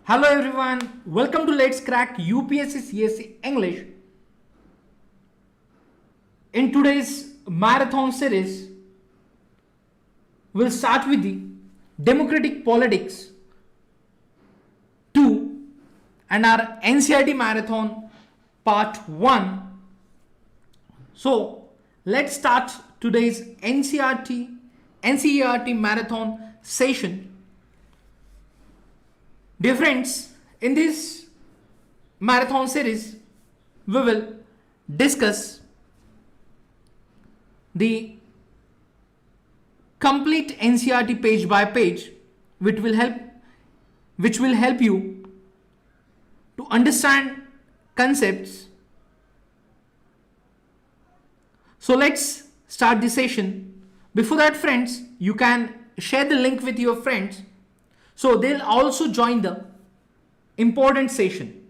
Hello everyone, welcome to Let's Crack UPSC CSE English. In today's marathon series, we'll start with the Democratic Politics 2 and our NCERT Marathon Part 1. So, let's start today's NCERT Marathon session. Dear friends, in this marathon series, we will discuss the complete NCERT page by page, which will help you to understand concepts. So let's start the session. Before that, friends, you can share the link with your friends, so they'll also join the important session.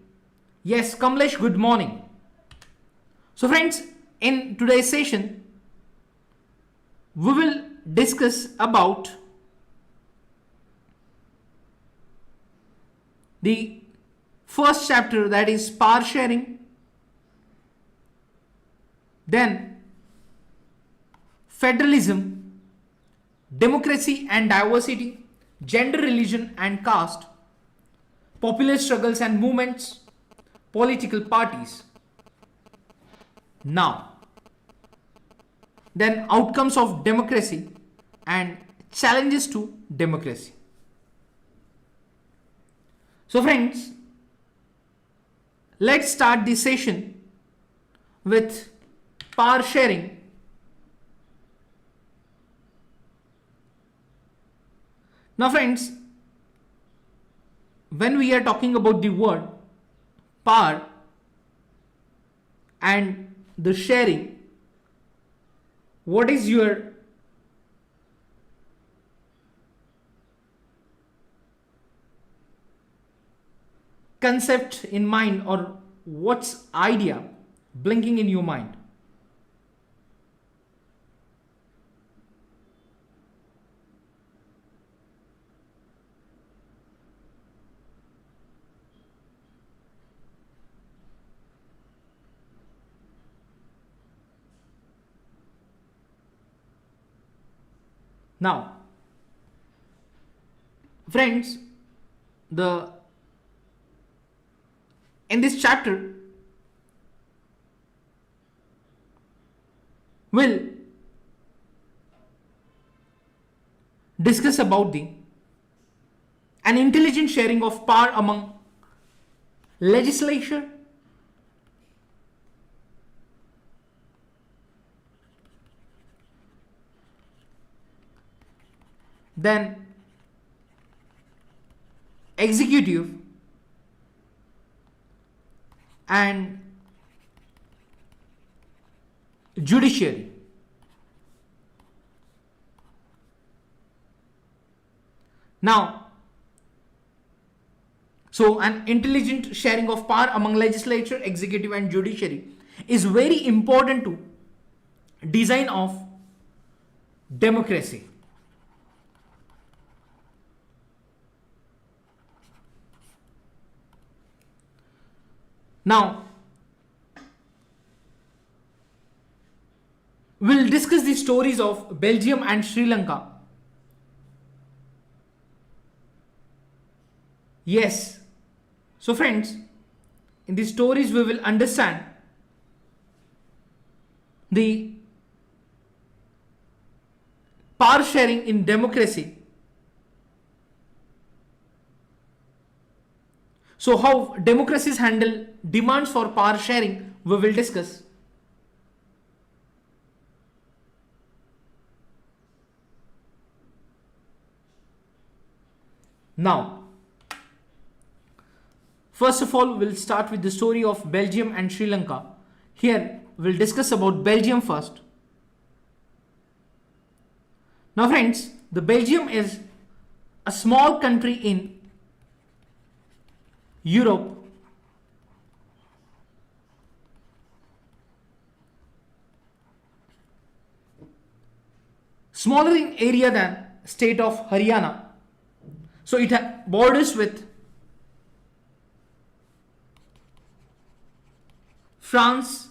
Yes, Kamlesh, good morning. So friends, in today's session, we will discuss about the first chapter, that is power sharing, then federalism, democracy and diversity, gender, religion and caste, popular struggles and movements, political parties. Now, then outcomes of democracy and challenges to democracy. So friends, let's start the session with power sharing. Now friends, when we are talking about the word power and the sharing, what is your concept in mind, or what's idea blinking in your mind? Now, friends, in this chapter, we'll discuss about an intelligent sharing of power among legislature, then executive and judiciary. Now, so an intelligent sharing of power among legislature, executive and judiciary is very important to design of democracy. Now, we'll discuss the stories of Belgium and Sri Lanka. Yes. So friends, in these stories we will understand the power sharing in democracy. So how democracies handle demands for power sharing, we will discuss. Now, first of all, we'll start with the story of Belgium and Sri Lanka. Here, we'll discuss about Belgium first. Now friends, the Belgium is a small country in Europe, smaller in area than state of Haryana. So it borders with France,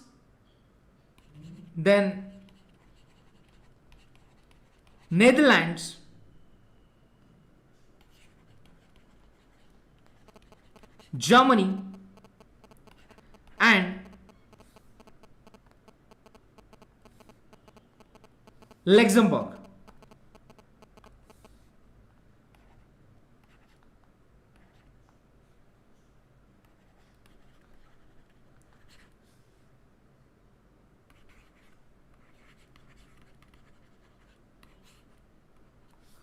then Netherlands, Germany, and Luxembourg.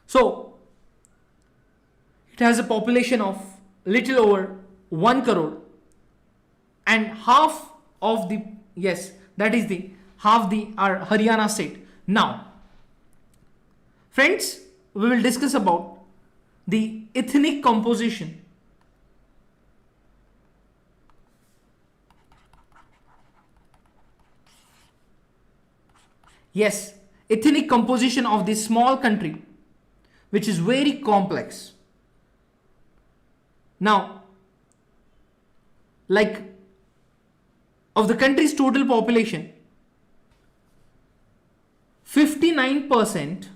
So it has a population of little over 1 crore, and half of the, yes, that is the half the our Haryana state. Now friends, we will discuss about the ethnic composition. Yes, ethnic composition of this small country, which is very complex. Now, like, of the country's total population, 59%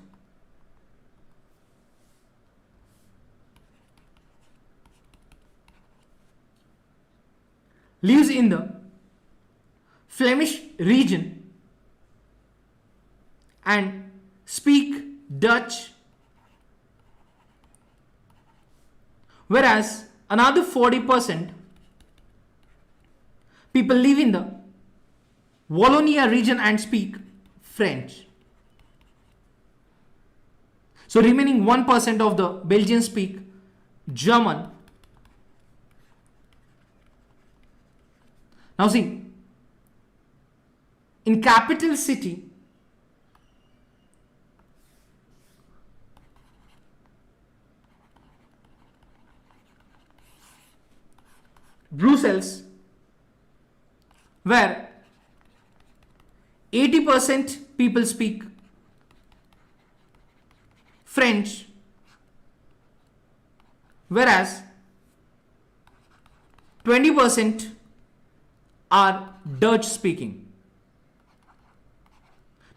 lives in the Flemish region and speak Dutch, whereas another 40% people live in the Wallonia region and speak French. So remaining 1% of the Belgians speak German. Now see, in capital city, Brussels, where 80% people speak French, whereas 20% are Dutch speaking.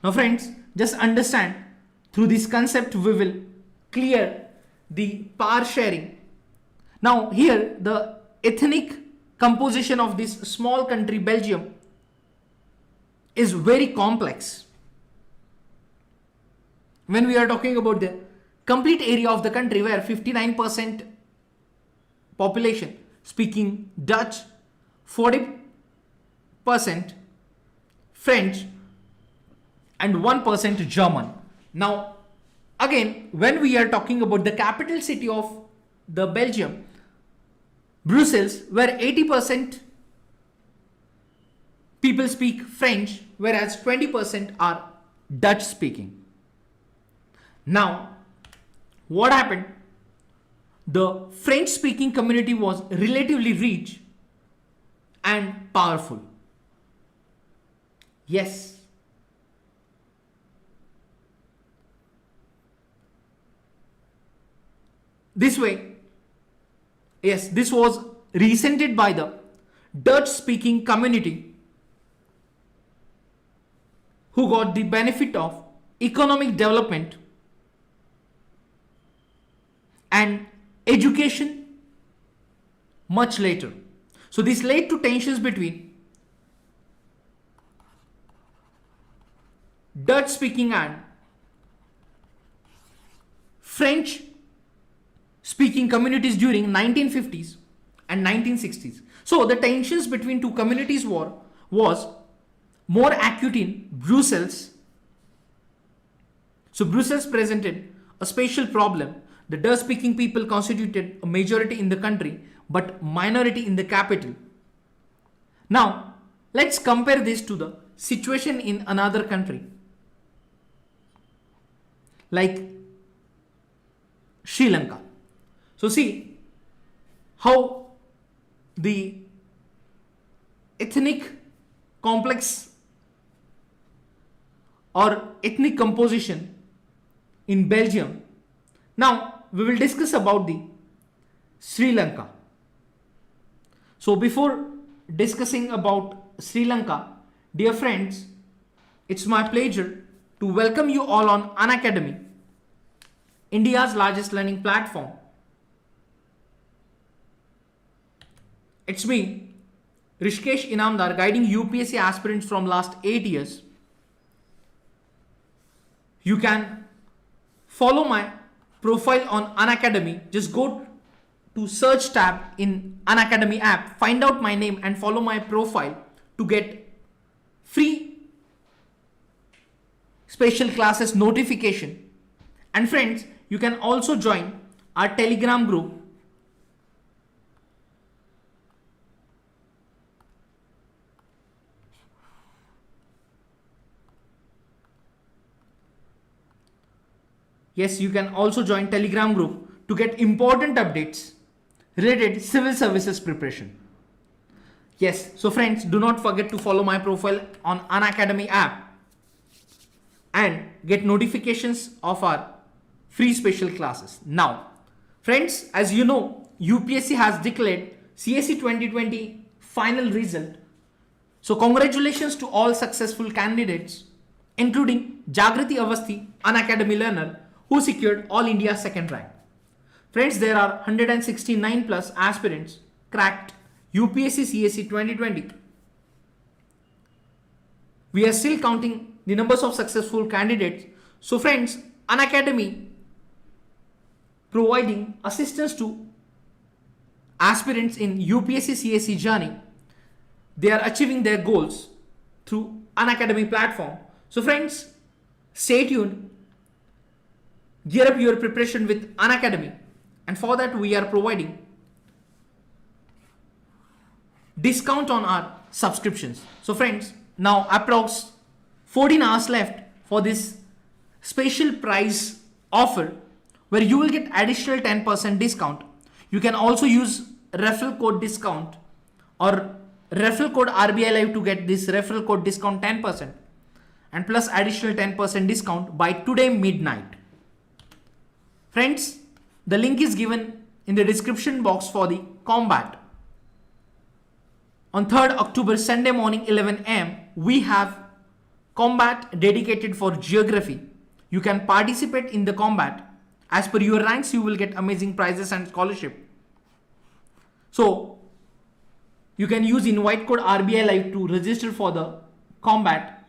Now friends, just understand, through this concept we will clear the power sharing. Now here the ethnic composition of this small country Belgium is very complex. When we are talking about the complete area of the country, where 59% population speaking Dutch, 40% French, and 1% German. Now again, when we are talking about the capital city of the Belgium, Brussels, where 80% people speak French, whereas 20% are Dutch speaking. Now, what happened? The French speaking community was relatively rich and powerful. Yes. This way, yes, this was resented by the Dutch speaking community, who got the benefit of economic development and education much later. So this led to tensions between Dutch speaking and French speaking communities during 1950s and 1960s. So the tensions between two communities was more acute in Brussels. So Brussels presented a special problem. The Dutch speaking people constituted a majority in the country but minority in the capital. Now let's compare this to the situation in another country like Sri Lanka. So see how the ethnic complex or ethnic composition in Belgium. Now we will discuss about the Sri Lanka. So before discussing about Sri Lanka. Dear friends, it's my pleasure to welcome you all on Unacademy, India's largest learning platform. It's me, Rushikesh Inamdar, guiding UPSC aspirants from last 8 years. You can follow my profile on Unacademy. Just go to search tab in Unacademy app, find out my name and follow my profile to get free special classes notification. And friends, you can also join our Telegram group. Yes, you can also join Telegram group to get important updates related civil services preparation. Yes, so friends, do not forget to follow my profile on Unacademy app and get notifications of our free special classes. Now, friends, as you know, UPSC has declared CSE 2020 final result. So congratulations to all successful candidates, including Jagrati Avasthi, Unacademy learner, who secured All India second rank. Friends, there are 169 plus aspirants cracked UPSC CSE 2020. We are still counting the numbers of successful candidates. So friends, Unacademy providing assistance to aspirants in UPSC CSE journey. They are achieving their goals through Unacademy platform. So friends, stay tuned. Gear up your preparation with Unacademy, and for that we are providing discount on our subscriptions. So friends, now approx 14 hours left for this special price offer where you will get additional 10% discount. You can also use referral code discount or referral code RBI Live to get this referral code discount 10% and plus additional 10% discount by today midnight. Friends, the link is given in the description box for the combat. On 3rd October, Sunday morning 11 am, we have combat dedicated for geography. You can participate in the combat. As per your ranks, you will get amazing prizes and scholarship. So, you can use invite code RBI Live to register for the combat.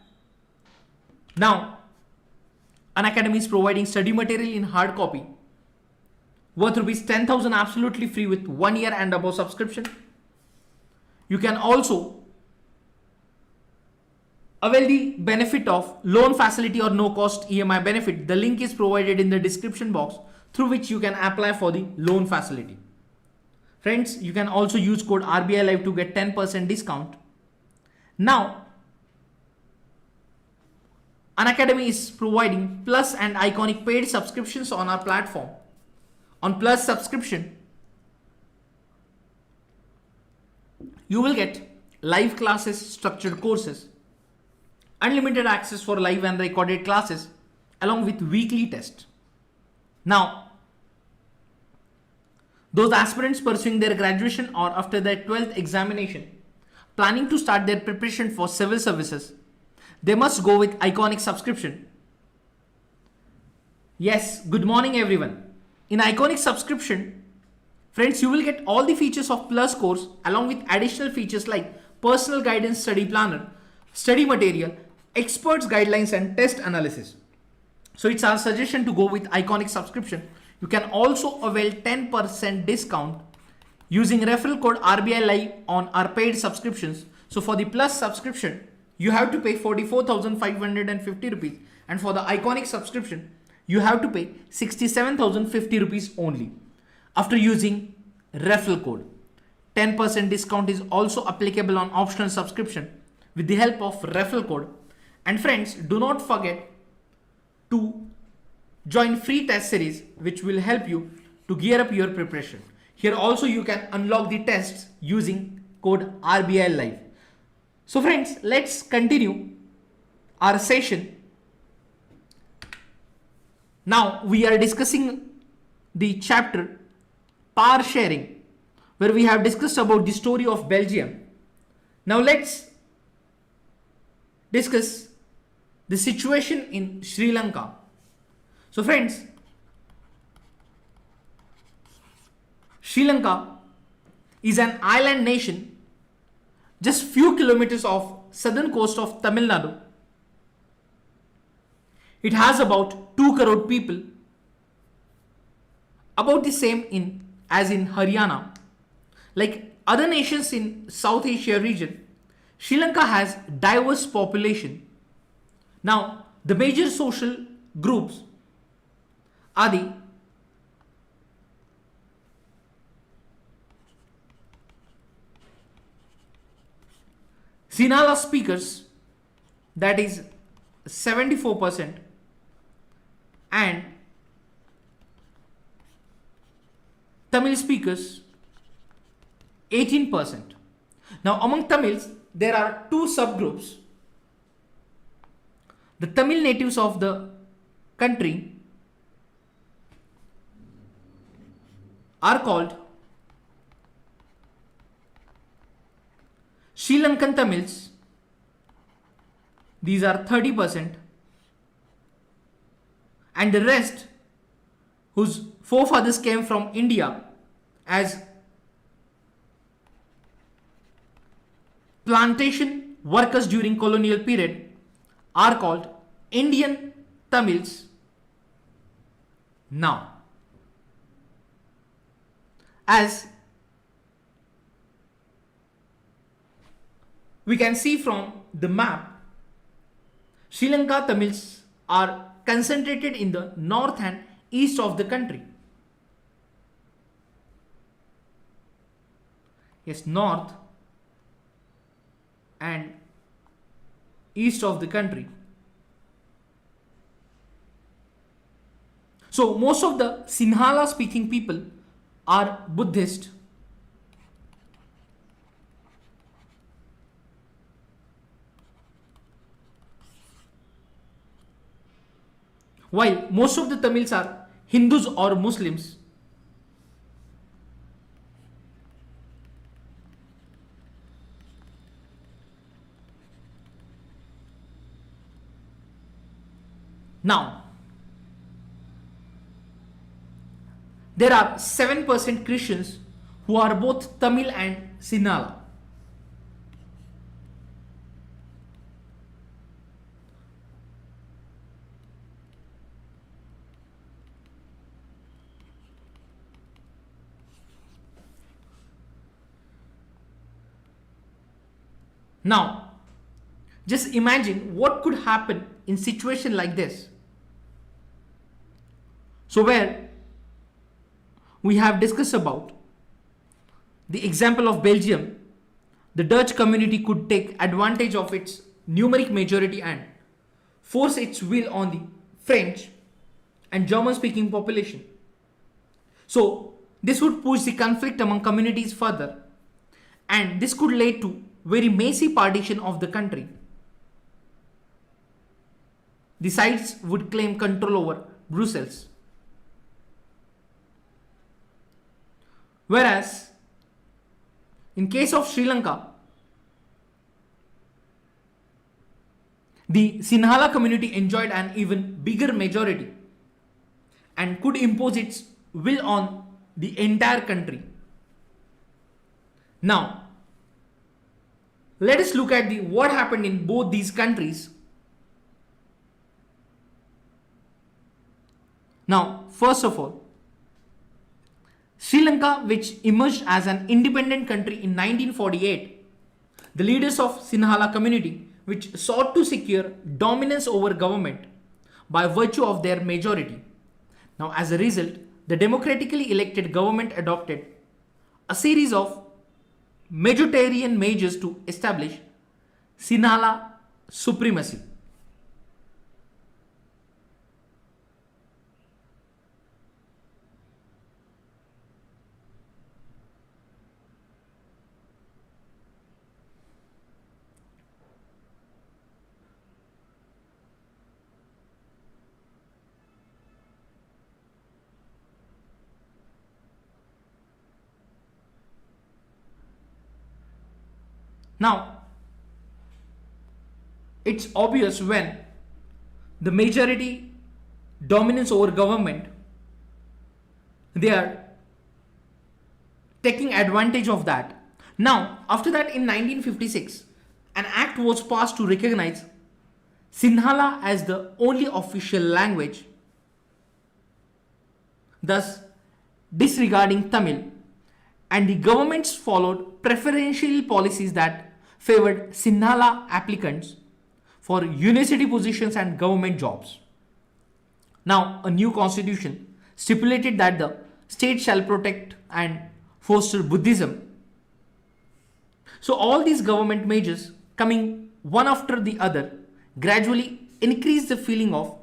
Now, Unacademy is providing study material in hard copy worth rupees 10,000 absolutely free with 1 year and above subscription. You can also avail the benefit of loan facility or no cost EMI benefit. The link is provided in the description box through which you can apply for the loan facility. Friends, you can also use code RBI Live to get 10% discount. Now, Unacademy is providing Plus and Iconic paid subscriptions on our platform. On Plus subscription, you will get live classes, structured courses, unlimited access for live and recorded classes, along with weekly tests. Now, those aspirants pursuing their graduation or after their 12th examination, planning to start their preparation for civil services, they must go with Iconic subscription. Yes, good morning everyone. In Iconic subscription, friends, you will get all the features of Plus course along with additional features like personal guidance study planner, study material, experts guidelines and test analysis. So it's our suggestion to go with Iconic subscription. You can also avail 10% discount using referral code RBI Live on our paid subscriptions. So for the Plus subscription, you have to pay 44,550 rupees, and for the Iconic subscription, you have to pay 67,050 rupees only. After using referral code, 10% discount is also applicable on optional subscription with the help of referral code. And friends, do not forget to join free test series which will help you to gear up your preparation. Here also you can unlock the tests using code RBI Live. So friends, let's continue our session. Now we are discussing the chapter power sharing, where we have discussed about the story of Belgium. Now let's discuss the situation in Sri Lanka. So friends, Sri Lanka is an island nation just few kilometers off southern coast of Tamil Nadu. It has about 2 crore people, about the same as in Haryana. Like other nations in South Asia region, Sri Lanka has diverse population. Now, the major social groups are the Sinhala speakers, that is 74%, and Tamil speakers 18%. Now among Tamils there are two subgroups. The Tamil natives of the country are called Sri Lankan Tamils. These are 30%, and the rest whose forefathers came from India as plantation workers during colonial period are called Indian Tamils. Now, as we can see from the map, Sri Lanka Tamils are concentrated in the north and east of the country. Yes, north and east of the country. So most of the Sinhala speaking people are Buddhist. While most of the Tamils are Hindus or Muslims. Now, there are 7% Christians who are both Tamil and Sinhala. Now, just imagine what could happen in situation like this. So where we have discussed about the example of Belgium, the Dutch community could take advantage of its numeric majority and force its will on the French and German speaking population. So this would push the conflict among communities further, and this could lead to very messy partition of the country. The sides would claim control over Brussels. Whereas, in case of Sri Lanka, the Sinhala community enjoyed an even bigger majority and could impose its will on the entire country. Now, let us look at what happened in both these countries. Now, first of all, Sri Lanka, which emerged as an independent country in 1948, the leaders of Sinhala community, which sought to secure dominance over government by virtue of their majority. Now, as a result, the democratically elected government adopted a series of majoritarian measures to establish Sinhala supremacy. Now, It's obvious when the majority dominance over government, they are taking advantage of that. Now, after that, in 1956, an act was passed to recognize Sinhala as the only official language, thus disregarding Tamil, and the governments followed preferential policies that favored Sinhala applicants for university positions and government jobs. Now, a new constitution stipulated that the state shall protect and foster Buddhism. So, all these government measures coming one after the other gradually increased the feeling of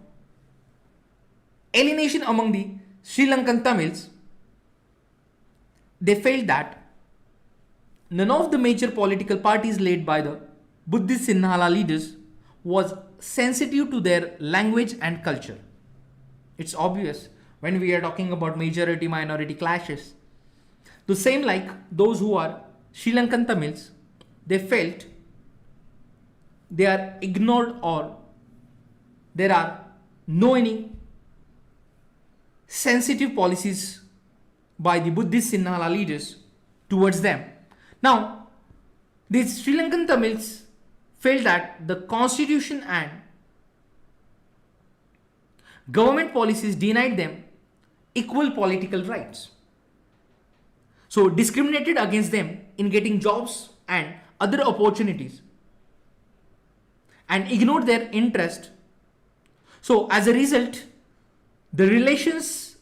alienation among the Sri Lankan Tamils. They felt that none of the major political parties led by the Buddhist Sinhala leaders was sensitive to their language and culture. It's obvious when we are talking about majority minority clashes. The same like those who are Sri Lankan Tamils, they felt they are ignored or there are no any sensitive policies by the Buddhist Sinhala leaders towards them. Now, these Sri Lankan Tamils felt that the constitution and government policies denied them equal political rights. So, discriminated against them in getting jobs and other opportunities and ignored their interest. So, as a result, the relations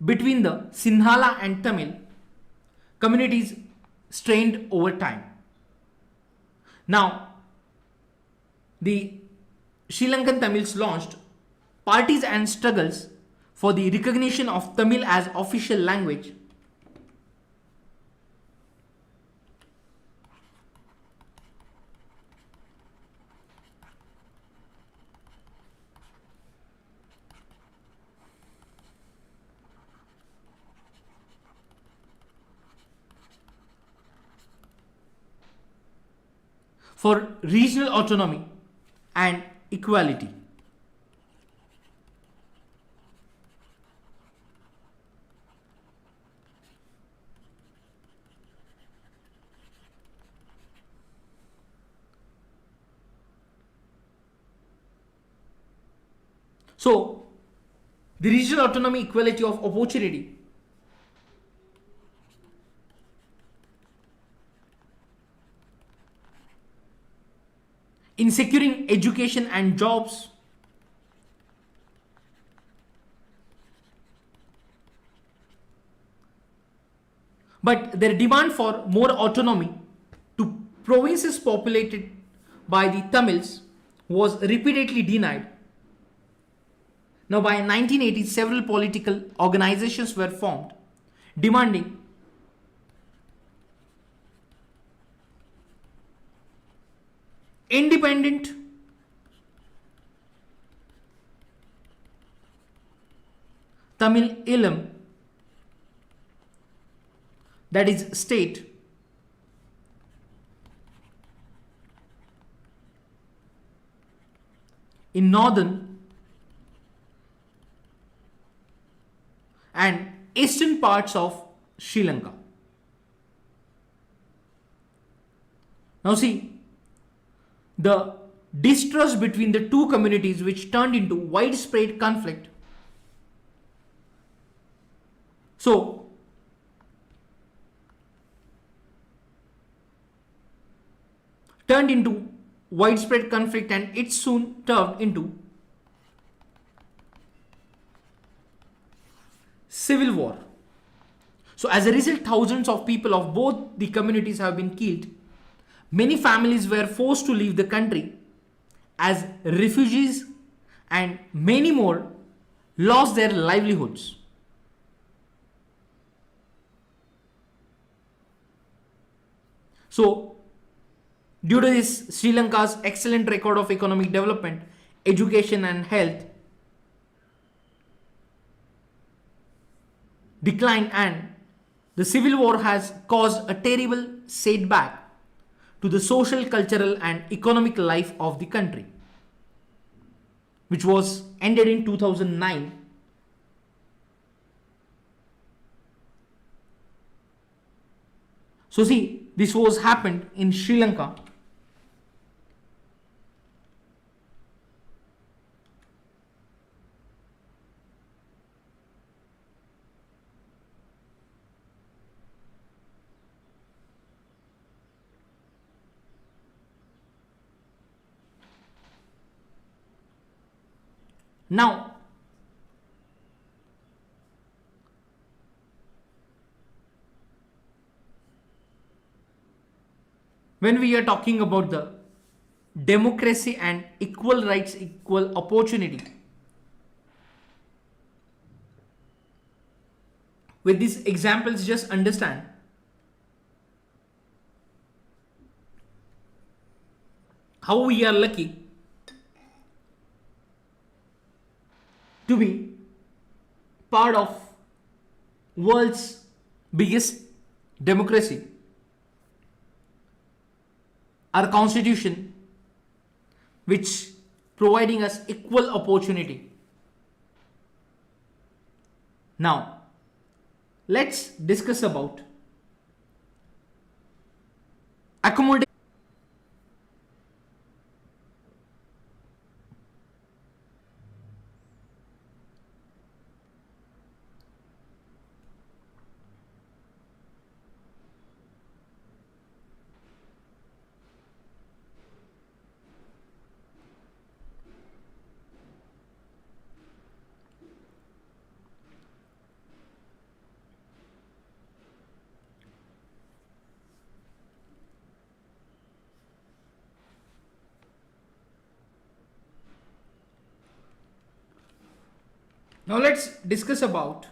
between the Sinhala and Tamil communities strained over time. Now, the Sri Lankan Tamils launched parties and struggles for the recognition of Tamil as official language. For regional autonomy and equality. So, the regional autonomy, equality of opportunity. In securing education and jobs, but their demand for more autonomy to provinces populated by the Tamils was repeatedly denied. Now, by 1980, several political organizations were formed demanding independent Tamil Ilam, that is state, in northern and eastern parts of Sri Lanka. Now see, the distrust between the two communities, which turned into widespread conflict. So, turned into widespread conflict, and it soon turned into civil war. So, as a result, thousands of people of both the communities have been killed. Many families were forced to leave the country as refugees, and many more lost their livelihoods. So, due to this, Sri Lanka's excellent record of economic development, education and health declined, and the civil war has caused a terrible setback to the social, cultural, and economic life of the country, which was ended in 2009. So see, this was happened in Sri Lanka. Now, when we are talking about the democracy and equal rights, equal opportunity, with these examples, just understand how we are lucky to be part of world's biggest democracy. Our constitution, which providing us equal opportunity. Now, let's discuss about accommodation. Now let's discuss about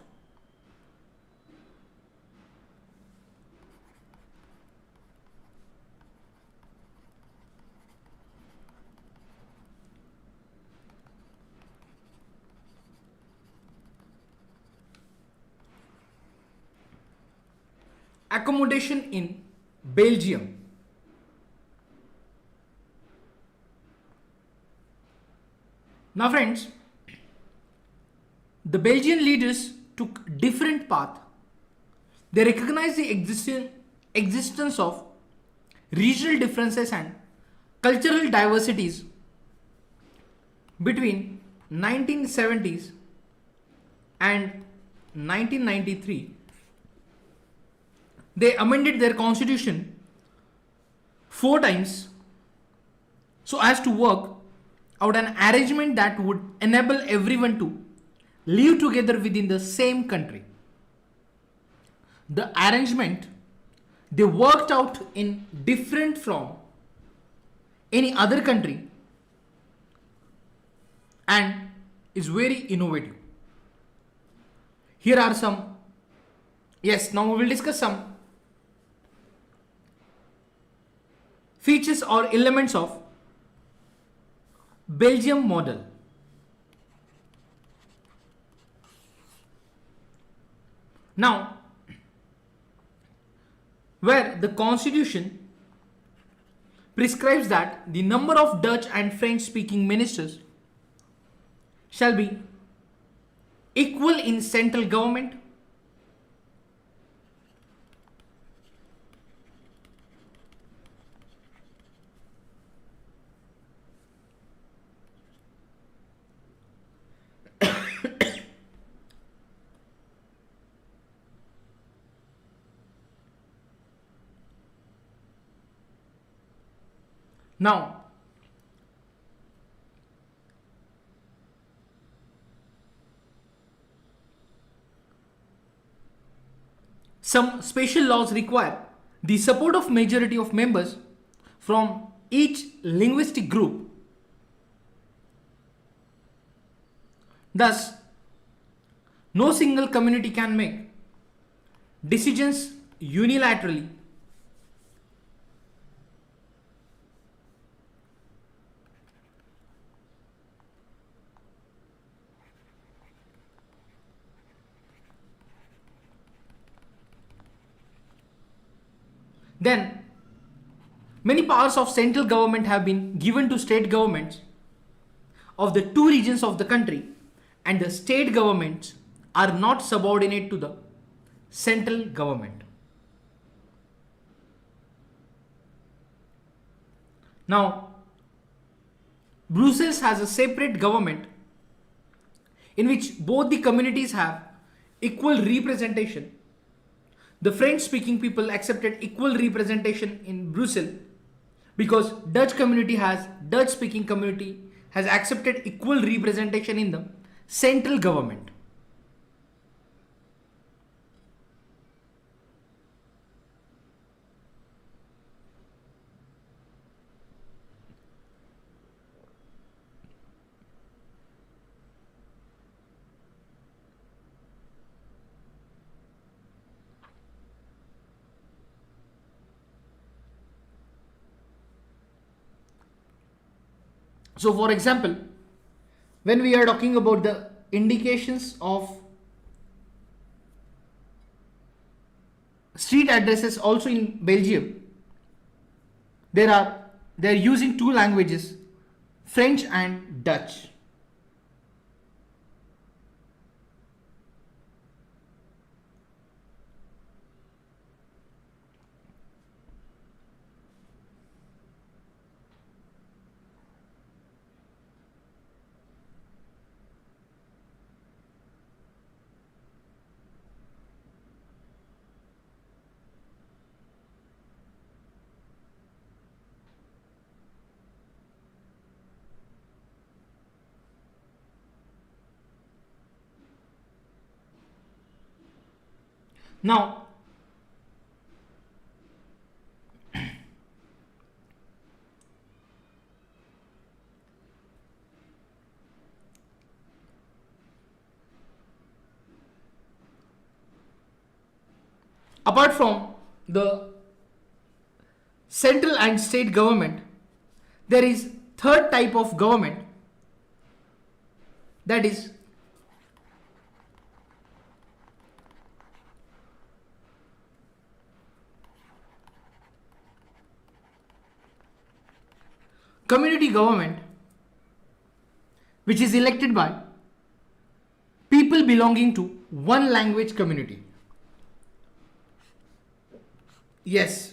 accommodation in Belgium. Now friends, the Belgian leaders took different path. They recognized the existence of regional differences and cultural diversities between 1970s and 1993. They amended their constitution 4 times so as to work out an arrangement that would enable everyone to live together within the same country. The arrangement they worked out in different from any other country and is very innovative. Here are some, yes, now we will discuss some features or elements of Belgium model. Now, where the constitution prescribes that the number of Dutch and French speaking ministers shall be equal in central government, now some special laws require the support of majority of members from each linguistic group. Thus, no single community can make decisions unilaterally. Then, Many powers of central government have been given to state governments of the two regions of the country, and the state governments are not subordinate to the central government. Now, Brussels has a separate government in which both the communities have equal representation. The French-speaking people accepted equal representation in Brussels because Dutch Dutch-speaking community has accepted equal representation in the central government. So for example, when we are talking about the indications of street addresses also in Belgium, they are using two languages, French and Dutch. Now, apart from the central and state government, there is third type of government, that is community government, which is elected by people belonging to one language community. Yes.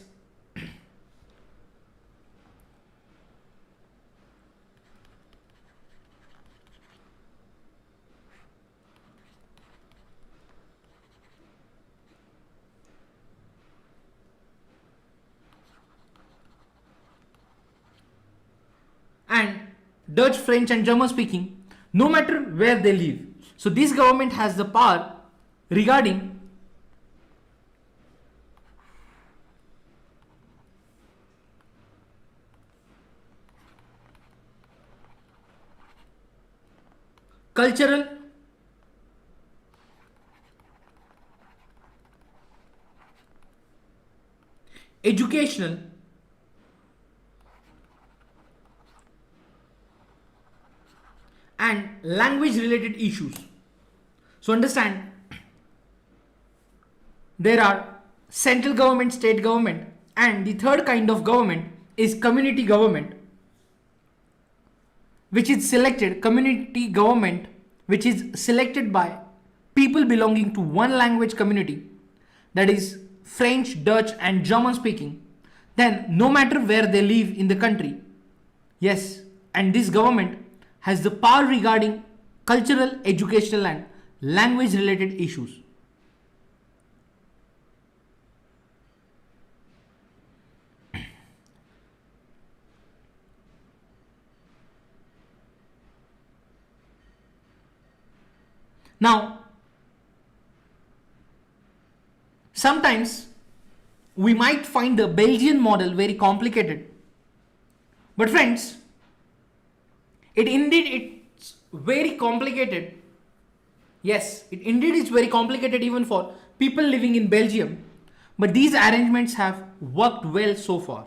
And Dutch, French and German speaking, no matter where they live. So this government has the power regarding cultural, educational, and language related issues. So understand, there are central government, state government, and the third kind of government is community government, which is selected, community government, which is selected by people belonging to one language community, that is French, Dutch and German speaking, then no matter where they live in the country. Yes, and this government has the power regarding cultural, educational and language related issues. Now, sometimes we might find the Belgian model very complicated, but friends, it's very complicated. Yes, it indeed is very complicated even for people living in Belgium, but these arrangements have worked well so far.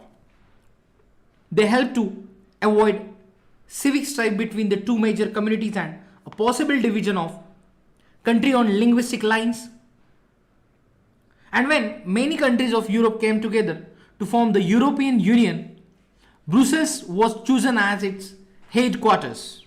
They help to avoid civic strife between the two major communities and a possible division of country on linguistic lines. And when many countries of Europe came together to form the European Union Brussels was chosen as its headquarters.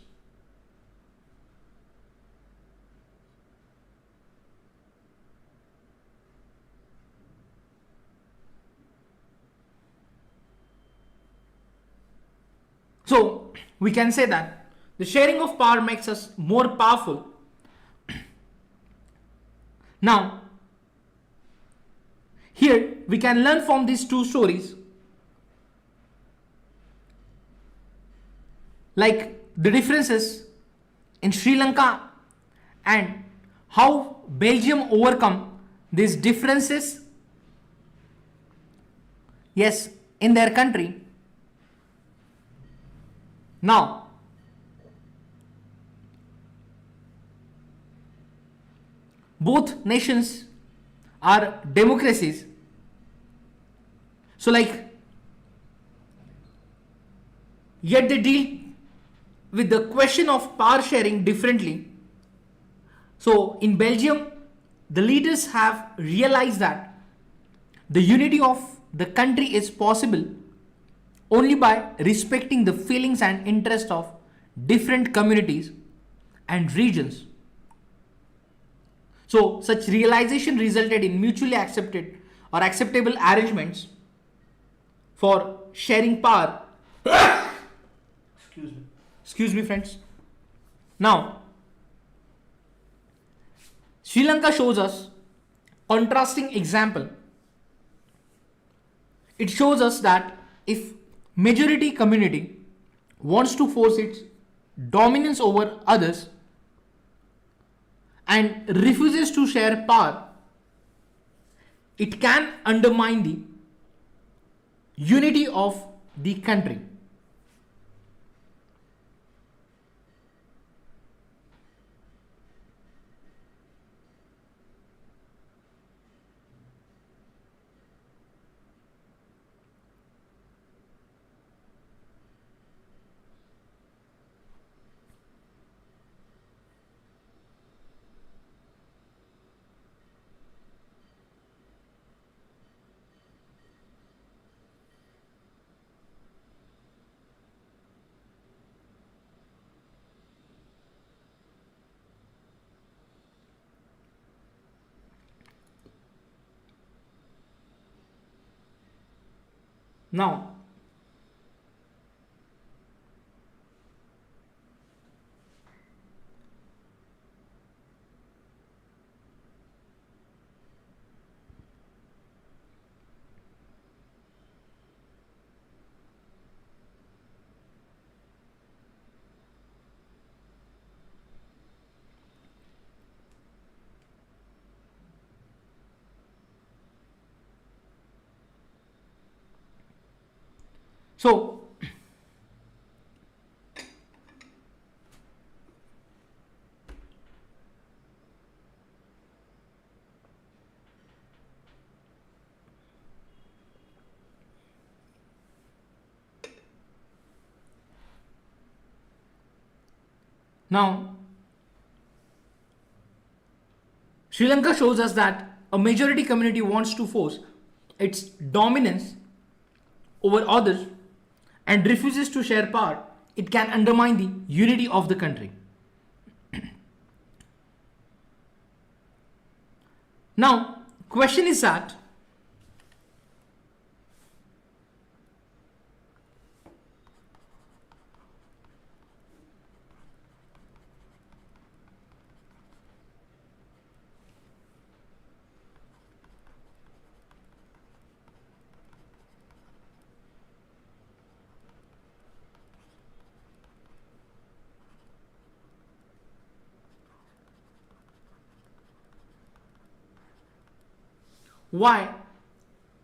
So we can say that the sharing of power makes us more powerful. Now, here we can learn from these two stories, like the differences in Sri Lanka and how Belgium overcome these differences, yes, in their country. Now, both nations are democracies. So yet they deal with the question of power sharing differently. So in Belgium, the leaders have realized that the unity of the country is possible only by respecting the feelings and interests of different communities and regions. So such realization resulted in mutually accepted or acceptable arrangements for sharing power. Excuse me, friends. Now, Sri Lanka shows us contrasting example. It shows us that if majority community wants to force its dominance over others and refuses to share power, it can undermine the unity of the country. Now, so now Sri Lanka shows us that a majority community wants to force its dominance over others and refuses to share power. It can undermine the unity of the country. Now, question is that why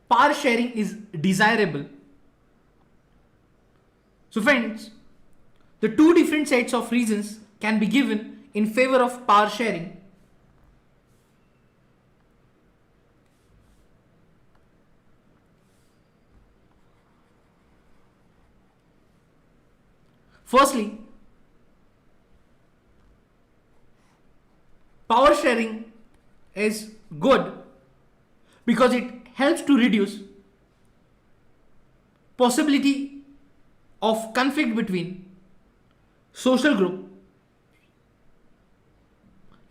power sharing is desirable. So friends, the two different sets of reasons can be given in favor of power sharing. Firstly, power sharing is good because it helps to reduce possibility of conflict between social group.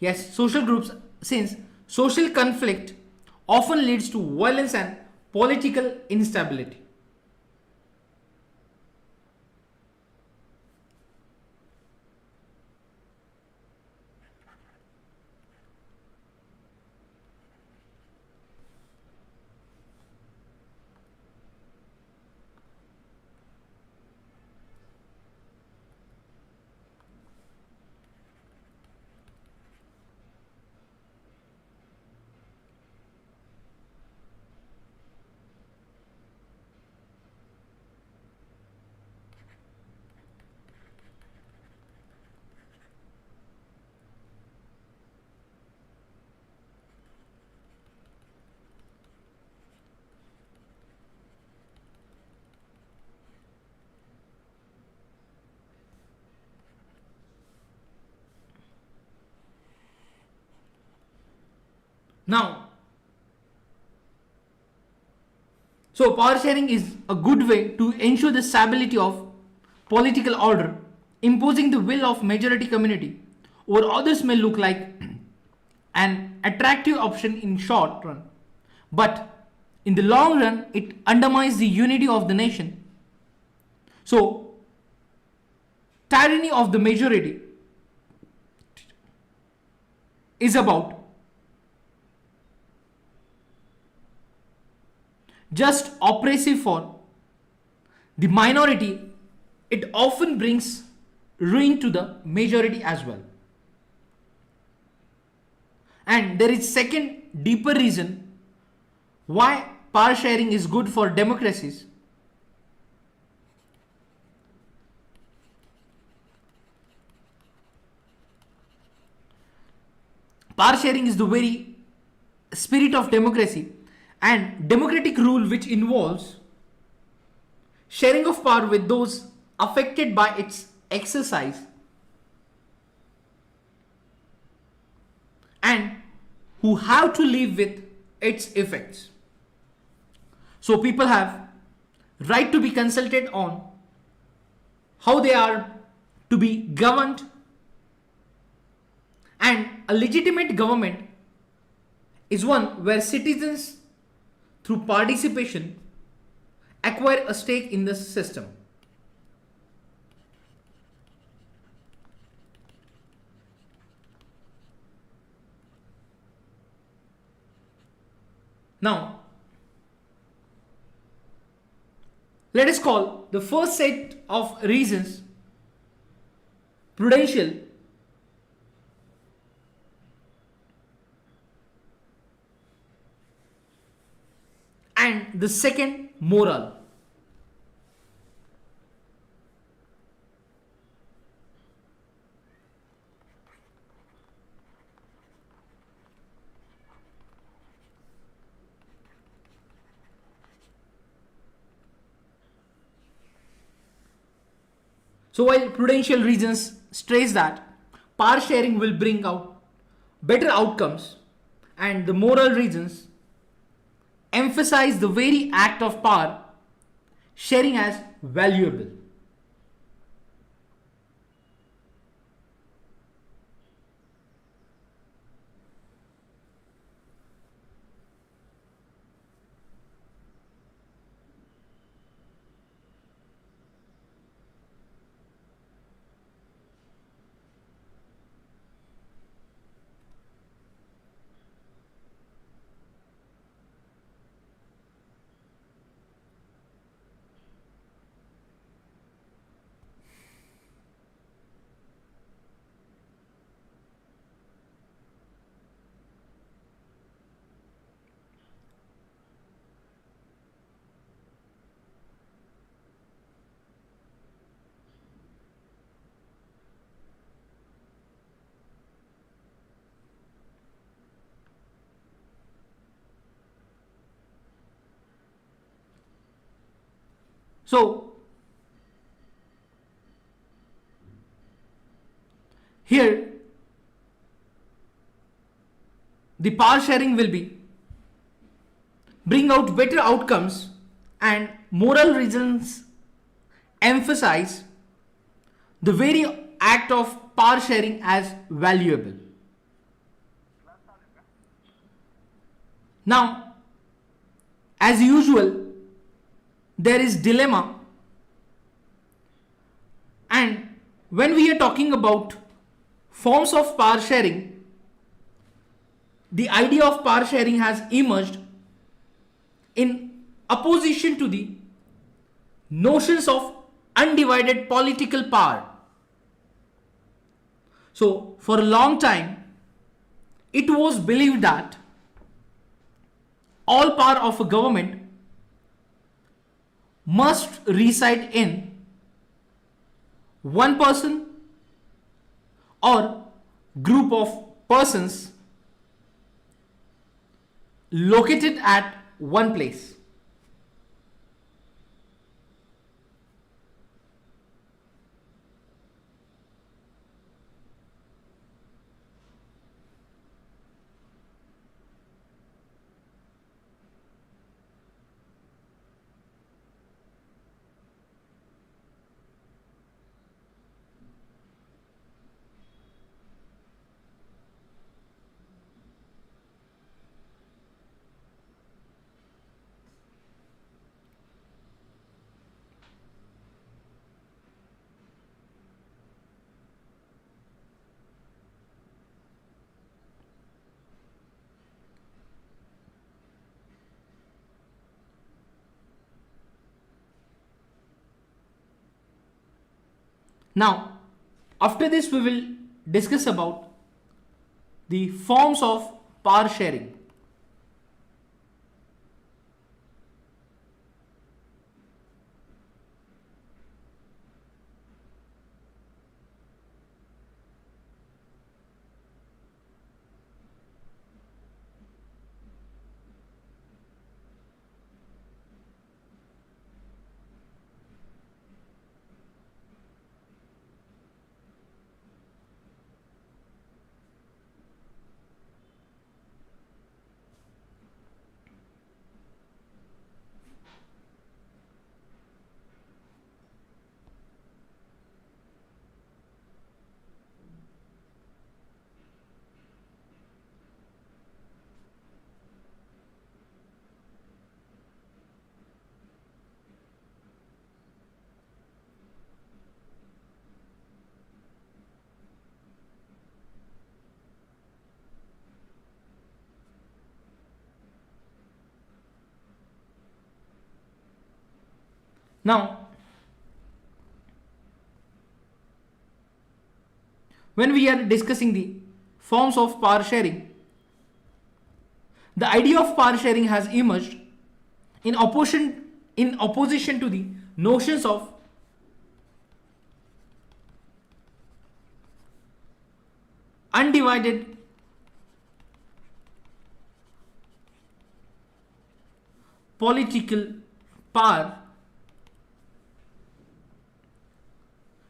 Yes, social groups, since social conflict often leads to violence and political instability. Now, so power sharing is a good way to ensure the stability of political order. Imposing the will of majority community over others may look like an attractive option in short run, but in the long run it undermines the unity of the nation. So tyranny of the majority is about just oppressive for the minority. It often brings ruin to the majority as well. And there is second deeper reason why power sharing is good for democracies. Power sharing is the very spirit of democracy, and democratic rule which involves sharing of power with those affected by its exercise and who have to live with its effects. So people have right to be consulted on how they are to be governed, and a legitimate government is one where citizens through participation acquire a stake in the system. Now, let us call the first set of reasons prudential, and the second moral. So while prudential reasons stress that power sharing will bring out better outcomes, and the moral reasons emphasize the very act of power sharing as valuable. So here the power sharing will be bring out better outcomes, and moral reasons emphasize the very act of power sharing as valuable. Now, as usual, there is dilemma, and when we are talking about forms of power sharing, the idea of power sharing has emerged in opposition to the notions of undivided political power. So, for a long time, it was believed that all power of a government must reside in one person or group of persons located at one place. Now, after this, we will discuss about the forms of power sharing. Now, when we are discussing the forms of power sharing, the idea of power sharing has emerged in opposition to the notions of undivided political power.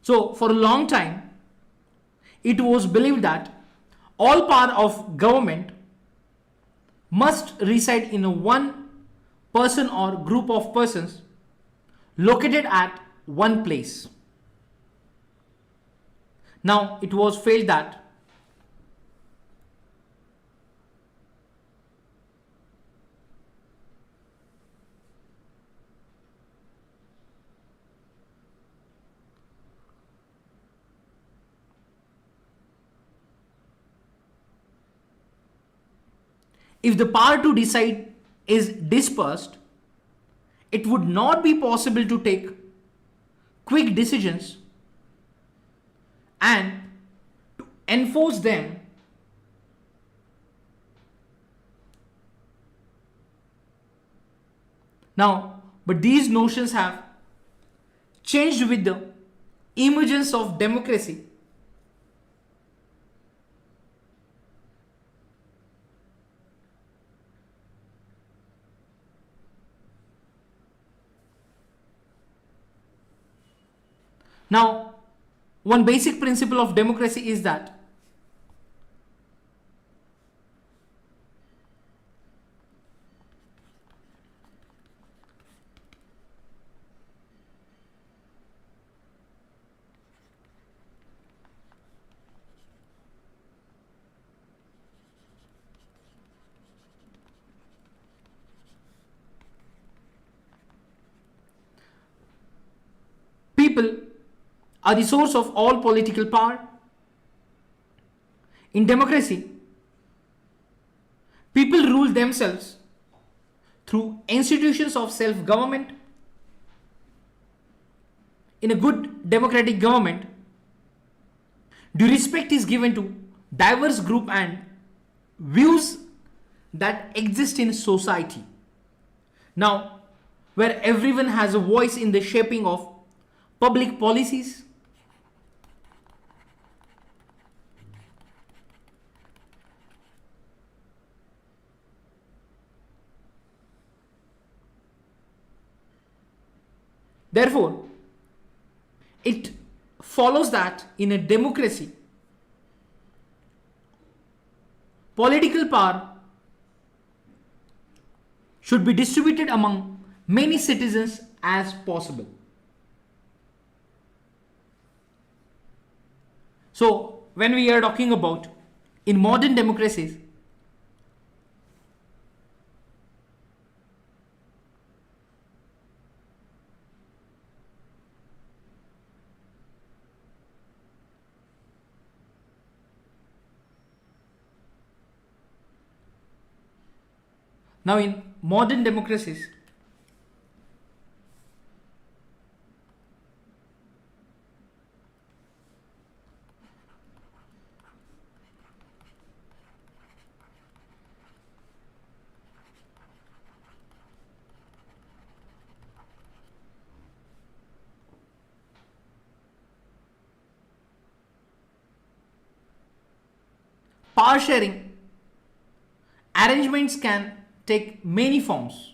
So, for a long time, it was believed that all power of government must reside in a one person or group of persons located at one place. Now, it was felt that if the power to decide is dispersed, it would not be possible to take quick decisions and to enforce them. Now, but these notions have changed with the emergence of democracy. Now, one basic principle of democracy is that people are the source of all political power. In democracy, people rule themselves through institutions of self-government. In a good democratic government, due respect is given to diverse group and views that exist in society. Now, where everyone has a voice in the shaping of public policies, therefore, it follows that in a democracy, political power should be distributed among many citizens as possible. So, when we are talking about in modern democracies, now in modern democracies, power sharing arrangements can take many forms.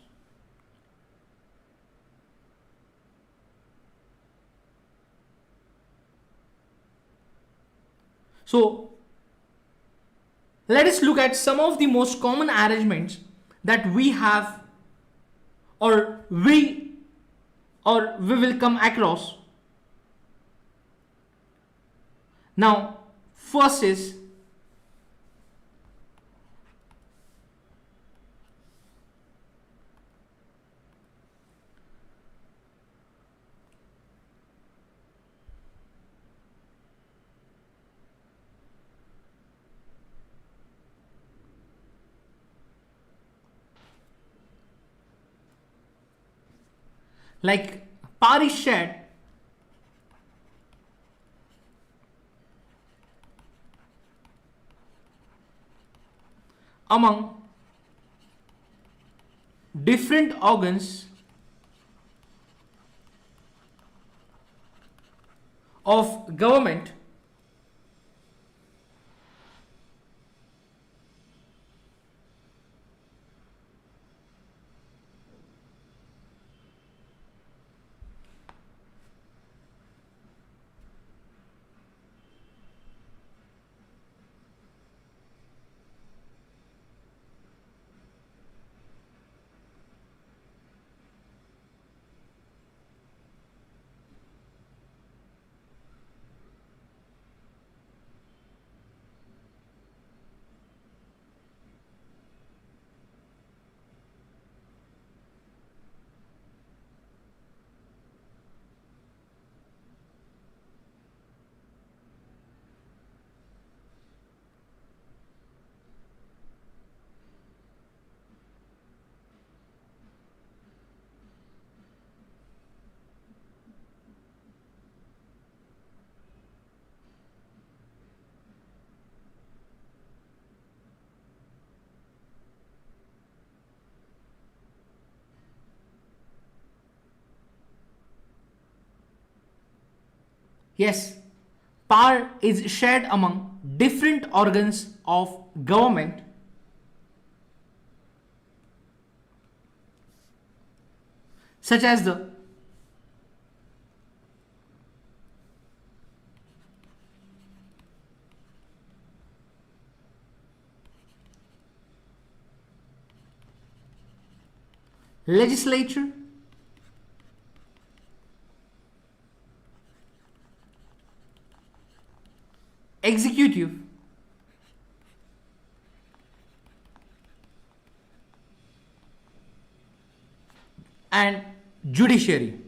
So, let us look at some of the most common arrangements that we have or we will come across. Now, first is like power is shared among different organs of government Yes, power is shared among different organs of government such as the legislature, executive, and judiciary.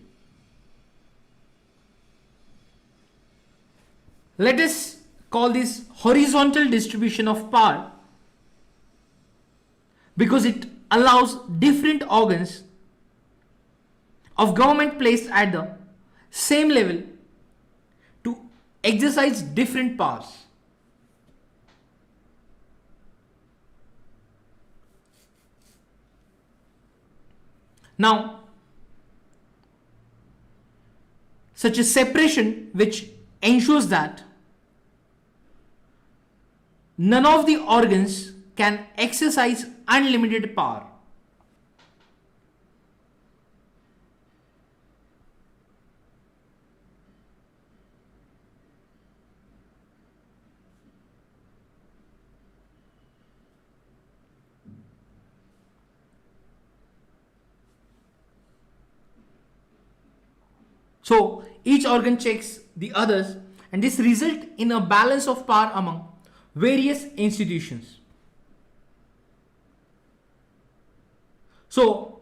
Let us call this horizontal distribution of power because it allows different organs of government placed at the same level to exercise different powers. Now, such a separation which ensures that none of the organs can exercise unlimited power. So each organ checks the others, and this results in a balance of power among various institutions. So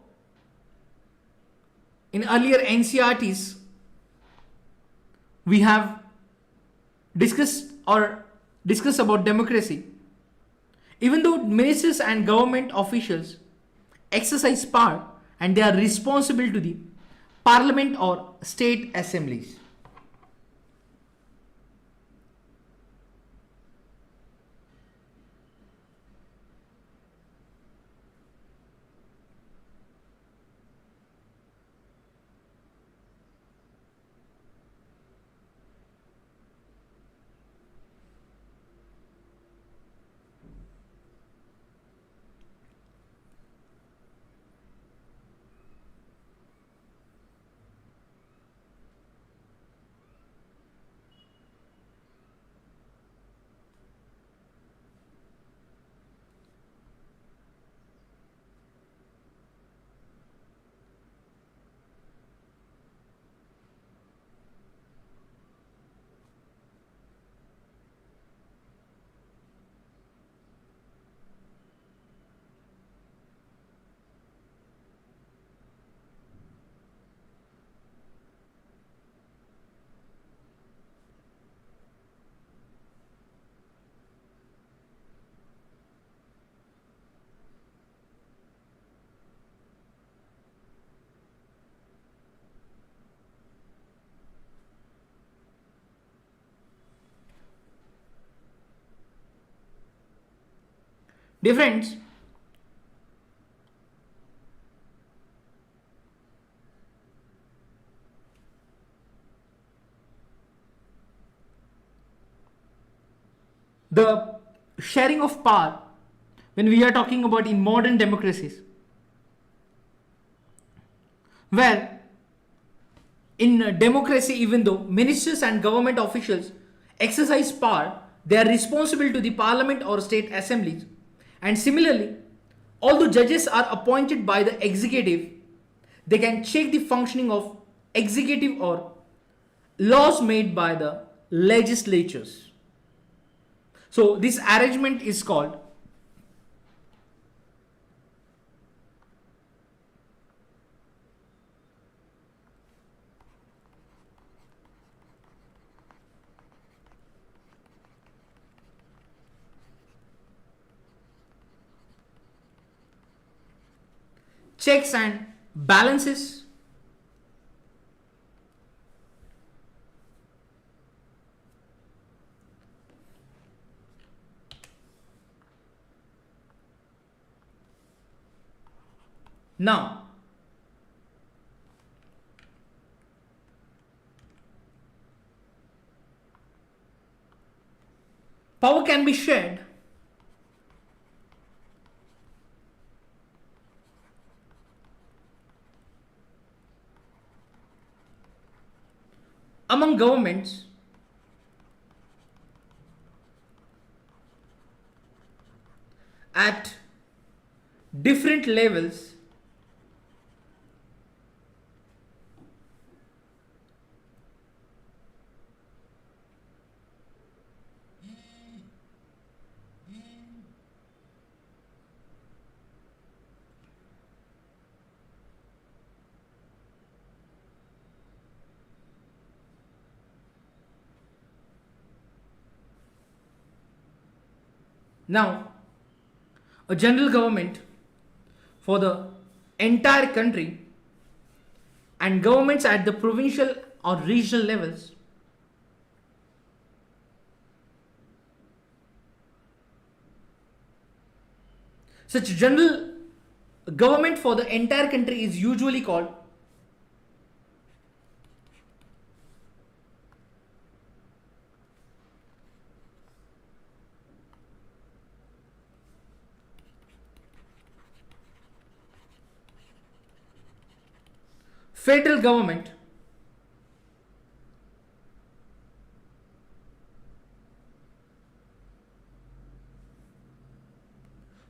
in earlier NCRTs, we have discussed about democracy. Even though ministers and government officials exercise power and they are responsible to the parliament or state assemblies. Dear friends, the sharing of power, when we are talking about in modern democracies, where in democracy, even though ministers and government officials exercise power, they are responsible to the parliament or state assemblies. And similarly, although judges are appointed by the executive, they can check the functioning of executive or laws made by the legislatures. So this arrangement is called checks and balances. Now, power can be shared among governments at different levels Now, a general government for the entire country and governments at the provincial or regional levels such general government for the entire country is usually called federal government.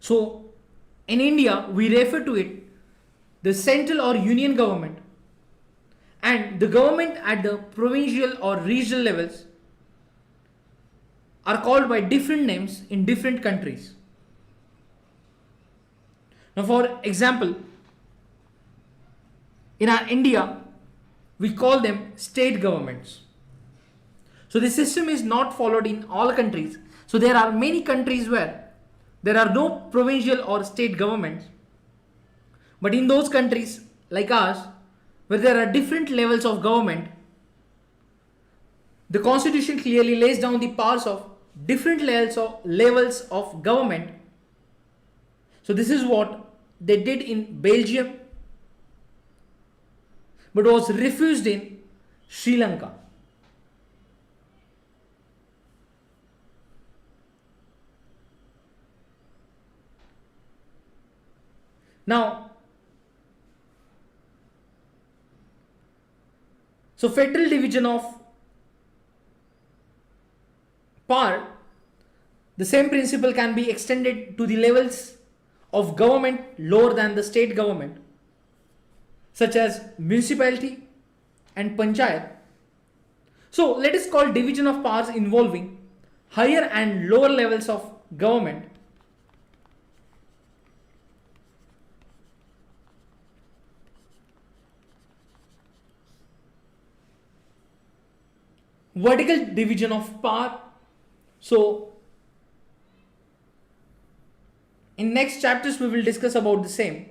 So in India, we refer to it the central or union government, and the government at the provincial or regional levels are called by different names in different countries. Now, for example, in our India, we call them state governments. So this system is not followed in all countries. So there are many countries where there are no provincial or state governments. But in those countries like ours, where there are different levels of government, the constitution clearly lays down the powers of different levels of government. So this is what they did in Belgium, but was refused in Sri Lanka. Now, so federal division of power, the same principle can be extended to the levels of government lower than the state government, such as municipality and panchayat. So let us call division of powers involving higher and lower levels of government vertical division of power. So in next chapters we will discuss about the same.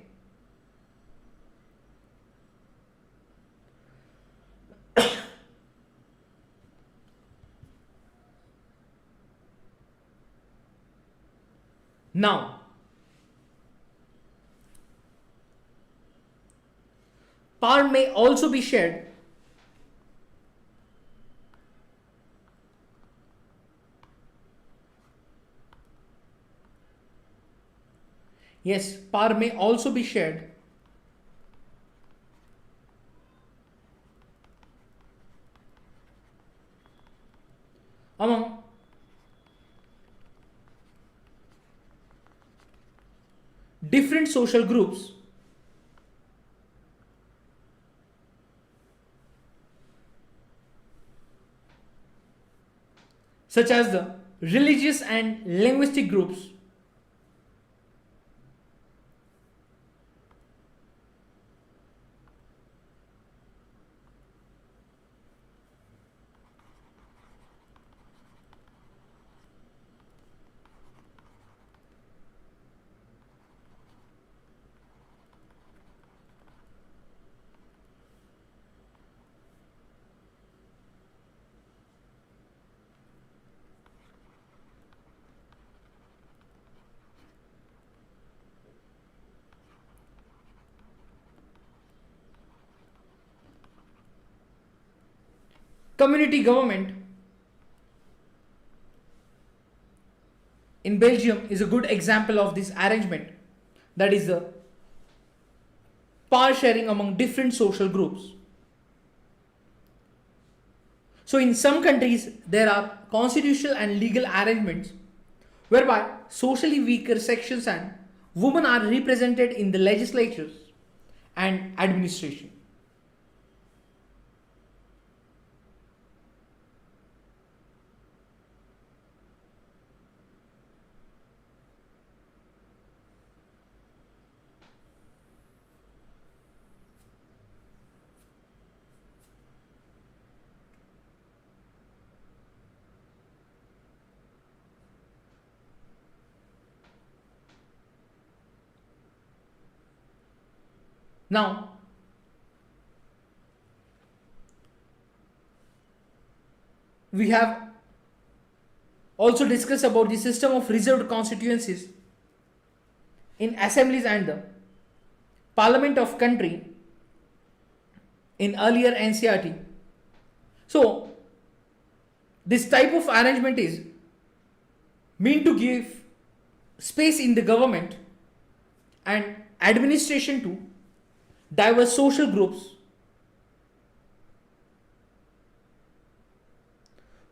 Now, power may also be shared power may also be shared among different social groups such as the religious and linguistic groups. Community government in Belgium is a good example of this arrangement, that is the power sharing among different social groups. So in some countries there are constitutional and legal arrangements whereby socially weaker sections and women are represented in the legislatures and administration. Now, we have also discussed about the system of reserved constituencies in assemblies and the parliament of country in earlier NCRT. So, this type of arrangement is meant to give space in the government and administration to diverse social groups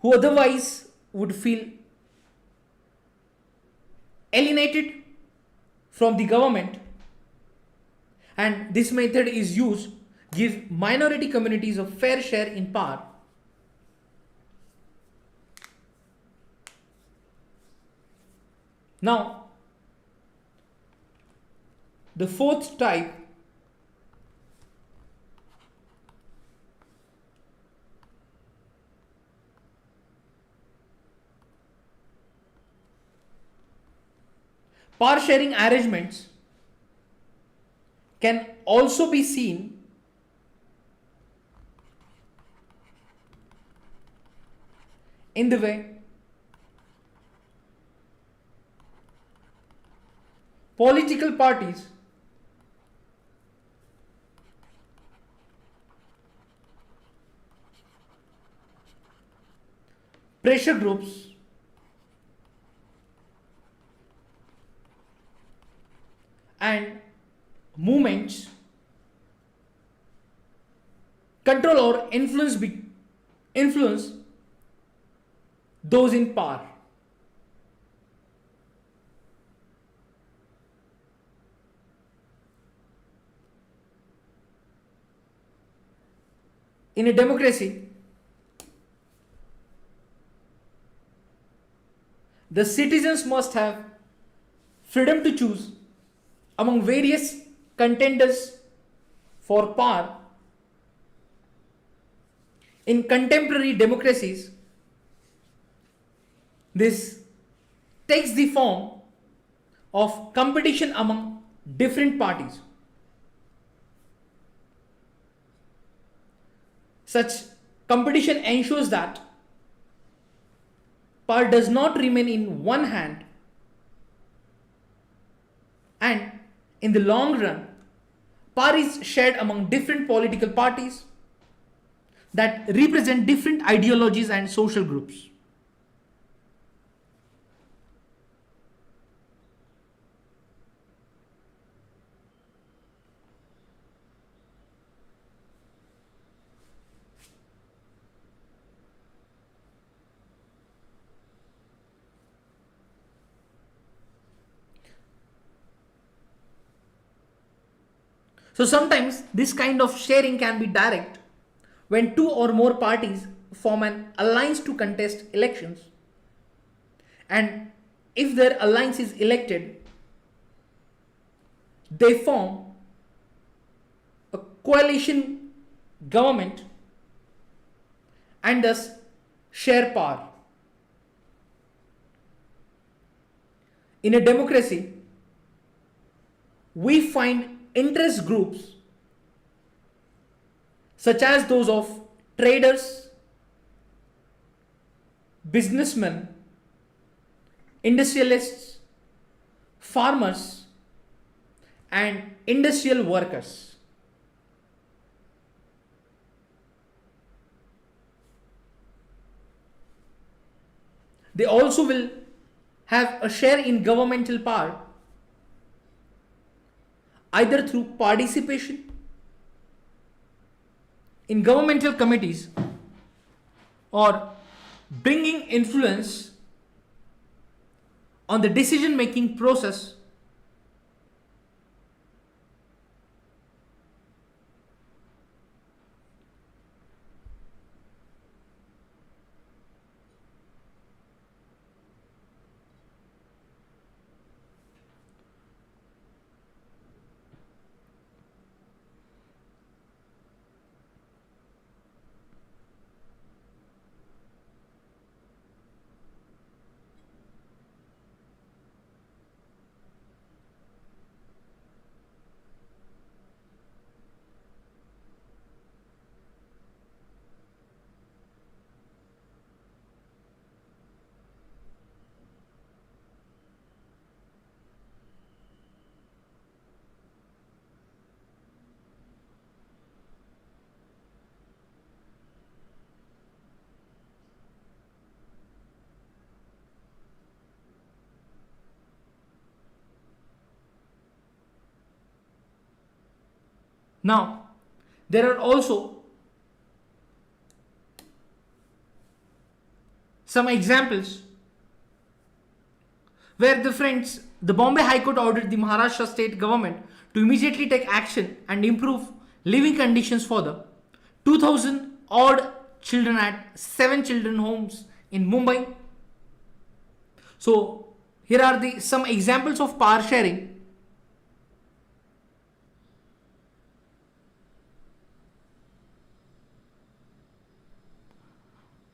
who otherwise would feel alienated from the government, and this method is used give minority communities a fair share in power. Now, the fourth type power sharing arrangements can also be seen in the way political parties pressure groups and movements control or influence those in power. In a democracy, the citizens must have freedom to choose among various contenders for power. In contemporary democracies, this takes the form of competition among different parties. Such competition ensures that power does not remain in one hand, and in the long run, power is shared among different political parties that represent different ideologies and social groups. So sometimes this kind of sharing can be direct when two or more parties form an alliance to contest elections, and if their alliance is elected, they form a coalition government and thus share power. In a democracy, we find interest groups such as those of traders, businessmen, industrialists, farmers, and industrial workers. They also will have a share in governmental power either through participation in governmental committees or bringing influence on the decision making process Now, there are also some examples where the Bombay High Court ordered the Maharashtra state government to immediately take action and improve living conditions for the 2000 odd children at 7 children homes in Mumbai. So here are some examples of power sharing.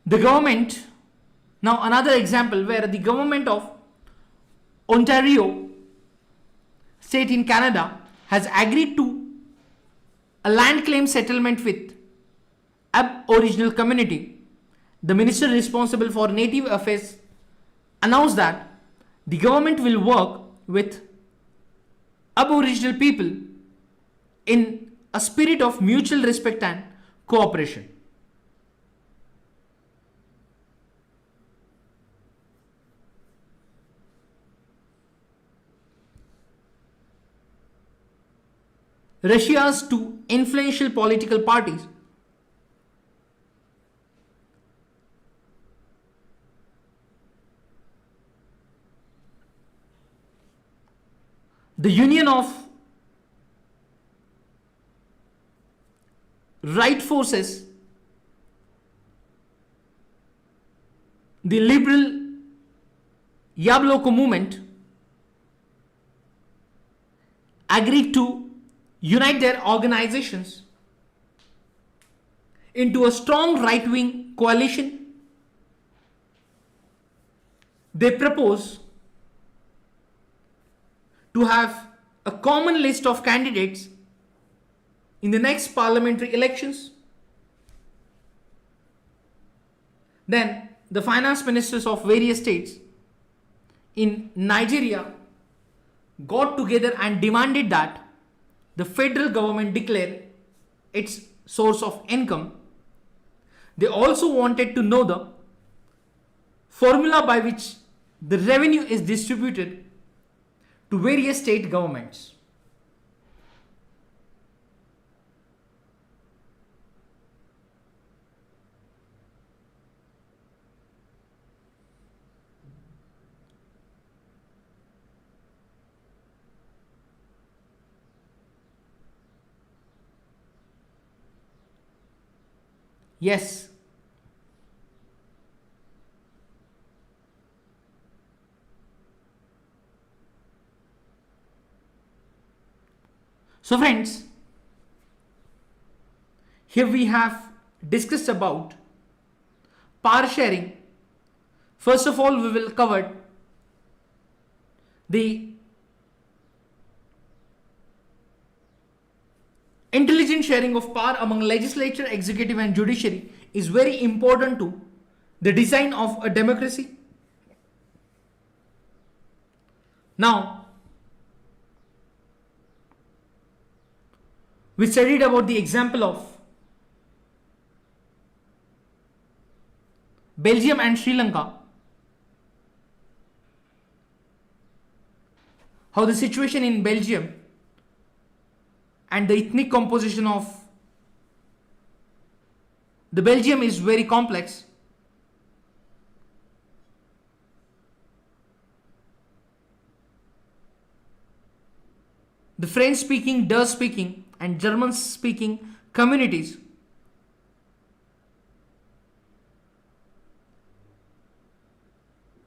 The government, now another example where the government of Ontario state in Canada has agreed to a land claim settlement with Aboriginal community. The minister responsible for native affairs announced that the government will work with Aboriginal people in a spirit of mutual respect and cooperation. Russia's two influential political parties, the Union of Right Forces, the Liberal Yabloko movement, agreed to unite their organizations into a strong right-wing coalition. They propose to have a common list of candidates in the next parliamentary elections. Then the finance ministers of various states in Nigeria got together and demanded that the federal government declare its source of income. They also wanted to know the formula by which the revenue is distributed to various state governments. Yes. So friends, here we have discussed about power sharing. First of all, we will cover the intelligent sharing of power among legislature, executive and judiciary is very important to the design of a democracy. Now, we studied about the example of Belgium and Sri Lanka, how the situation in Belgium and the ethnic composition of the Belgium is very complex. The French speaking, Dutch speaking and German speaking communities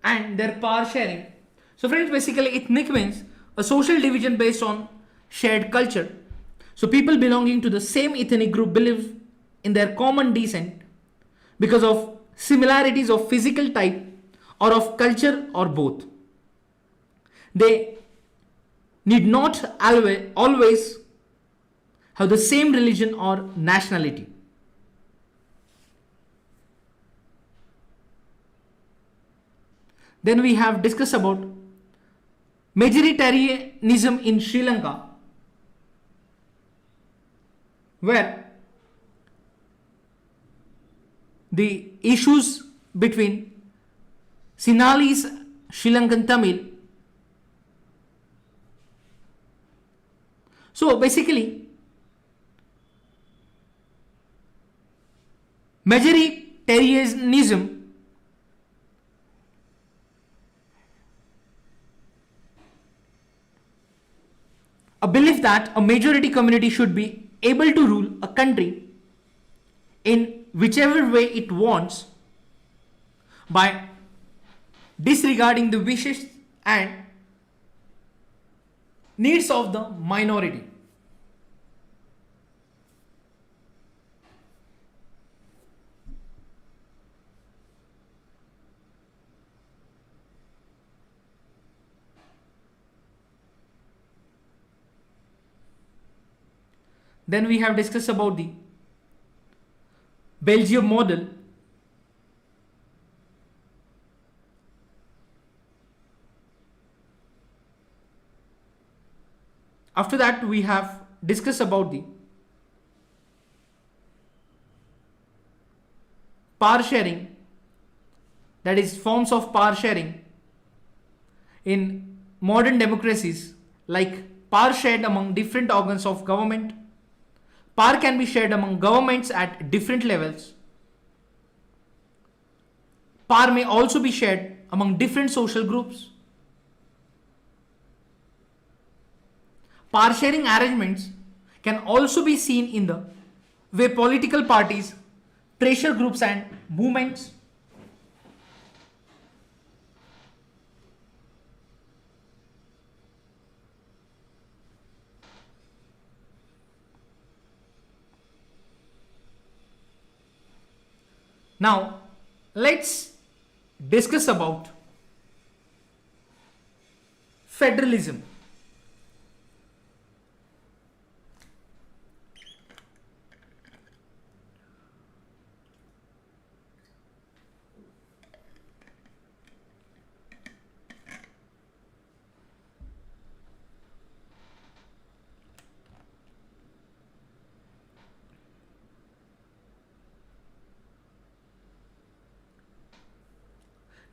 and their power sharing. So friends, basically ethnic means a social division based on shared culture. So people belonging to the same ethnic group believe in their common descent because of similarities of physical type or of culture or both. They need not always have the same religion or nationality. Then we have discussed about majoritarianism in Sri Lanka, where the issues between Sinhalese, Sri Lankan Tamil. So basically, Majoritarianism, a belief that a majority community should be able to rule a country in whichever way it wants by disregarding the wishes and needs of the minority. Then we have discussed about the Belgium model. After that, we have discussed about the power sharing, that is forms of power sharing in modern democracies, like power shared among different organs of government. Power can be shared among governments at different levels. Power may also be shared among different social groups. Power sharing arrangements can also be seen in the way political parties, pressure groups and movements now let's discuss about federalism.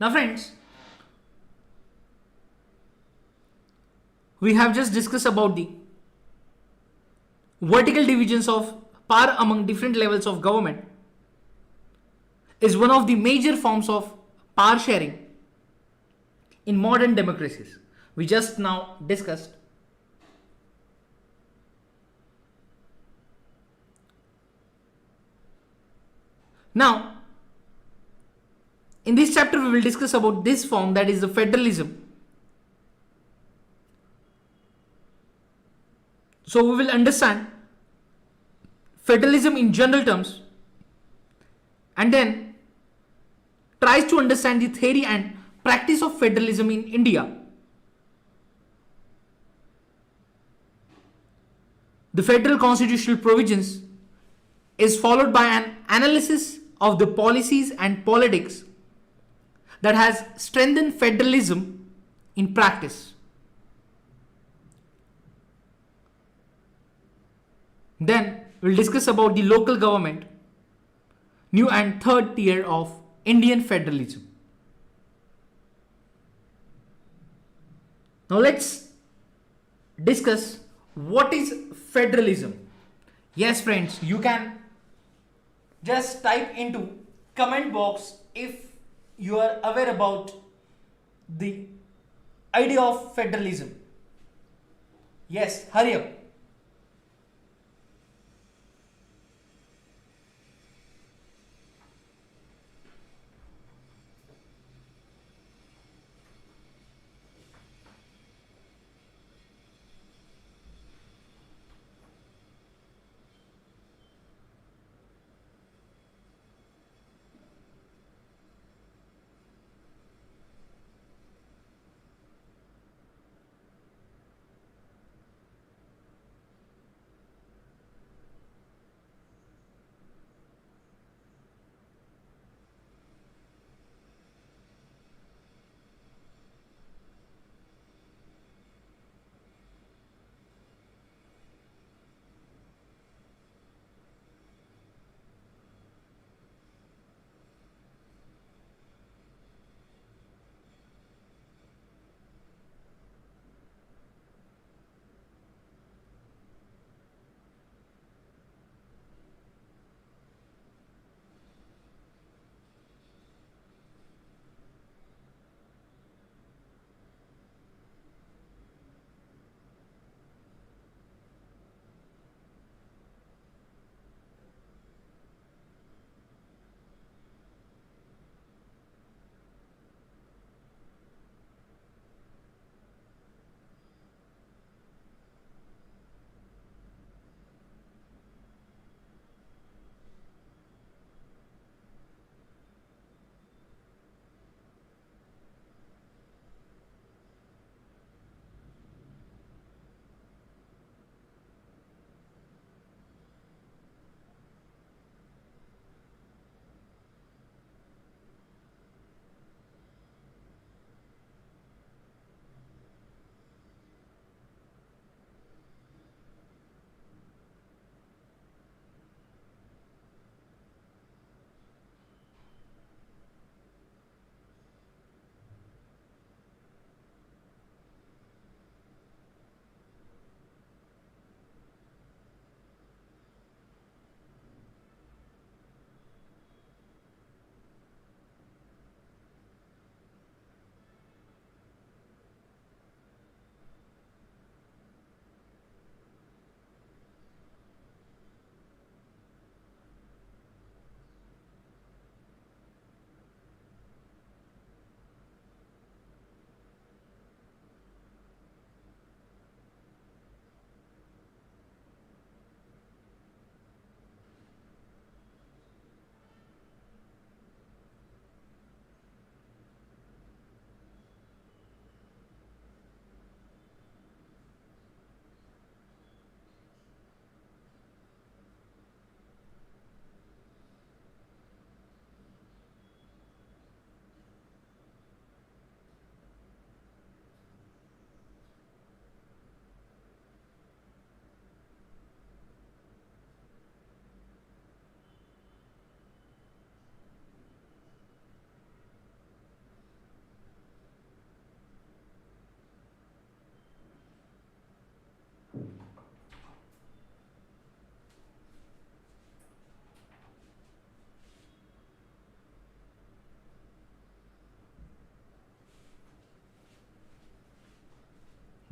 Now friends, we have just discussed about the vertical divisions of power among different levels of government is one of the major forms of power sharing in modern democracies. We just now discussed. Now, in this chapter, we will discuss about this form, that is the federalism. So we will understand federalism in general terms and then tries to understand the theory and practice of federalism in India. The federal constitutional provisions is followed by an analysis of the policies and politics that has strengthened federalism in practice. Then we'll discuss about the local government, new and third tier of Indian federalism. Now let's discuss what is federalism. Yes friends, you can just type into comment box if you are aware about the idea of federalism. Yes, hurry up.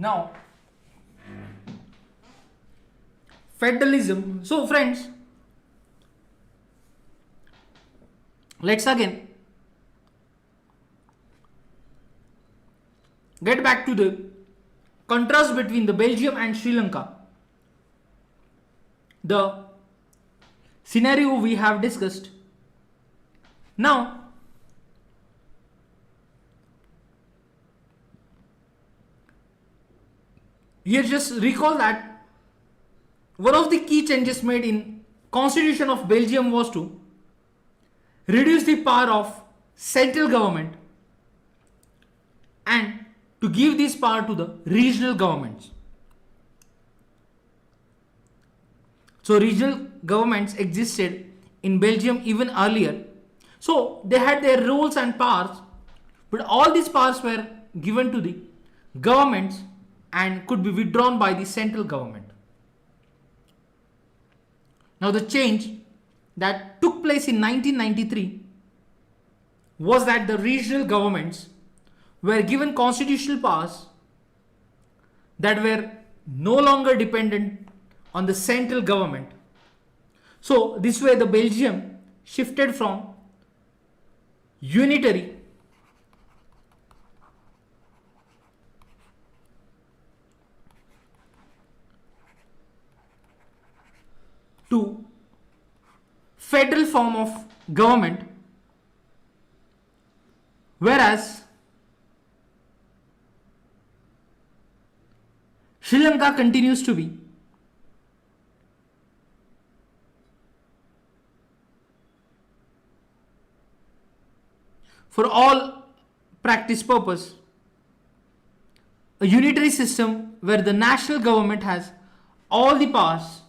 Now, federalism. So friends, let's again get back to the contrast between the Belgium and Sri Lanka. The scenario we have discussed. Now, here just recall that one of the key changes made in Constitution of Belgium was to reduce the power of central government and to give this power to the regional governments. So regional governments existed in Belgium even earlier. So they had their roles and powers, but all these powers were given to the governments and could be withdrawn by the central government. Now the change that took place in 1993 was that the regional governments were given constitutional powers that were no longer dependent on the central government. So this way the Belgium shifted from unitary to federal form of government, whereas Sri Lanka continues to be for all practice purpose a unitary system where the national government has all the powers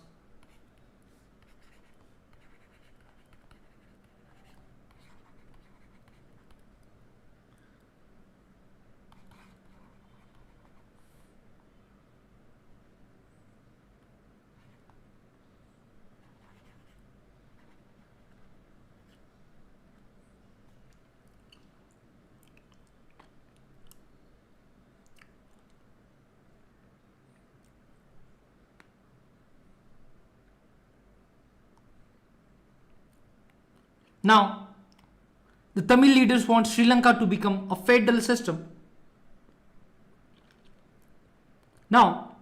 Now, the Tamil leaders want Sri Lanka to become a federal system. Now,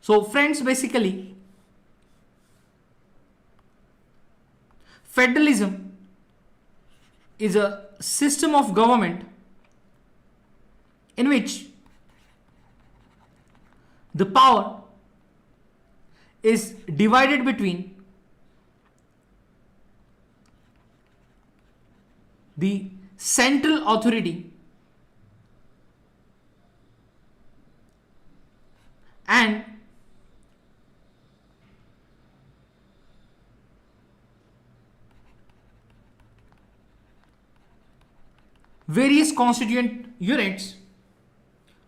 so friends, basically, federalism is a system of government in which the power is divided between the central authority and various constituent units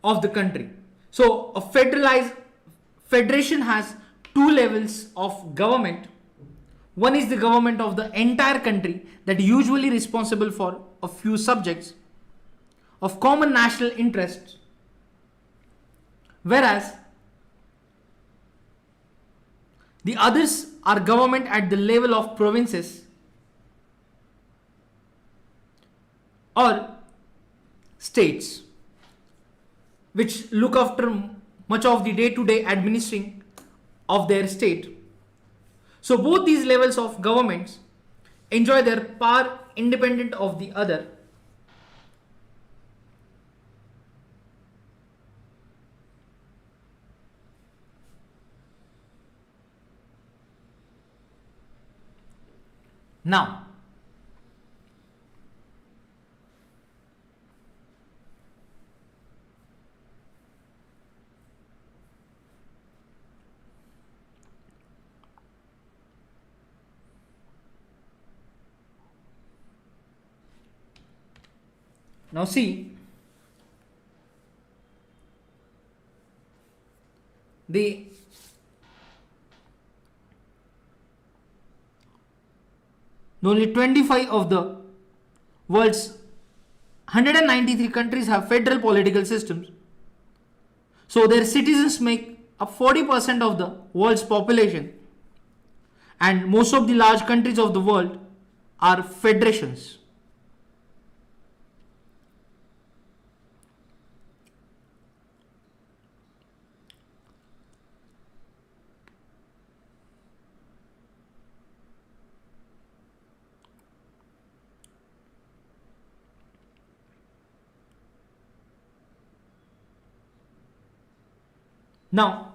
of the country. So a federation has two levels of government. One is the government of the entire country that is usually responsible for a few subjects of common national interest, whereas the others are government at the level of provinces or states, which look after much of the day-to-day administering of their state. So both these levels of governments enjoy their power independent of the other. Now, see, the only 25 of the world's 193 countries have federal political systems. So their citizens make up 40% of the world's population, and most of the large countries of the world are federations. Now,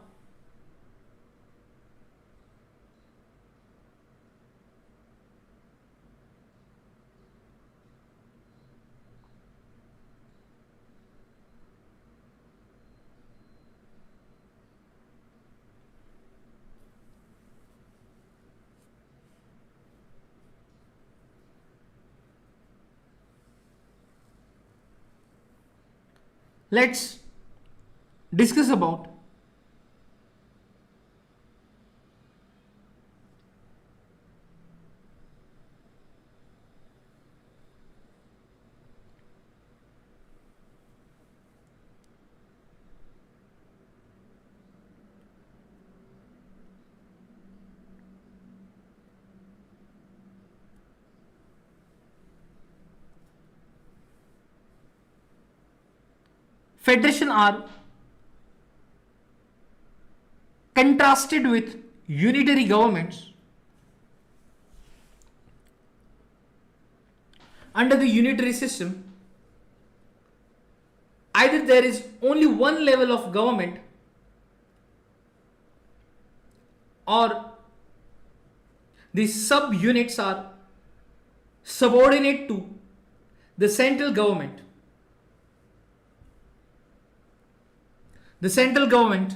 let's discuss about federation are contrasted with unitary governments. Under the unitary system, either there is only one level of government or the sub-units are subordinate to the central government. The central government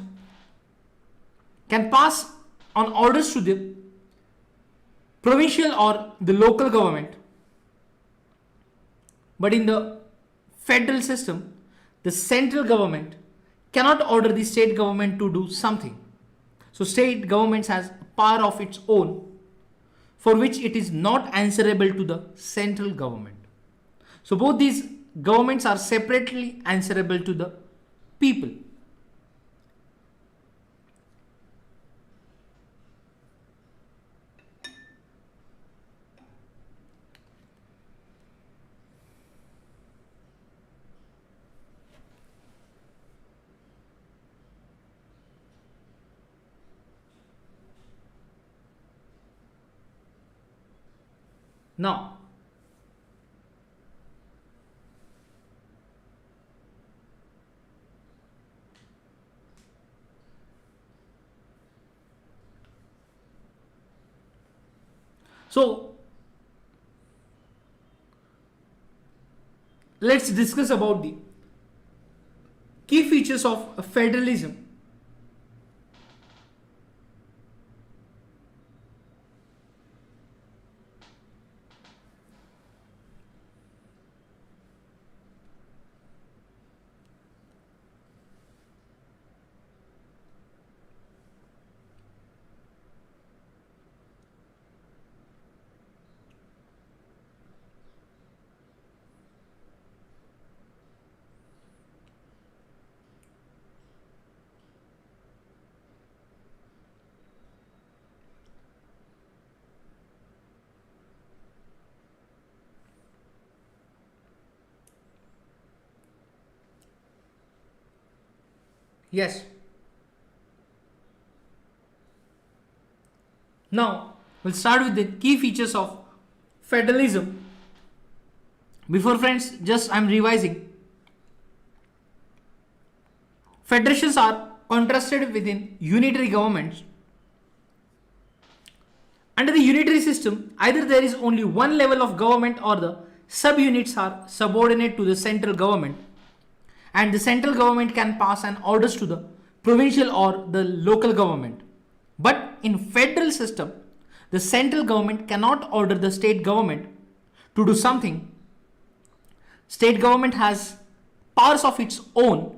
can pass on orders to the provincial or the local government. But in the federal system, the central government cannot order the state government to do something. So state government has power of its own for which it is not answerable to the central government. So both these governments are separately answerable to the people. Now, so let's discuss about the key features of federalism. Yes. Now, we'll start with the key features of federalism. Before friends, just I'm revising. Federations are contrasted within unitary governments. Under the unitary system, either there is only one level of government or the subunits are subordinate to the central government, and the central government can pass an orders to the provincial or the local government. But in federal system, the central government cannot order the state government to do something. State government has powers of its own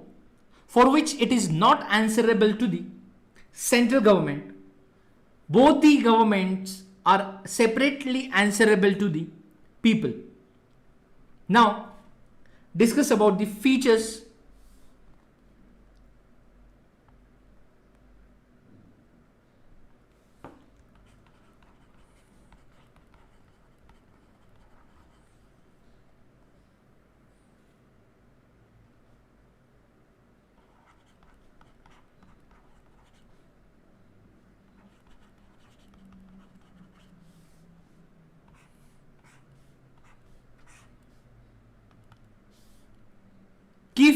for which it is not answerable to the central government. Both the governments are separately answerable to the people. Now, discuss about the features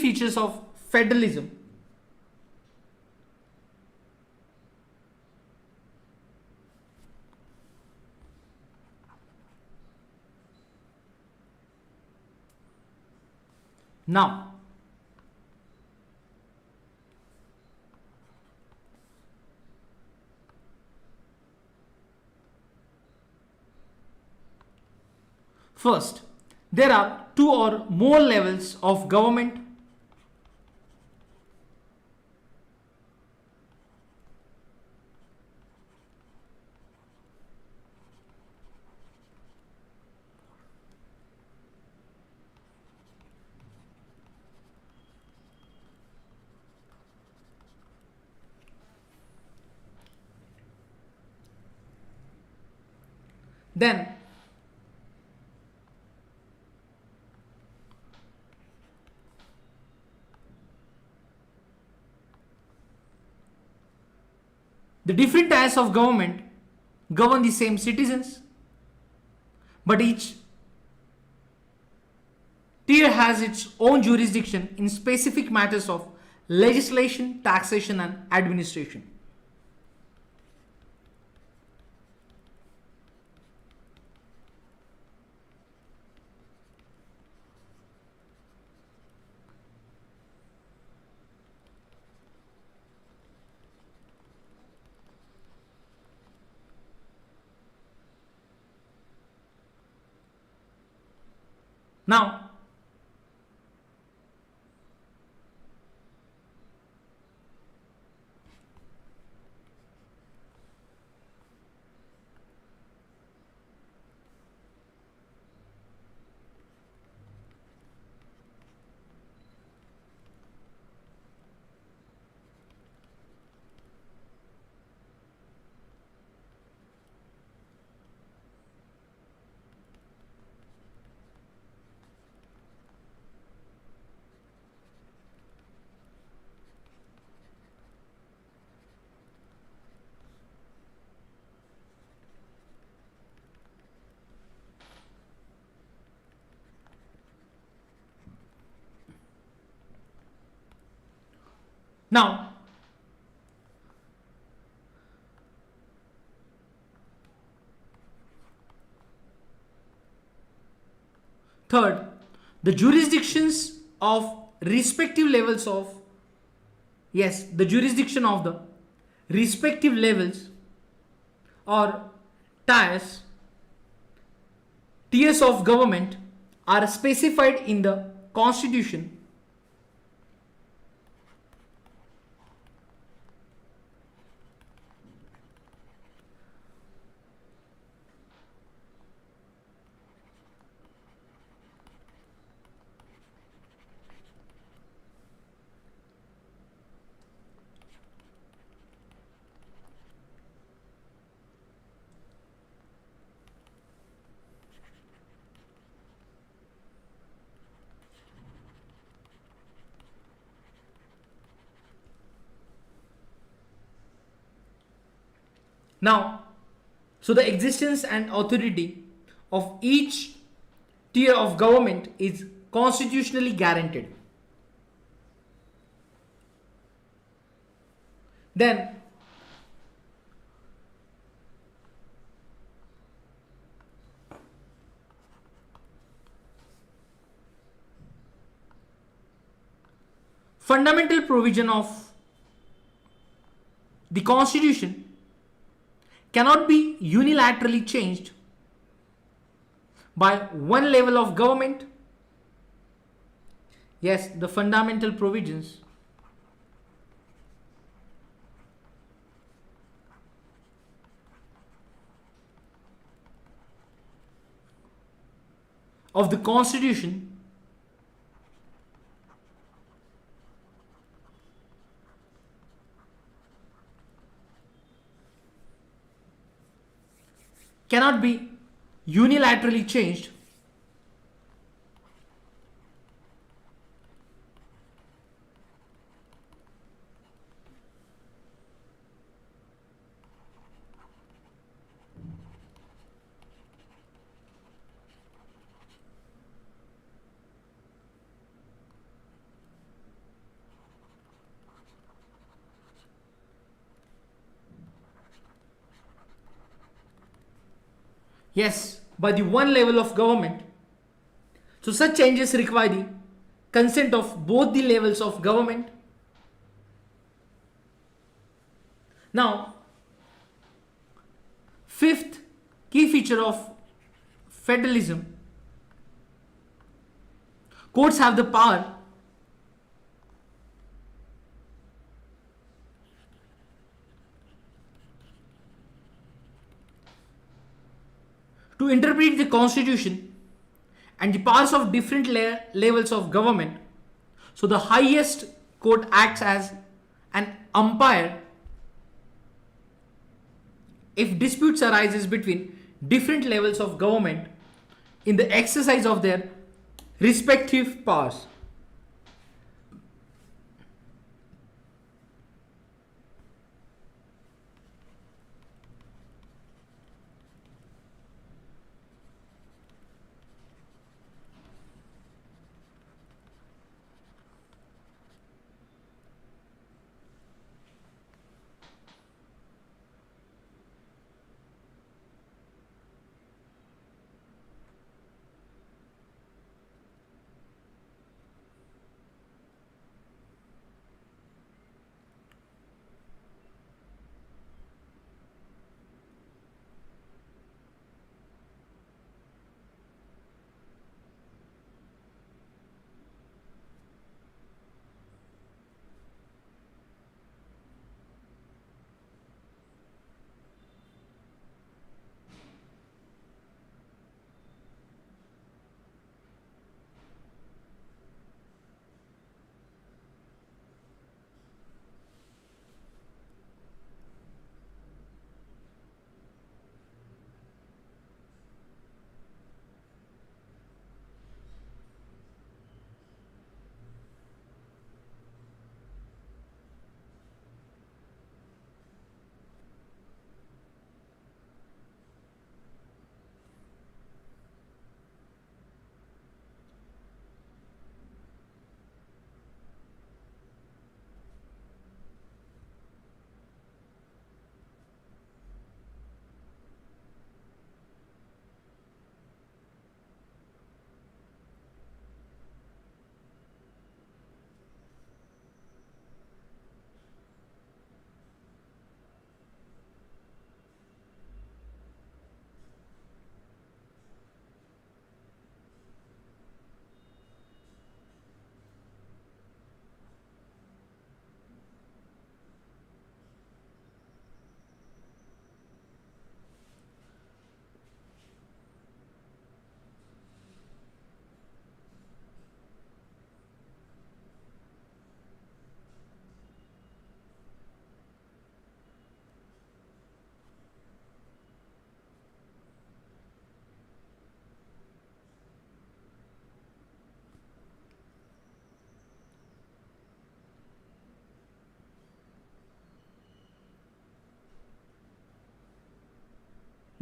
features of federalism. Now, first, there are two or more levels of government. Then the different types of government govern the same citizens, but each tier has its own jurisdiction in specific matters of legislation, taxation, and administration. Now, Now, third, the jurisdictions of respective levels of, yes, the jurisdiction of the respective levels or tiers, tiers of government are specified in the constitution now. So the existence and authority of each tier of government is constitutionally guaranteed. Then fundamental provision of the constitution cannot be unilaterally changed by one level of government. Yes, the fundamental provisions of the constitution cannot be unilaterally changed Yes, by the one level of government. So such changes require the consent of both the levels of government. Now, fifth key feature of federalism, courts have the power to interpret the constitution and the powers of different levels of government. So the highest court acts as an umpire if disputes arises between different levels of government in the exercise of their respective powers.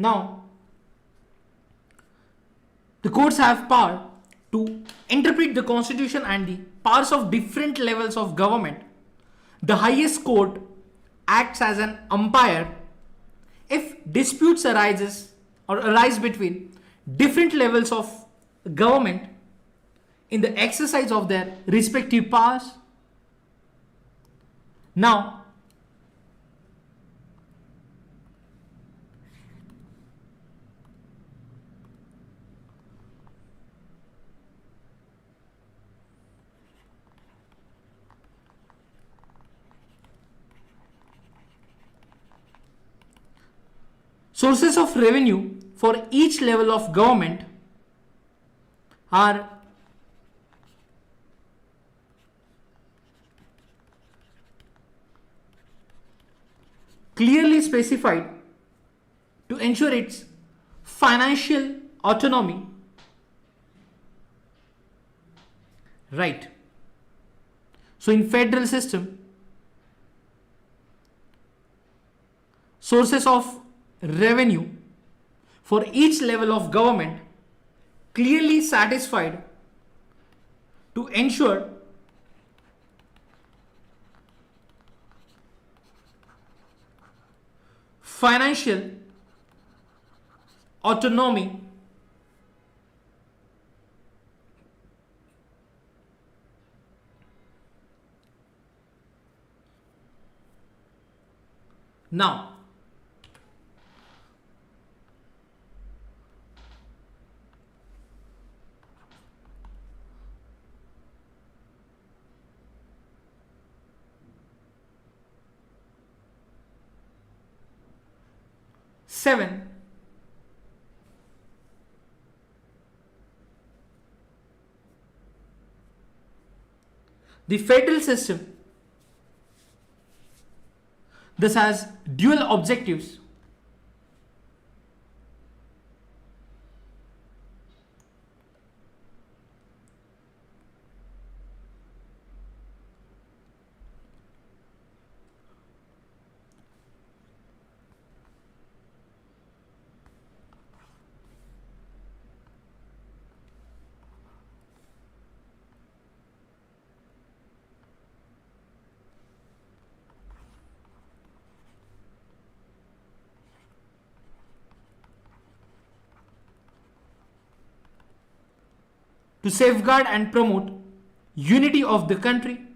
Now, the courts have power to interpret the constitution and the powers of different levels of government. The highest court acts as an umpire if disputes arise between different levels of government in the exercise of their respective powers. Now, sources of revenue for each level of government are clearly specified to ensure its financial autonomy. Right. So in federal system, sources of revenue for each level of government clearly satisfied to ensure financial autonomy, now seven, the federal system thus has dual objectives. To safeguard and promote unity of the country,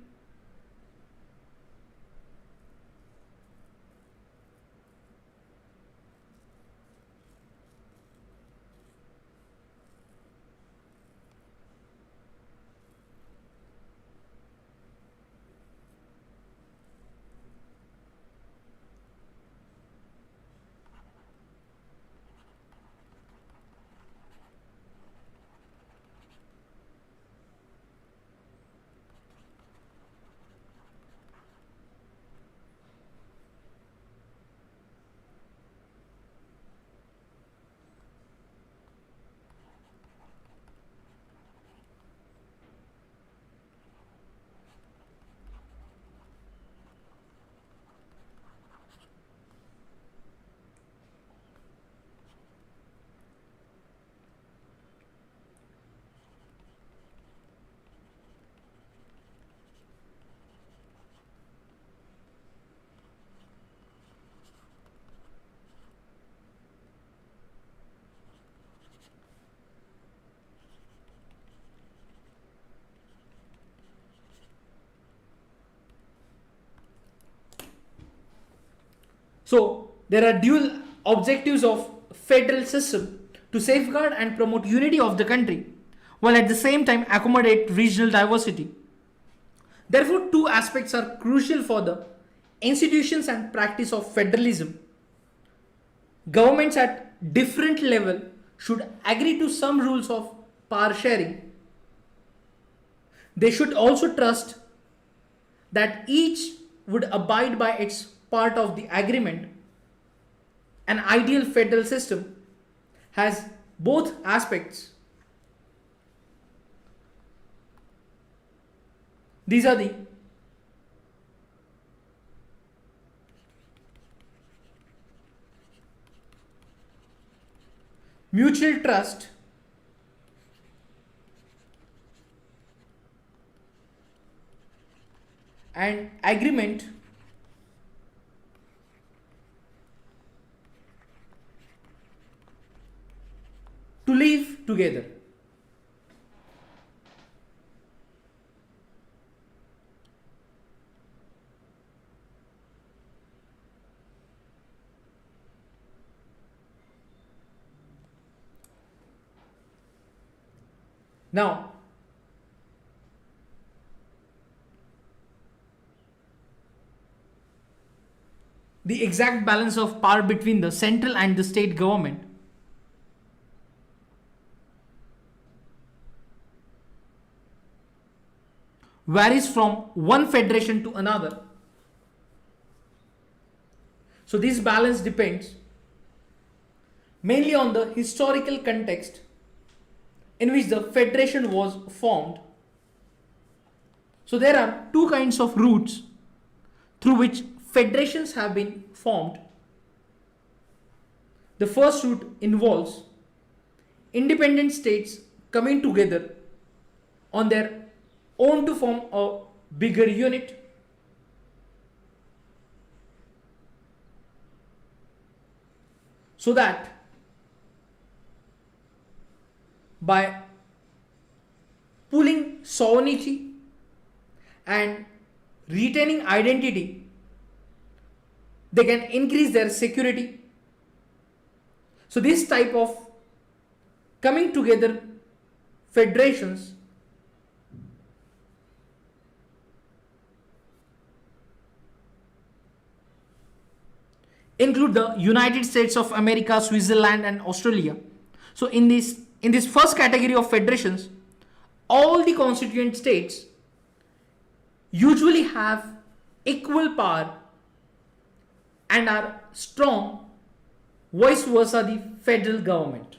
so there are dual objectives of federal system to safeguard and promote unity of the country while at the same time accommodate regional diversity. Therefore, two aspects are crucial for the institutions and practice of federalism. Governments at different level should agree to some rules of power sharing. They should also trust that each would abide by its part of the agreement. An ideal federal system has both aspects. These are the mutual trust, and agreement to live together. Now, the exact balance of power between the central and the state government varies from one federation to another. So this balance depends mainly on the historical context in which the federation was formed. So there are two kinds of routes through which federations have been formed. The first route involves independent states coming together on their own to form a bigger unit. So that by pooling sovereignty and retaining identity, they can increase their security. So this type of coming together federations include the United States of America, Switzerland, and Australia. So in this first category of federations, all the constituent states usually have equal power and are strong, vice versa the federal government.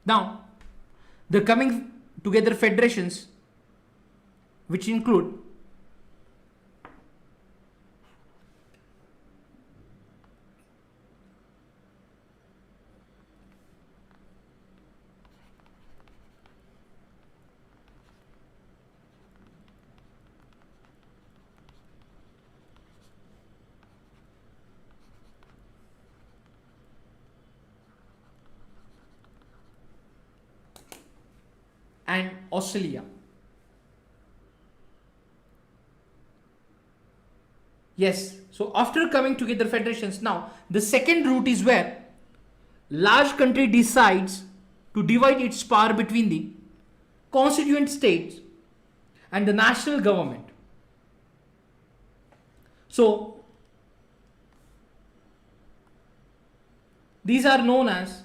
Now, the coming together federations, which include and Australia. Yes, so after coming together federations, now the second route is where large country decides to divide its power between the constituent states and the national government. So these are known as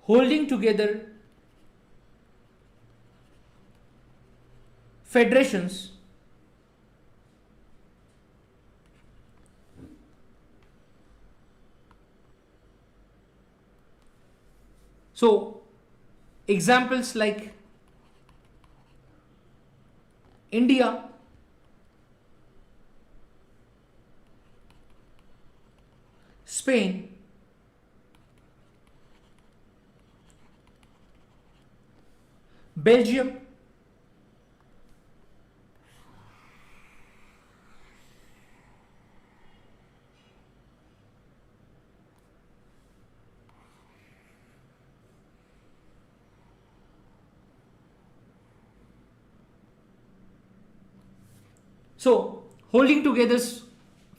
holding together federations so examples like India, Spain, Belgium, so holding together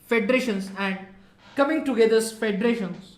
federations and coming together federations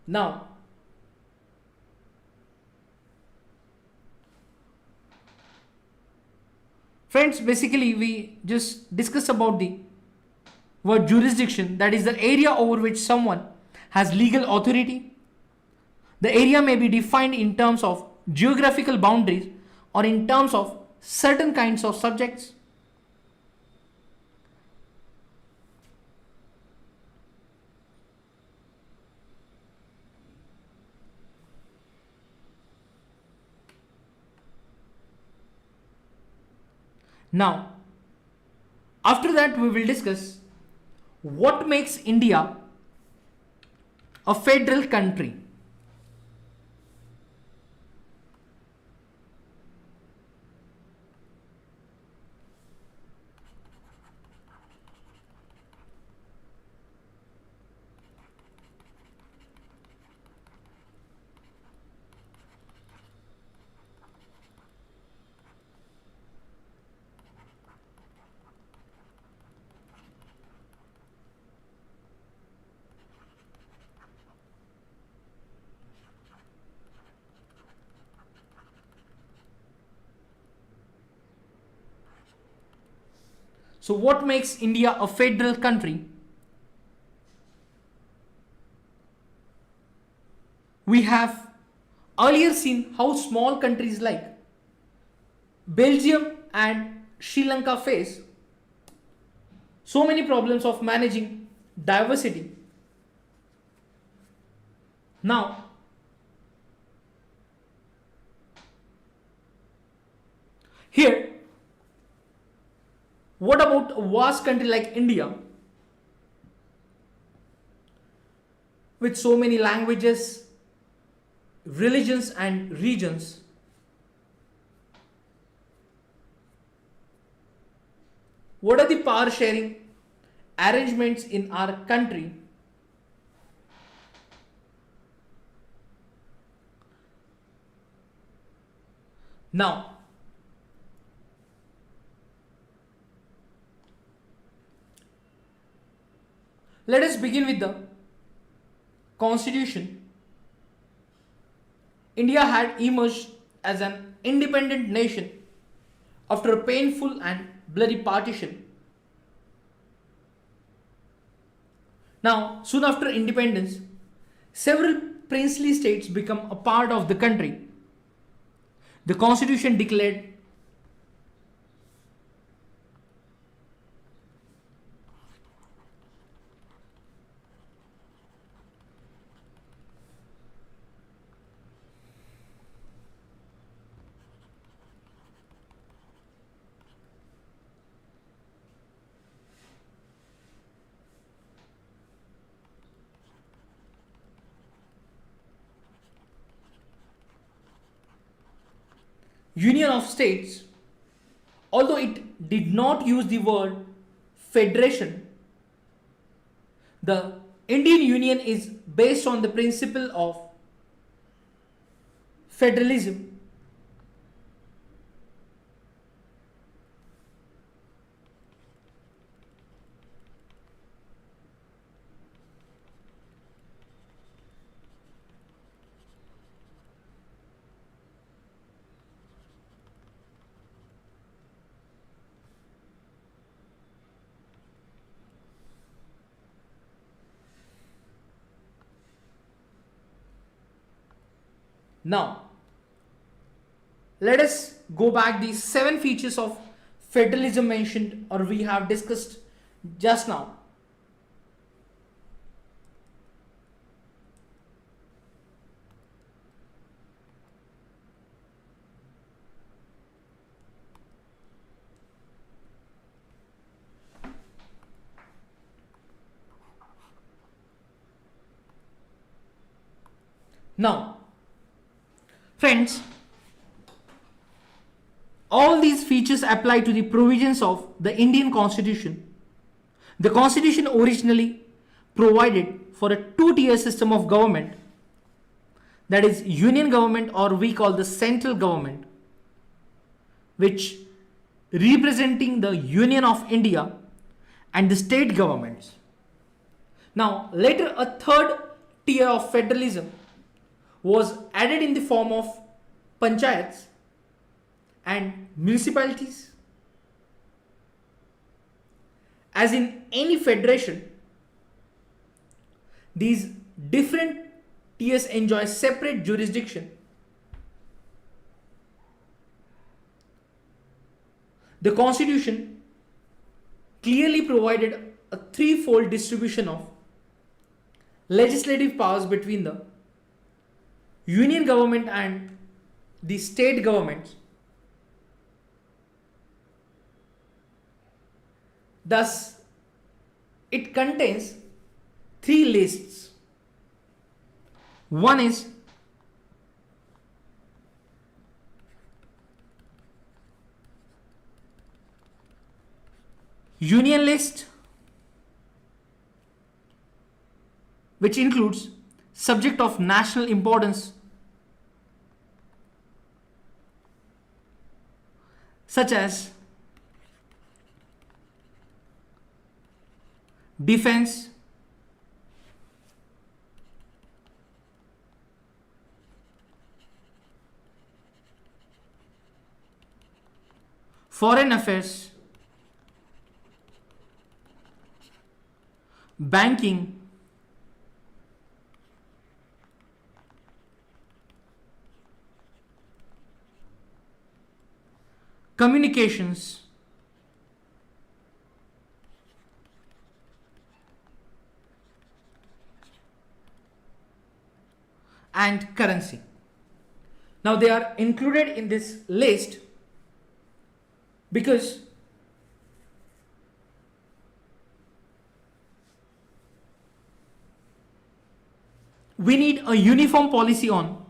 Now, friends, basically we just discussed about the word jurisdiction, that is the area over which someone has legal authority. The area may be defined in terms of geographical boundaries or in terms of certain kinds of subjects. Now, after that, we will discuss what makes India a federal country. So, what makes India a federal country? We have earlier seen how small countries like Belgium and Sri Lanka face so many problems of managing diversity. Now, here, what about a vast country like India with so many languages, religions, and regions? What are the power sharing arrangements in our country? Now, let us begin with the Constitution. India had emerged as an independent nation after a painful and bloody partition. Now, soon after independence, several princely states become a part of the country. The Constitution declared Union of States. Although it did not use the word federation, the Indian Union is based on the principle of federalism. Now, let us go back the 7 features of federalism mentioned or we have discussed just now. Now, friends, all these features apply to the provisions of the Indian Constitution. The Constitution originally provided for a 2-tier system of government, that is union government or we call the central government, which representing the Union of India and the state governments. Now later a 3rd tier of federalism was added in the form of panchayats and municipalities. As in any federation, these different tiers enjoy separate jurisdiction. The constitution clearly provided a threefold distribution of legislative powers between the union government and the state governments. Thus, it contains three lists. One is union list, which includes subject of national importance such as defense, foreign affairs, banking, communications, and currency. Now they are included in this list because we need a uniform policy on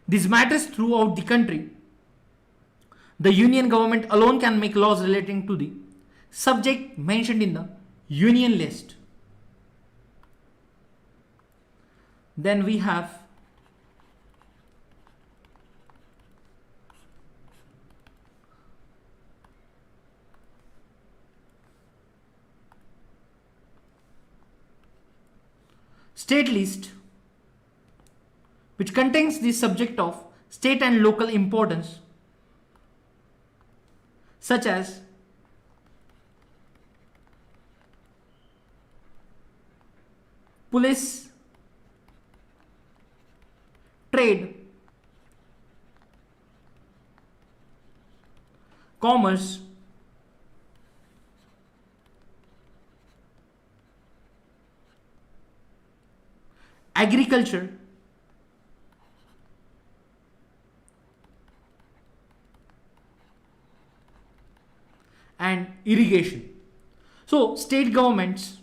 these matters throughout the country. The union government alone can make laws relating to the subject mentioned in the union list. Then we have state list, which contains the subject of state and local importance such as police, trade, commerce, agriculture, and irrigation. So state governments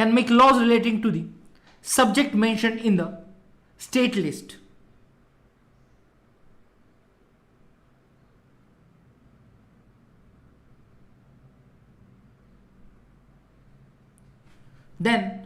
can make laws relating to the subject mentioned in the state list. Then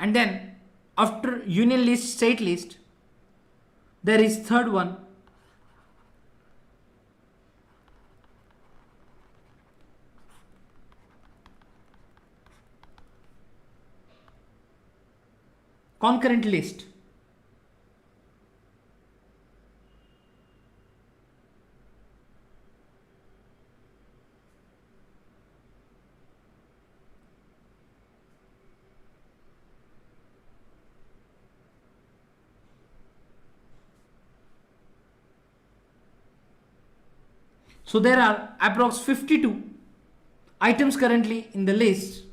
And then after union list, state list, there is third one, concurrent list. So there are approx 52 items currently in the list.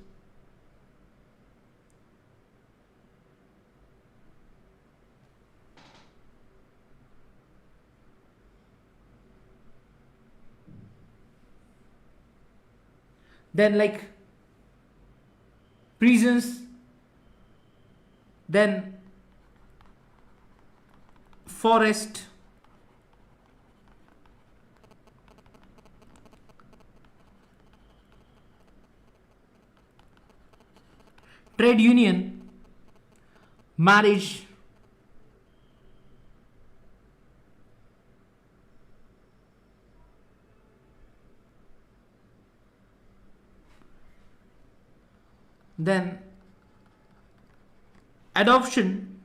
Then like prisons, then forest, trade union, marriage, then adoption,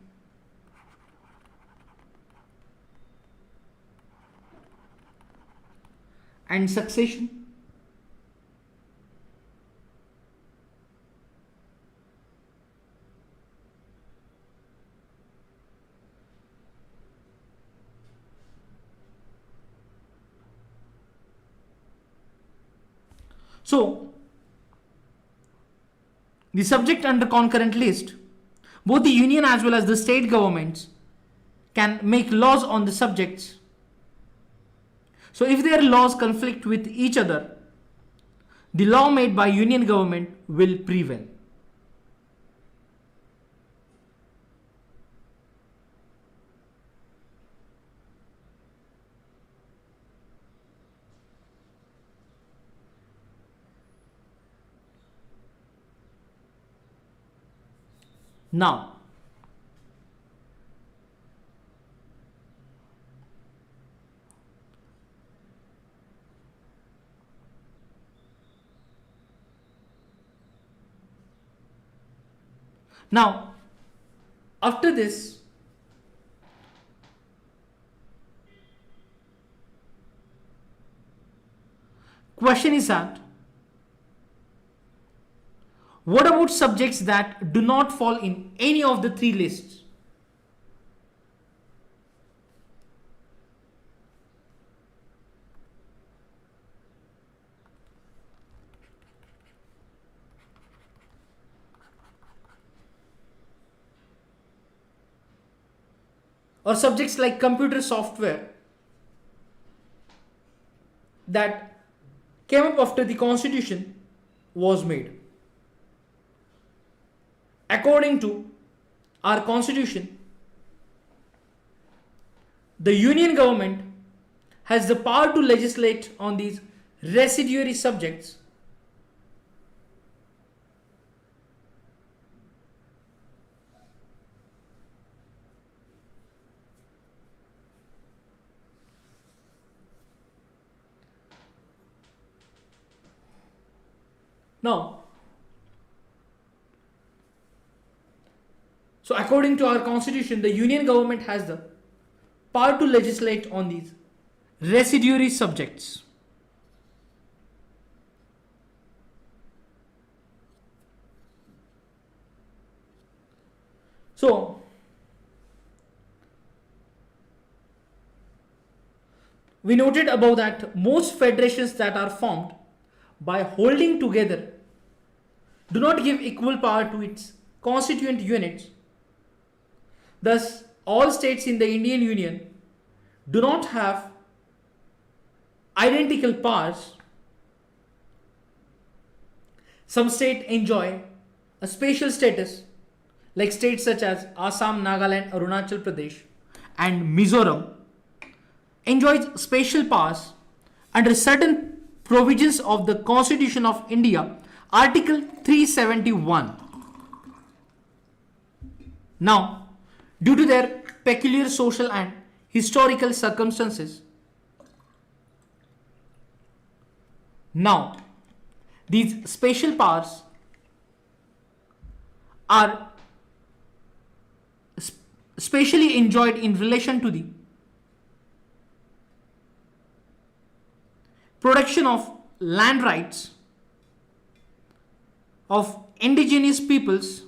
and succession. So the subject under concurrent list, both the union as well as the state governments can make laws on the subjects. So if their laws conflict with each other, the law made by union government will prevail. Now, after this, question is that what about subjects that do not fall in any of the three lists? Or subjects like computer software that came up after the constitution was made. According to our constitution, the union government has the power to legislate on these residuary subjects. Now, so according to our constitution, the union government has the power to legislate on these residuary subjects. So, we noted above that most federations that are formed by holding together do not give equal power to its constituent units. Thus, all states in the Indian Union do not have identical powers. Some states enjoy a special status, like states such as Assam, Nagaland, Arunachal Pradesh, and Mizoram enjoys special powers under certain provisions of the Constitution of India, Article 371. Now, due to their peculiar social and historical circumstances, now these special powers are specially enjoyed in relation to the protection of land rights of indigenous peoples,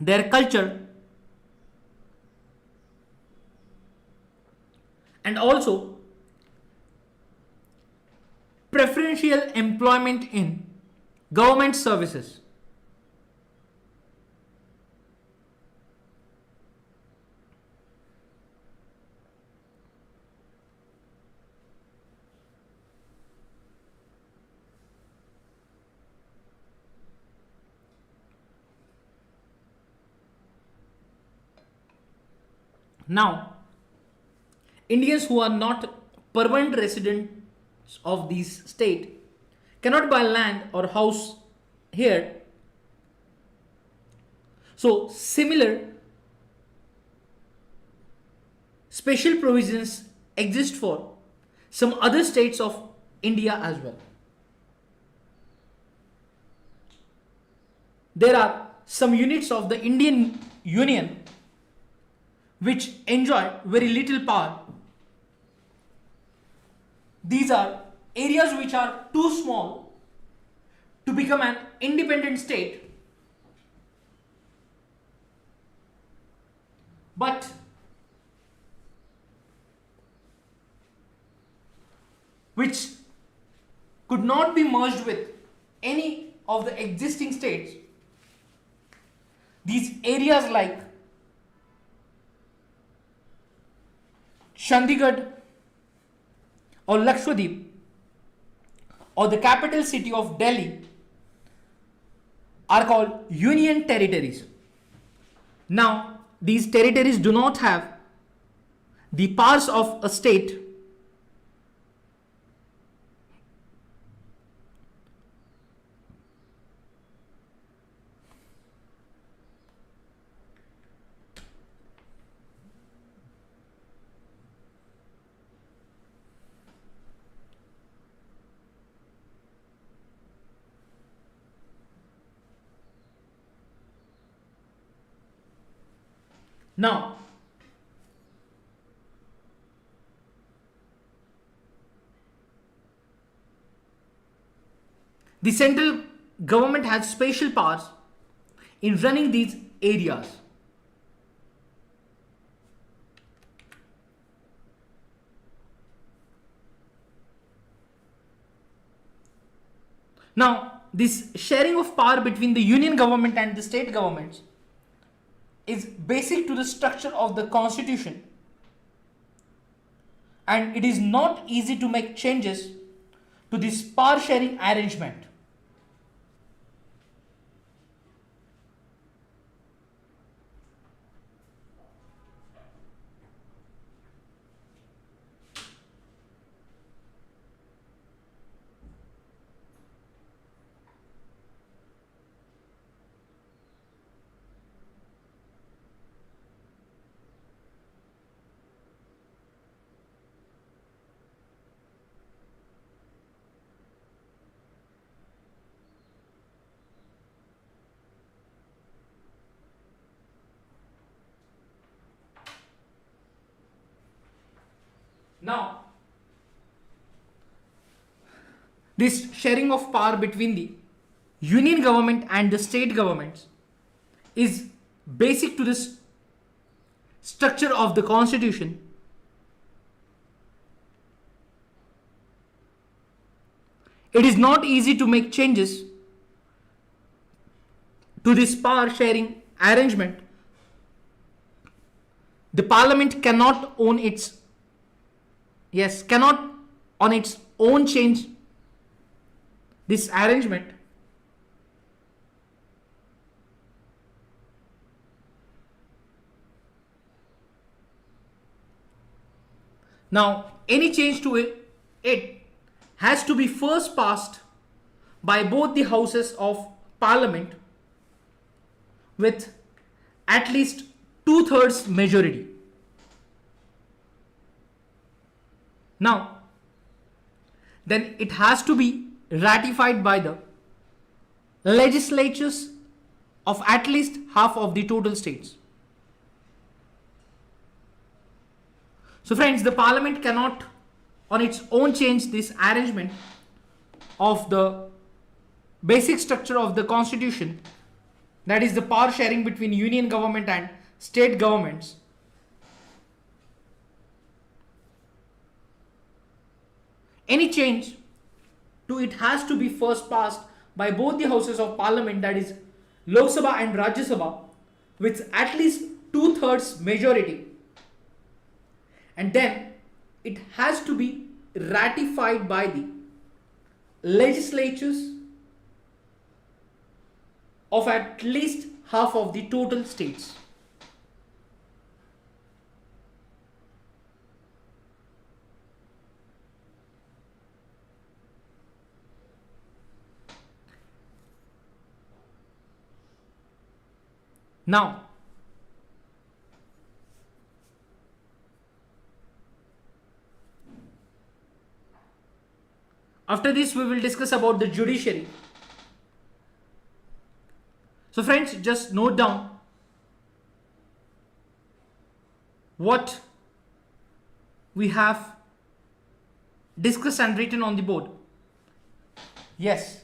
their culture, and also preferential employment in government services. Now, Indians who are not permanent residents of this state cannot buy land or house here. So, similar special provisions exist for some other states of India as well. There are some units of the Indian Union which enjoy very little power. These are areas which are too small to become an independent state, but which could not be merged with any of the existing states. These areas like Chandigarh or Lakshadweep or the capital city of Delhi are called union territories. Now, these territories do not have the powers of a state, now, the central government has special powers in running these areas. Now, this sharing of power between the union government and the state governments is basic to the structure of the constitution, and it is not easy to make changes to this power sharing arrangement. Now, this sharing of power between the union government and the state governments is basic to this structure of the constitution. It is not easy to make changes to this power sharing arrangement. The parliament cannot on its own change this arrangement. Now, any change to it has to be first passed by both the houses of parliament with at least two-thirds majority. Now, then it has to be ratified by the legislatures of at least half of the total states. So friends, the parliament cannot on its own change this arrangement of the basic structure of the constitution, that is the power sharing between union government and state governments. Any change to it has to be first passed by both the houses of parliament, that is Lok Sabha and Rajya Sabha, with at least two-thirds majority, and then it has to be ratified by the legislatures of at least half of the total states. Now, after this we will discuss about the judiciary. So friends, just note down what we have discussed and written on the board. Yes.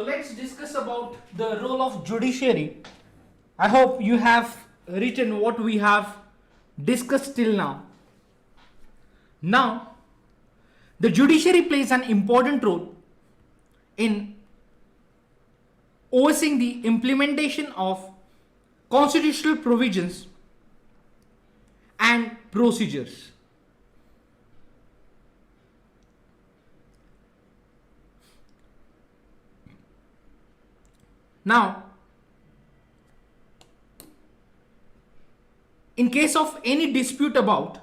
So let's discuss about the role of judiciary. I hope you have written what we have discussed till now. Now, the judiciary plays an important role in overseeing the implementation of constitutional provisions and procedures. Now, in case of any dispute about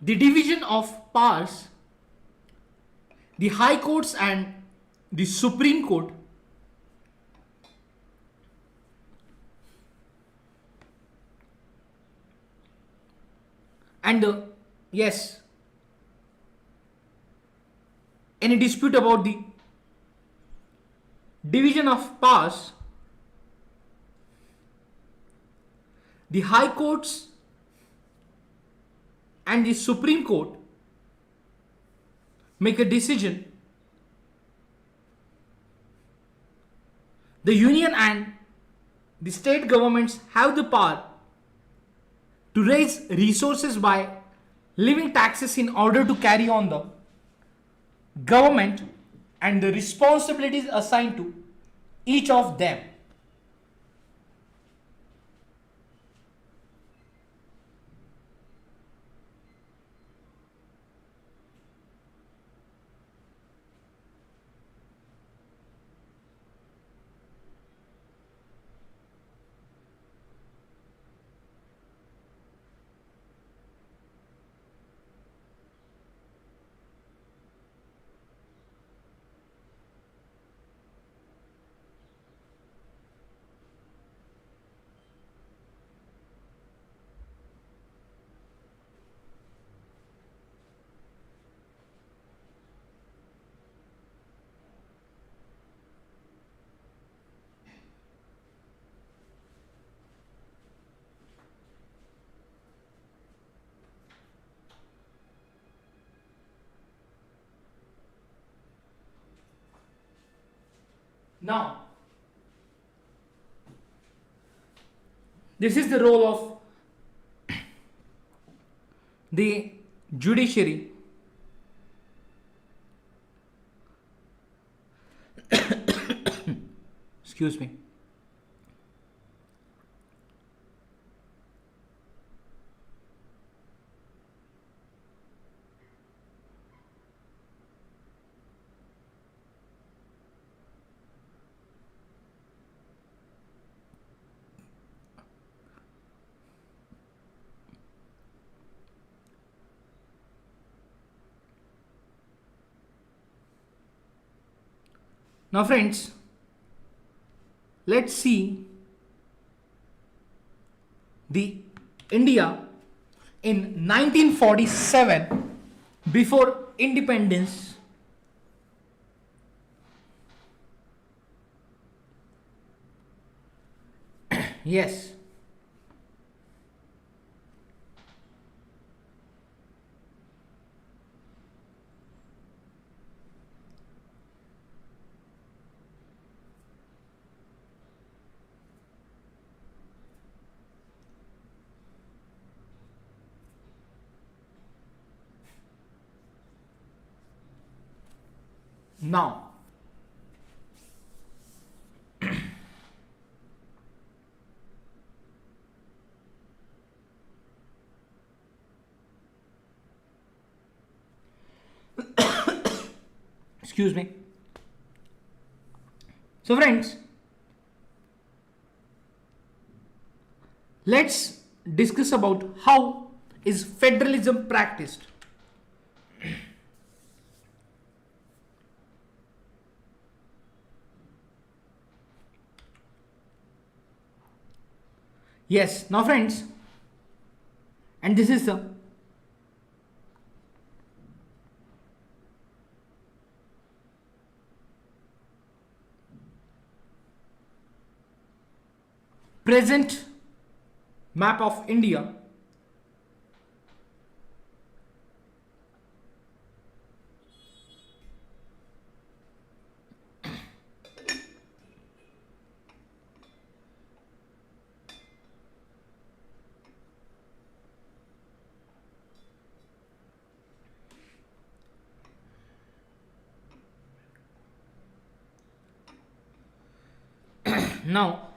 the division of powers, the High Courts and the Supreme Court and yes, any dispute about the division of powers, the High Courts and the Supreme Court make a decision. The union and the state governments have the power to raise resources by levying taxes in order to carry on the government and the responsibilities assigned to each of them. Now, this is the role of the judiciary. Excuse me. Now friends, let's see the India in 1947 before independence. Yes. Now, excuse me. So friends, let's discuss about how is federalism practiced. Yes, now friends, and this is the present map of India. Now,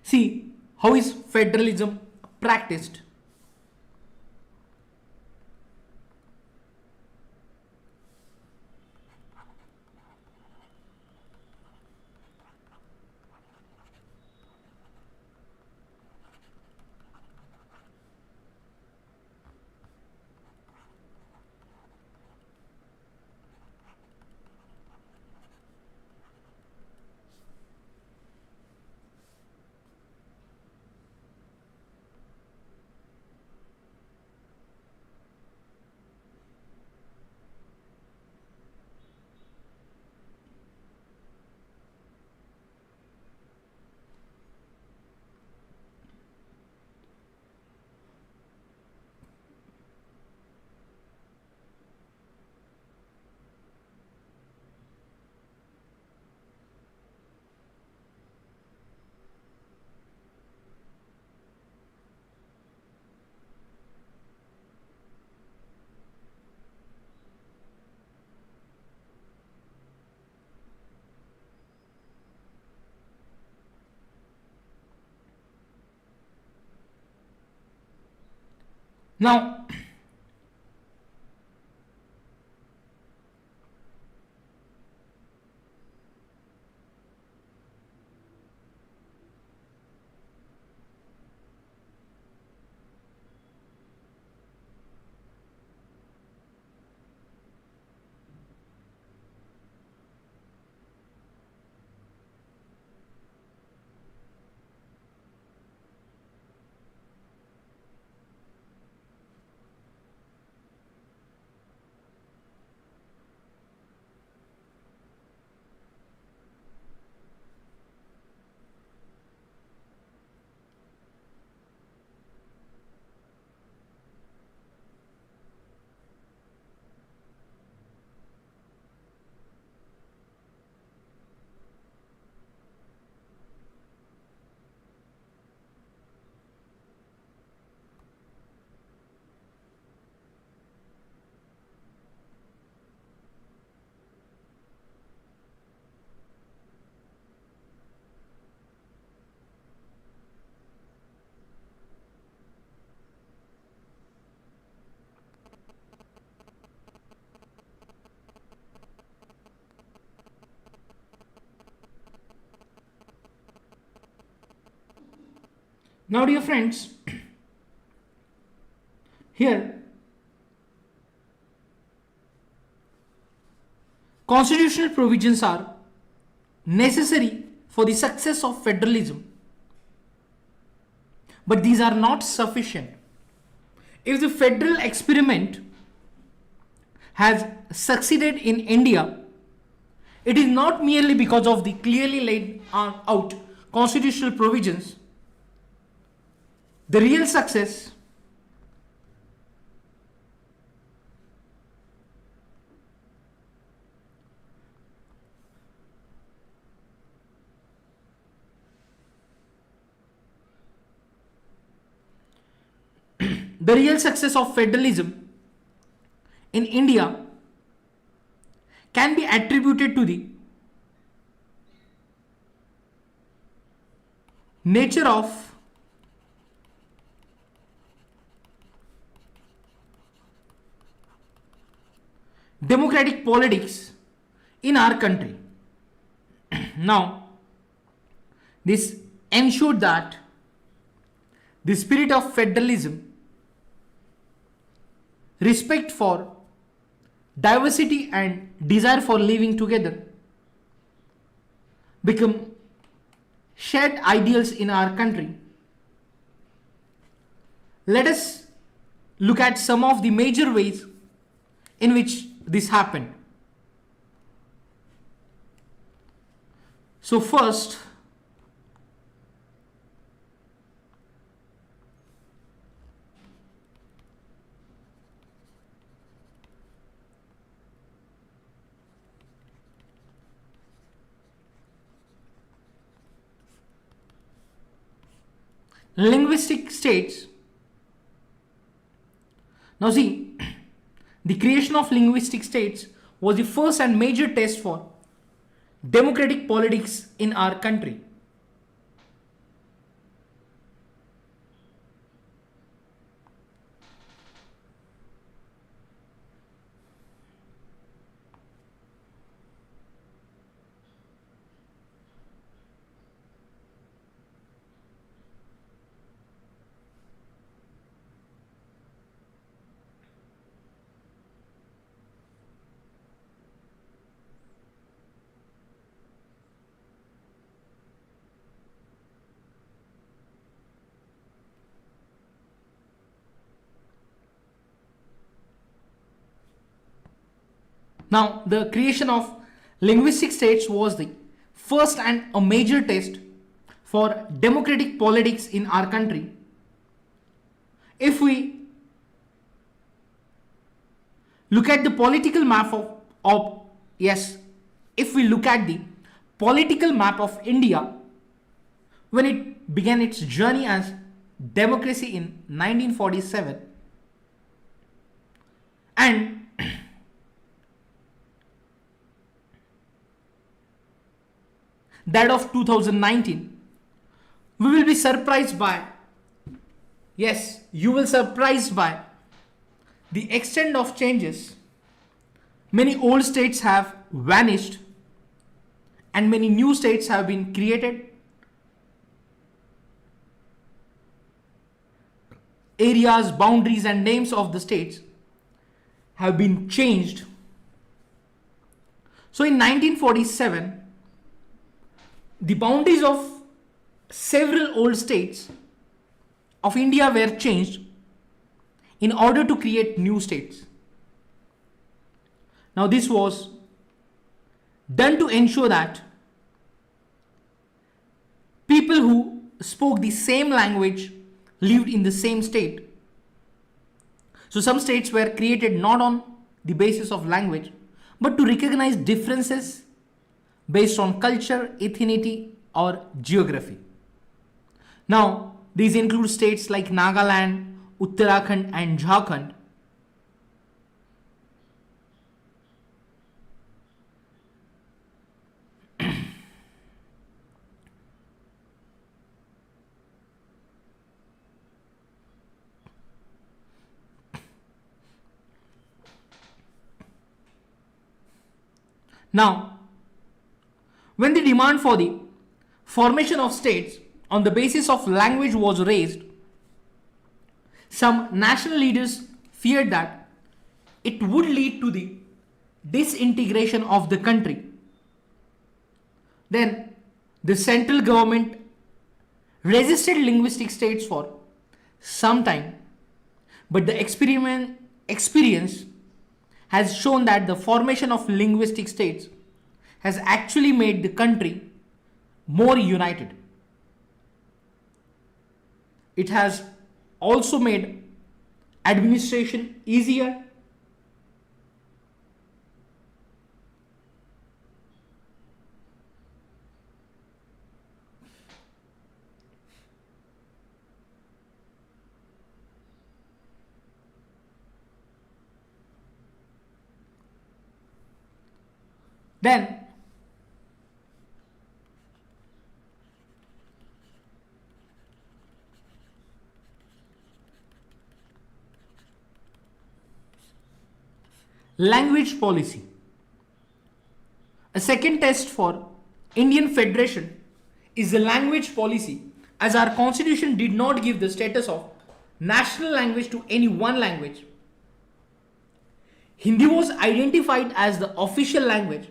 see how is federalism practiced. Now, now, dear friends, here constitutional provisions are necessary for the success of federalism, but these are not sufficient. If the federal experiment has succeeded in India, it is not merely because of the clearly laid out constitutional provisions. The real success the real success of federalism in India can be attributed to the nature of democratic politics in our country. Now, this ensured that the spirit of federalism, respect for diversity and desire for living together become shared ideals in our country. Let us look at some of the major ways in which this happened. So first, linguistic states. Now see, the creation of linguistic states was the first and major test for democratic politics in our country. Now, the creation of linguistic states was the first and a major test for democratic politics in our country. If we look at the political map if we look at the political map of India when it began its journey as democracy in 1947 and that of 2019, we will be surprised by, yes, you will surprised by the extent of changes. Many old states have vanished and many new states have been created. Areas, boundaries and names of the states have been changed. So in 1947, the boundaries of several old states of India were changed in order to create new states. Now this was done to ensure that people who spoke the same language lived in the same state. So some states were created not on the basis of language but to recognize differences based on culture, ethnicity or geography. Now, these include states like Nagaland, Uttarakhand and Jharkhand. Now, when the demand for the formation of states on the basis of language was raised, some national leaders feared that it would lead to the disintegration of the country. Then the central government resisted linguistic states for some time, but the experience has shown that the formation of linguistic states has actually made the country more united. It has also made administration easier. Then language policy. A second test for Indian Federation is the language policy, as our constitution did not give the status of national language to any one language. Hindi was identified as the official language,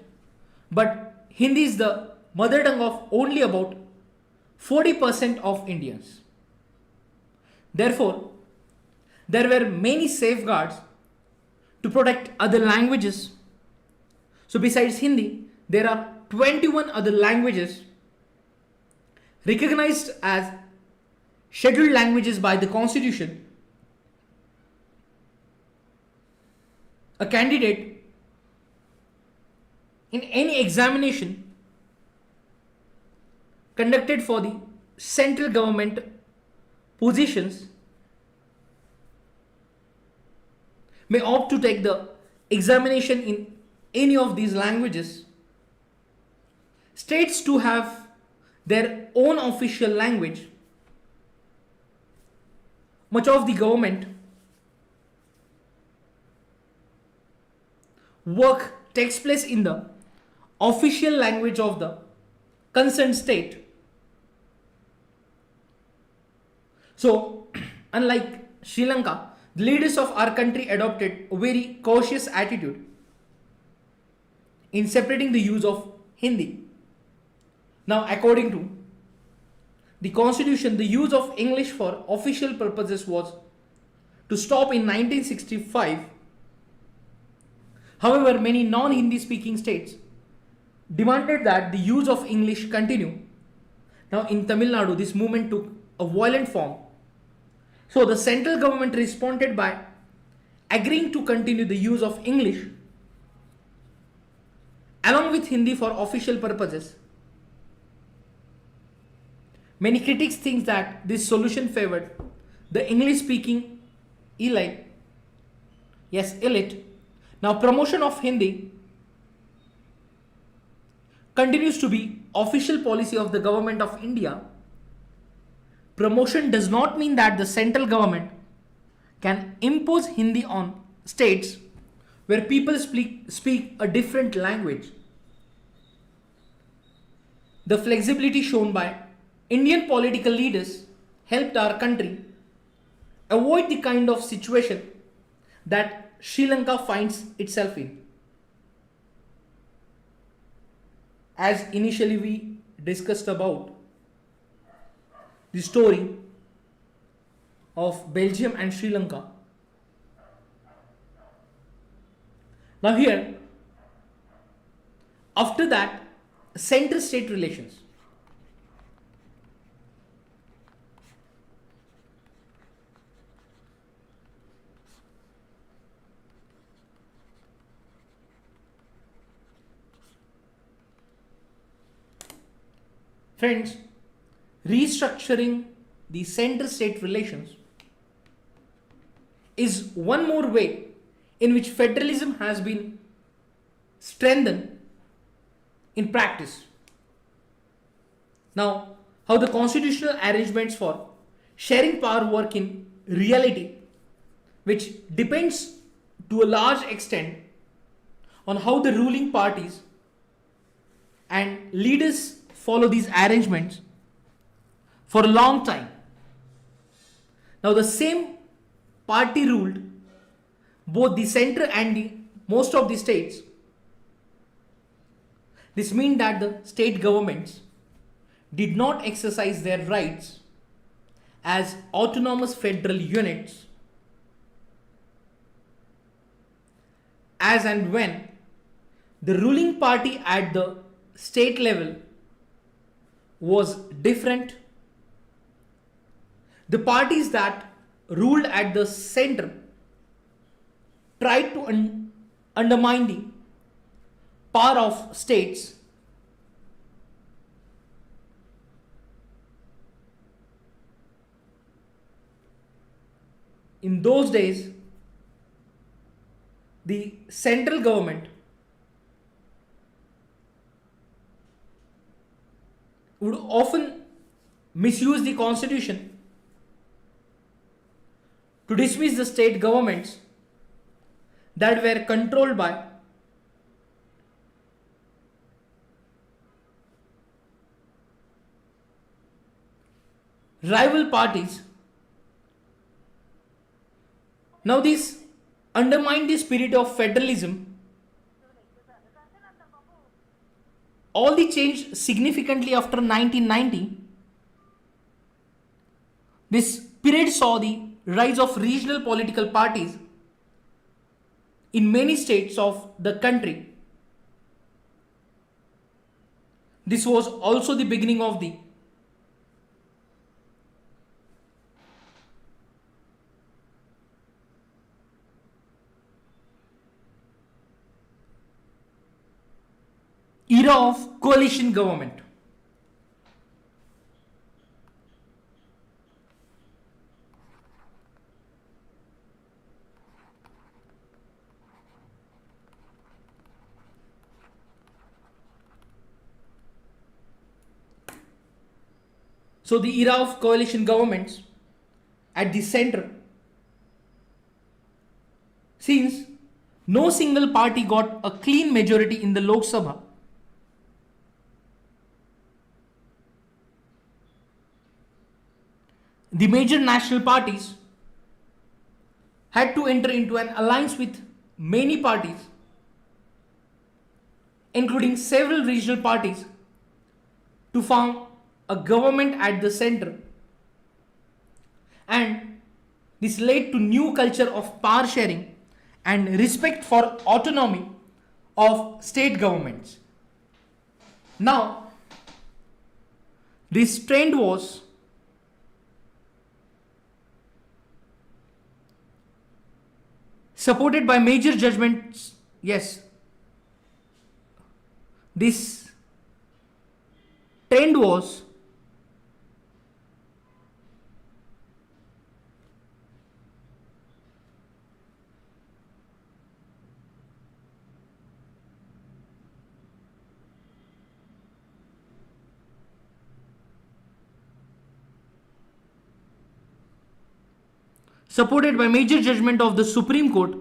but Hindi is the mother tongue of only about 40% of Indians. Therefore, there were many safeguards to protect other languages. So besides Hindi, there are 21 other languages recognized as scheduled languages by the constitution. A candidate in any examination conducted for the central government positions may opt to take the examination in any of these languages. States to have their own official language. Much of the government work takes place in the official language of the concerned state. So, unlike Sri Lanka, the leaders of our country adopted a very cautious attitude in separating the use of Hindi. Now, according to the constitution, the use of English for official purposes was to stop in 1965. However, many non-Hindi speaking states demanded that the use of English continue. Now, in Tamil Nadu, this movement took a violent form. So, the central government responded by agreeing to continue the use of English along with Hindi for official purposes. Many critics think that this solution favored the English-speaking elite. Yes, elite. Now, promotion of Hindi continues to be official policy of the government of India. Promotion does not mean that the central government can impose Hindi on states where people speak a different language. The flexibility shown by Indian political leaders helped our country avoid the kind of situation that Sri Lanka finds itself in. As initially we discussed about the story of Belgium and Sri Lanka. Now here, after that, center-state relations. Friends, restructuring the center-state relations is one more way in which federalism has been strengthened in practice. Now, how the constitutional arrangements for sharing power work in reality, which depends to a large extent on how the ruling parties and leaders follow these arrangements for a long time. Now, the same party ruled both the center and the most of the states. This means that the state governments did not exercise their rights as autonomous federal units as and when the ruling party at the state level was different. The parties that ruled at the center tried to undermine the power of states. In those days, the central government would often misuse the constitution to dismiss the state governments that were controlled by rival parties. Now this undermined the spirit of federalism. All the change significantly after 1990. This period saw the rise of regional political parties in many states of the country. This was also the beginning of the era of coalition government. So the era of coalition governments at the center, since no single party got a clean majority in the Lok Sabha, the major national parties had to enter into an alliance with many parties, including several regional parties, to form a government at the center. And this led to new culture of power sharing and respect for autonomy of state governments. Now, this trend was supported by major judgments. Yes, this trend was supported by major judgment of the Supreme Court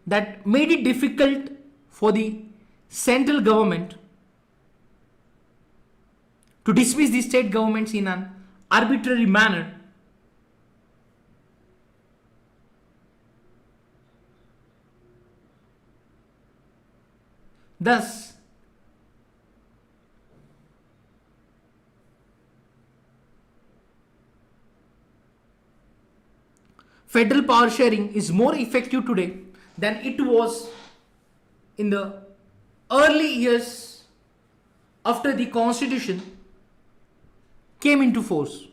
that made it difficult for the central government to dismiss the state governments in an arbitrary manner. Thus, federal power sharing is more effective today than it was in the early years after the constitution came into force.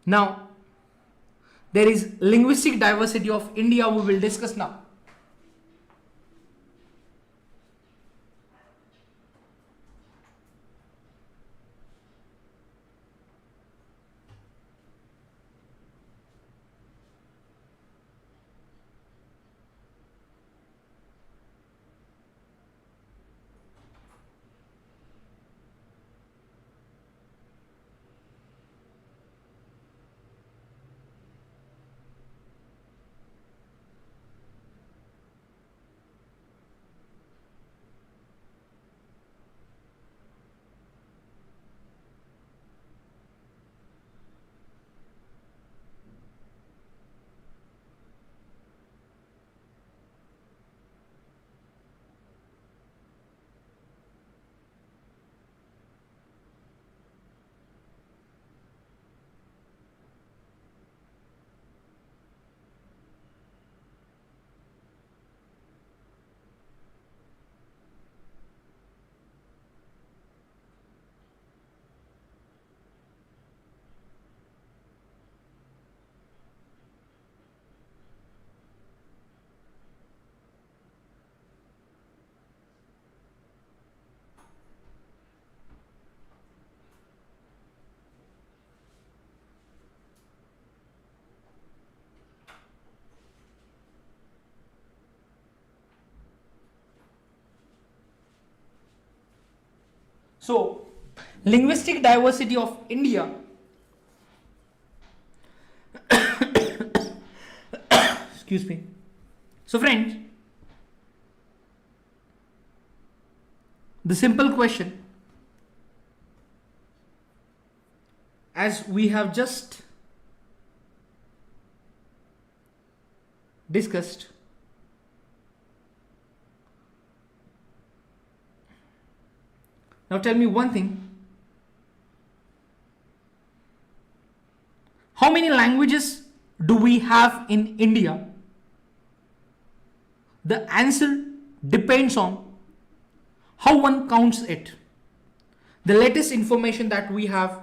Now, there is linguistic diversity of India we will discuss now. So, linguistic diversity of India excuse me. So friends, the simple question, as we have just discussed, now tell me one thing. How many languages do we have in India? The answer depends on how one counts it. The latest information that we have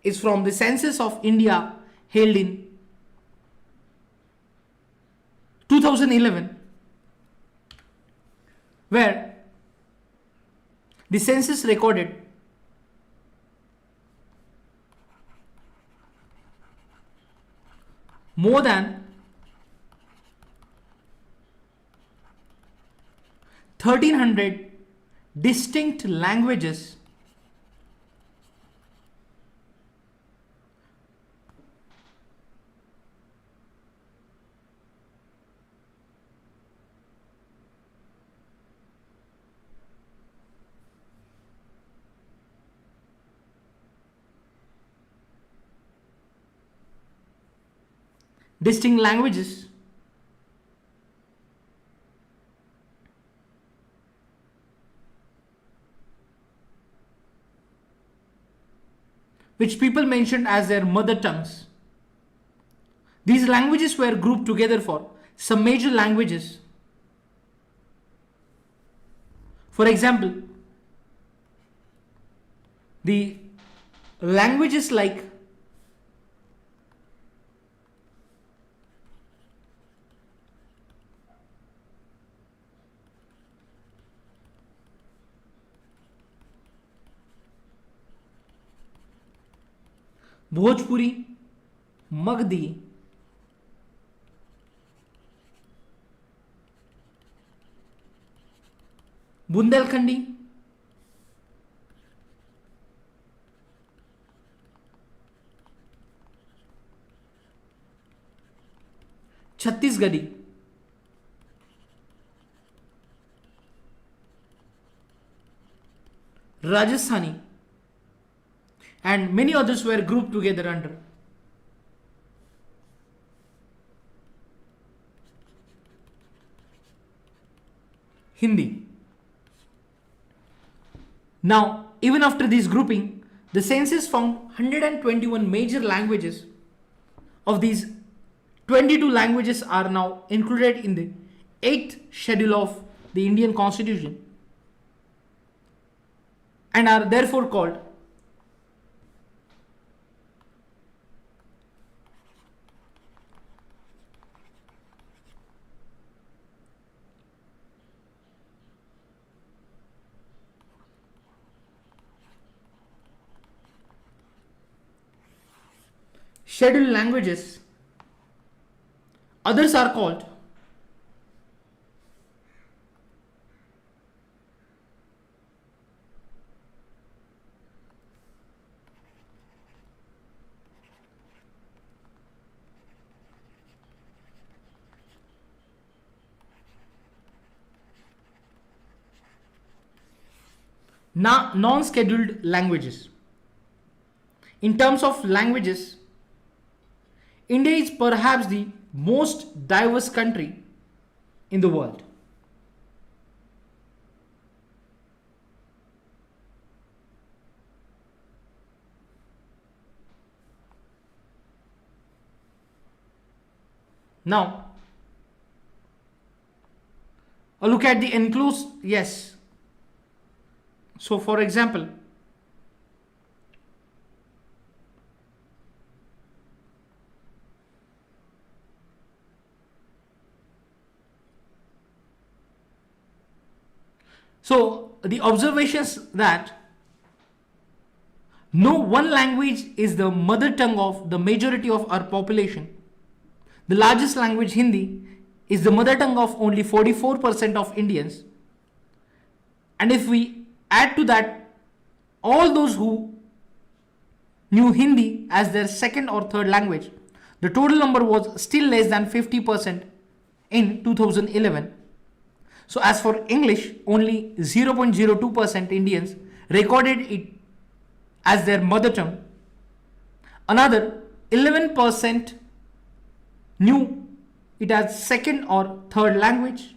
is from the Census of India held in 2011, where the census recorded more than 1,300 distinct languages distinct languages which people mentioned as their mother tongues. These languages were grouped together for some major languages. For example, the languages like Bhojpuri, Magdhi, Bundelkhandi, Chhattisgarhi, Rajasthani, and many others were grouped together under Hindi. Now, even after this grouping, the census found 121 major languages. Of these, 22 languages are now included in the 8th schedule of the Indian Constitution and are therefore called scheduled languages. Others are called non-scheduled languages. In terms of languages, India is perhaps the most diverse country in the world. Now, a look at the enclosed, yes. So, for example, the observations that no one language is the mother tongue of the majority of our population. The largest language, Hindi, is the mother tongue of only 44% of Indians. And if we add to that all those who knew Hindi as their second or third language, the total number was still less than 50% in 2011. So as for English, only 0.02% Indians recorded it as their mother tongue. Another 11% knew it as second or third language.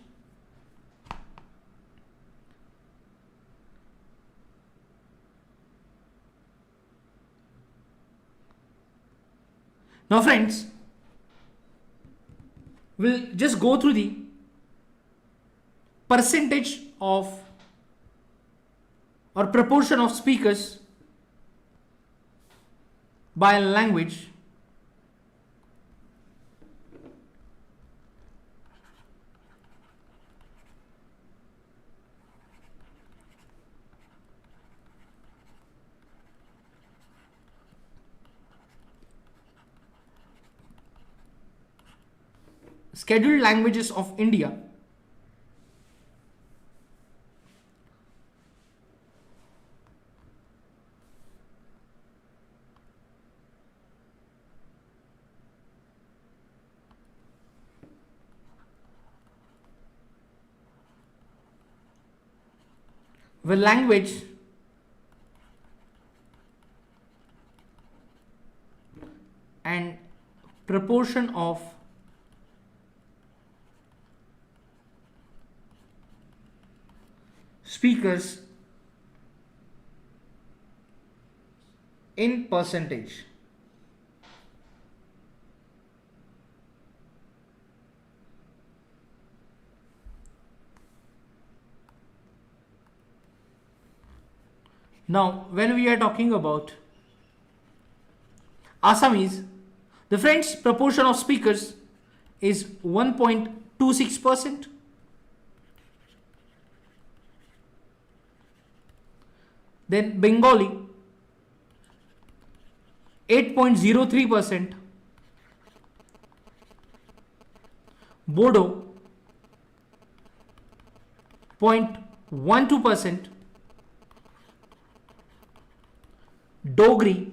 Now friends, we'll just go through the percentage of or proportion of speakers by a language. Scheduled languages of India. the language and proportion of speakers in percentage. Now, when we are talking about Assamese, the French proportion of speakers is 1.26%. Then Bengali 8.03%. Bodo 0.12%. Dogri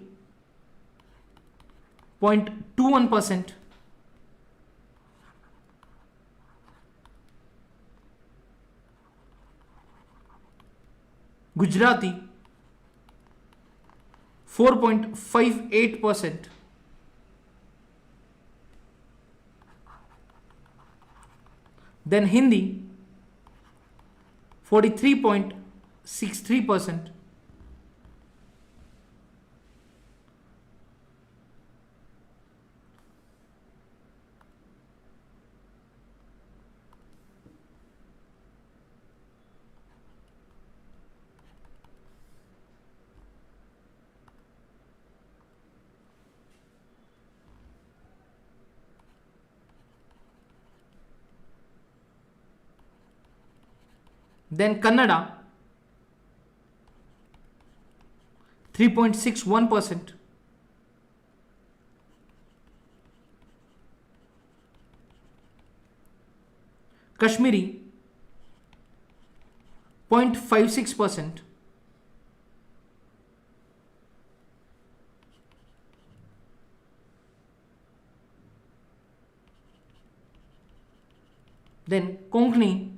0.21%. Gujarati 4.58%. Then Hindi 43.63%. Then Kannada 3.61%. Kashmiri 0.56%. Then Konkani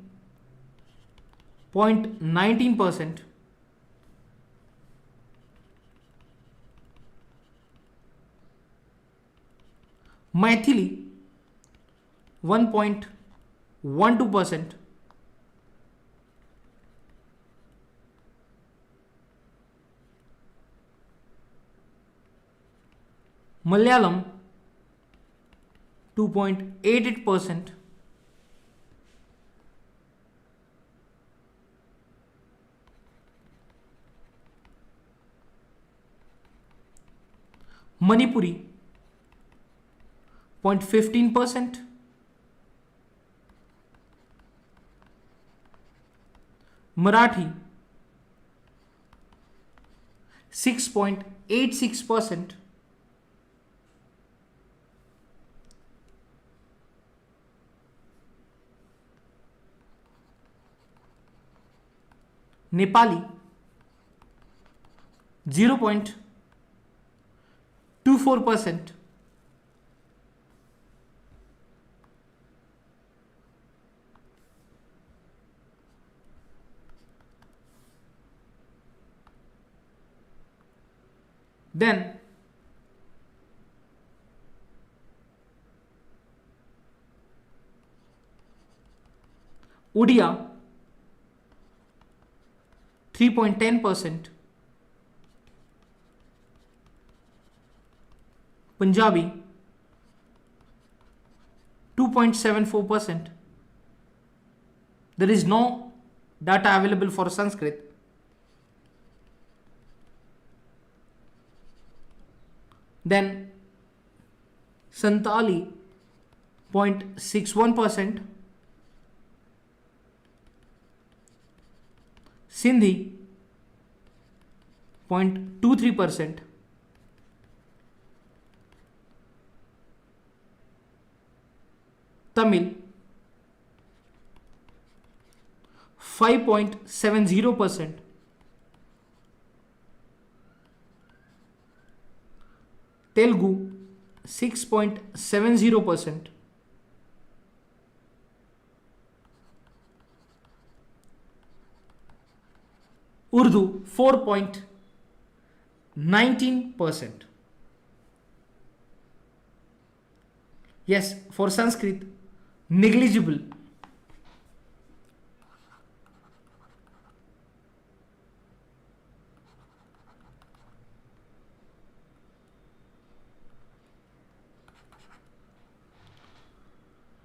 0.19%. Maithili 1.12%. Malayalam 2.88%. Manipuri 0.15%. Marathi 6.86%. Nepali 0.24%. Then Odia 3.10%. Punjabi 2.74%. There is no data available for Sanskrit. Then Santali 0.61%. Sindhi 0.23%. Tamil 5.70%. Telugu 6.70%. Urdu 4.19%. Yes, for Sanskrit, negligible.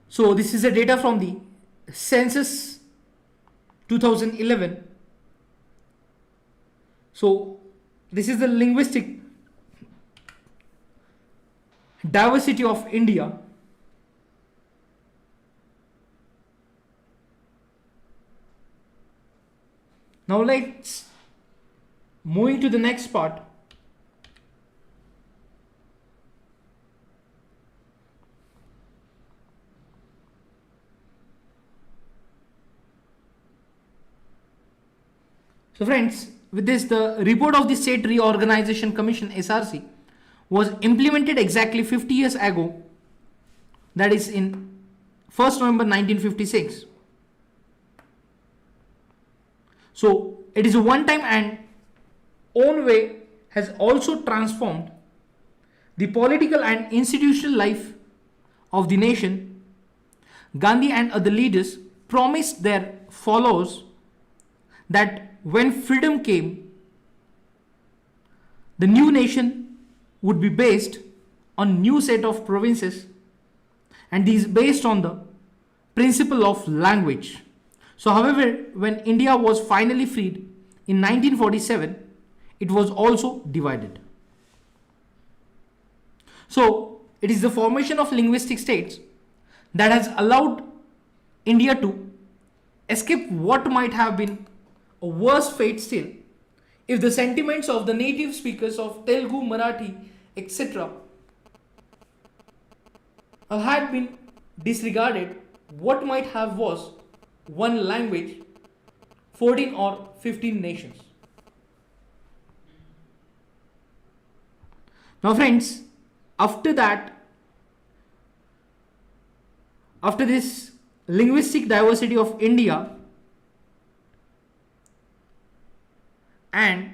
So this is the data from the census 2011. So this is the linguistic diversity of India. Now let's moving to the next part. So friends, with this, the report of the State Reorganization Commission SRC was implemented exactly 50 years ago, that is in 1st November 1956. So it is a one-time and own way has also transformed the political and institutional life of the nation. Gandhi and other leaders promised their followers that when freedom came, the new nation would be based on new set of provinces, and these based on the principle of language. So however, when India was finally freed in 1947, it was also divided. So it is the formation of linguistic states that has allowed India to escape what might have been a worse fate still if the sentiments of the native speakers of Telugu, Marathi, etc. had been disregarded. What might have was one language, 14 or 15 nations. Now friends, after this linguistic diversity of India and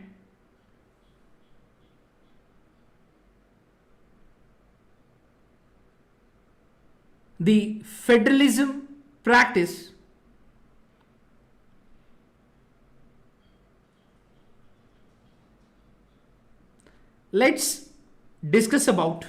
the federalism practice, let's discuss about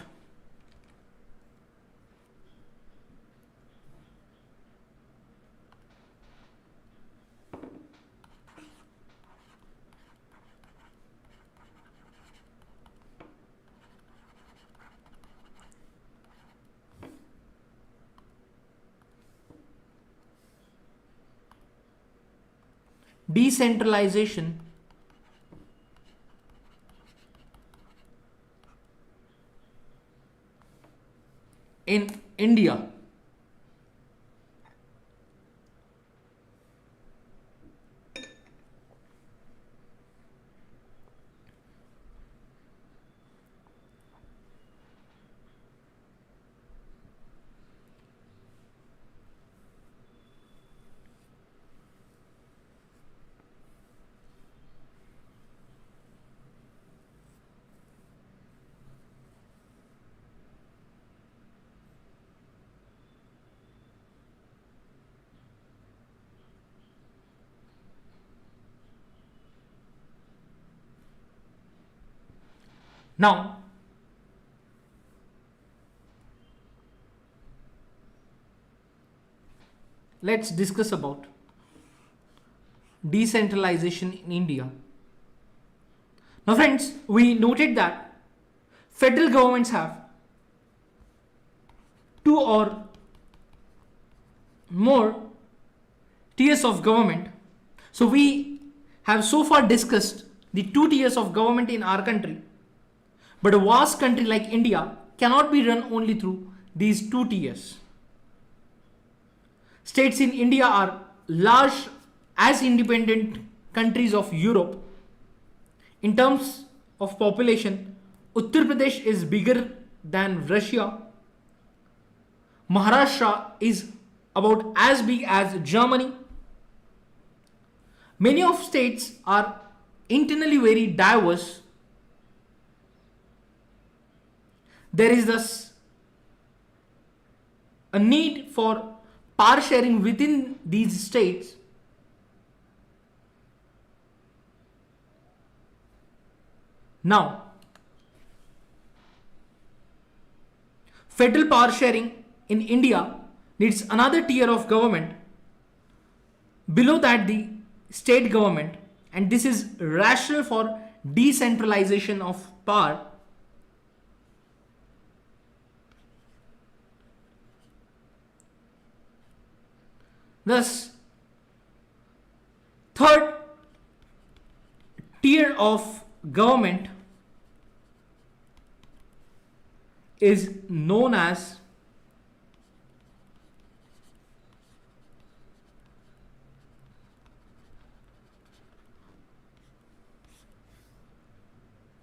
decentralization in India. Now, let's discuss about decentralization in India. Now friends, we noted that federal governments have two or more tiers of government. So we have so far discussed the two tiers of government in our country. But a vast country like India cannot be run only through these two tiers. States in India are large as independent countries of Europe. In terms of population, Uttar Pradesh is bigger than Russia. Maharashtra is about as big as Germany. Many of states are internally very diverse, there is thus a need for power sharing within these states. Now, federal power sharing in India needs another tier of government below that, the state government, and this is rational for decentralization of power. Thus, third tier of government is known as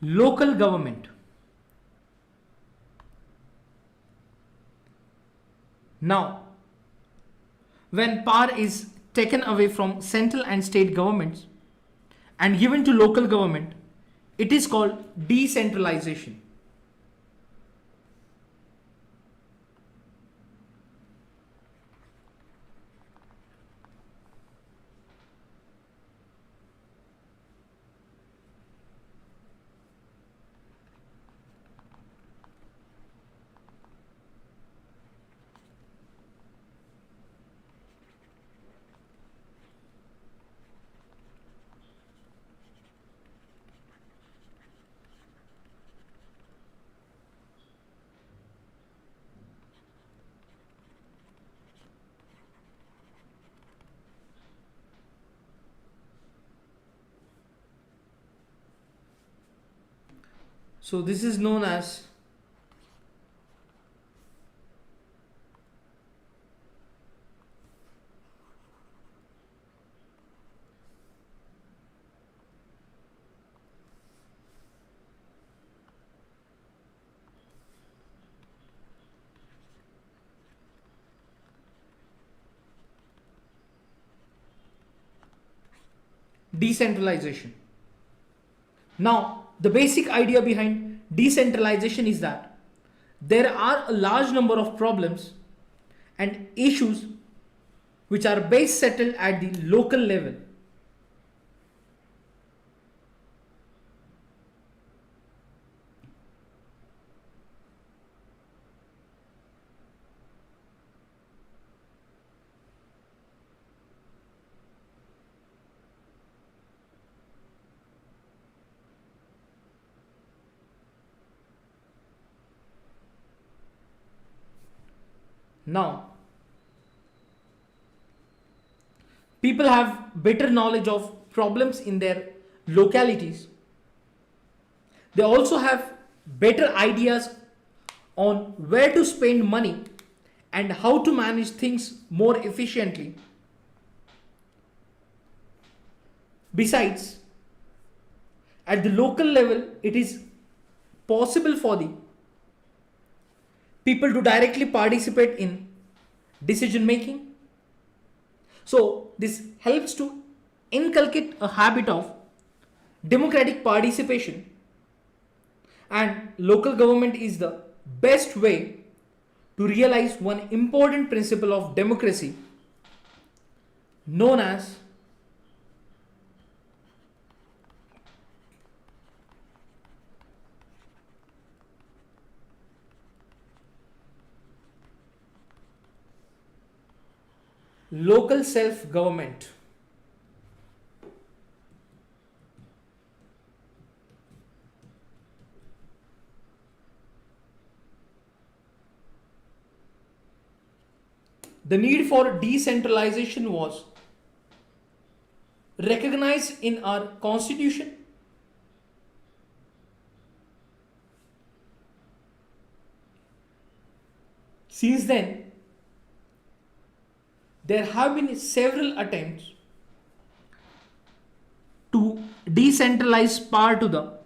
local government. Now, when power is taken away from central and state governments and given to local government, it is called decentralization. So this is known as decentralization. Now, the basic idea behind decentralization is that there are a large number of problems and issues which are best settled at the local level. Now, people have better knowledge of problems in their localities. They also have better ideas on where to spend money and how to manage things more efficiently. Besides, at the local level, it is possible for the people to directly participate in decision making. So this helps to inculcate a habit of democratic participation, and local government is the best way to realize one important principle of democracy known as local self-government. The need for decentralization was recognized in our constitution. Since then, there have been several attempts to decentralize power to the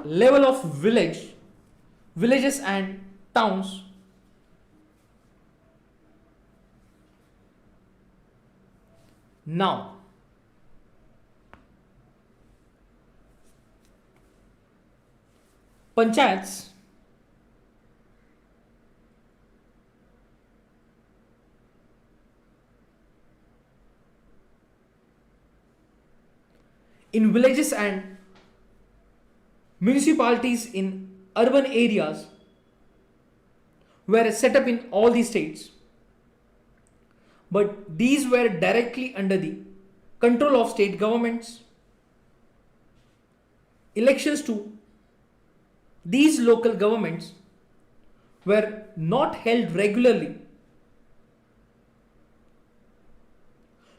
level of villages and towns. Now, Panchayats in villages and municipalities in urban areas were set up in all the states, but these were directly under the control of state governments. Elections to these local governments were not held regularly.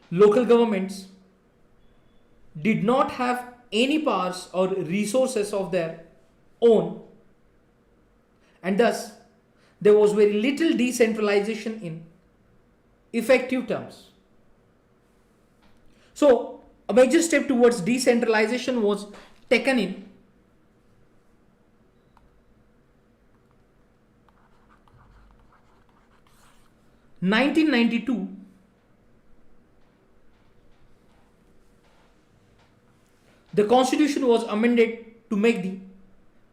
Local governments did not have any powers or resources of their own, and thus there was very little decentralization in effective terms. So, a major step towards decentralization was taken in 1992. The constitution was amended to make the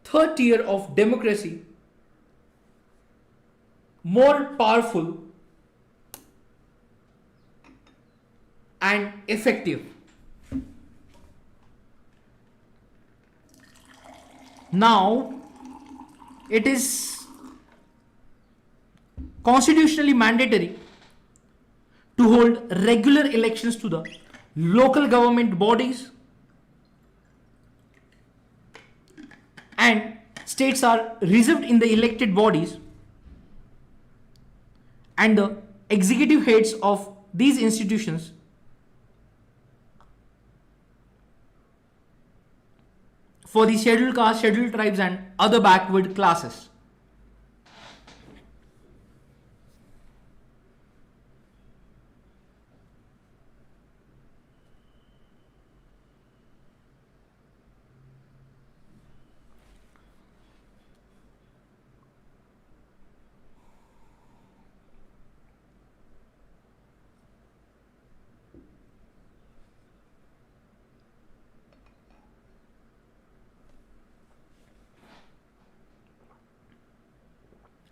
third tier of democracy more powerful and effective. Now, it is constitutionally mandatory to hold regular elections to the local government bodies, and states are reserved in the elected bodies, and the executive heads of these institutions for the scheduled caste, scheduled tribes and other backward classes.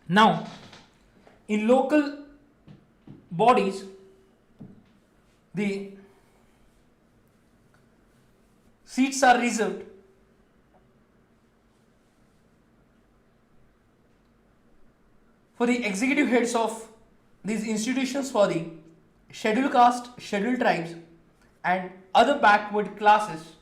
Now, in local bodies, the seats are reserved for the executive heads of these institutions for the scheduled caste, scheduled tribes and other backward classes.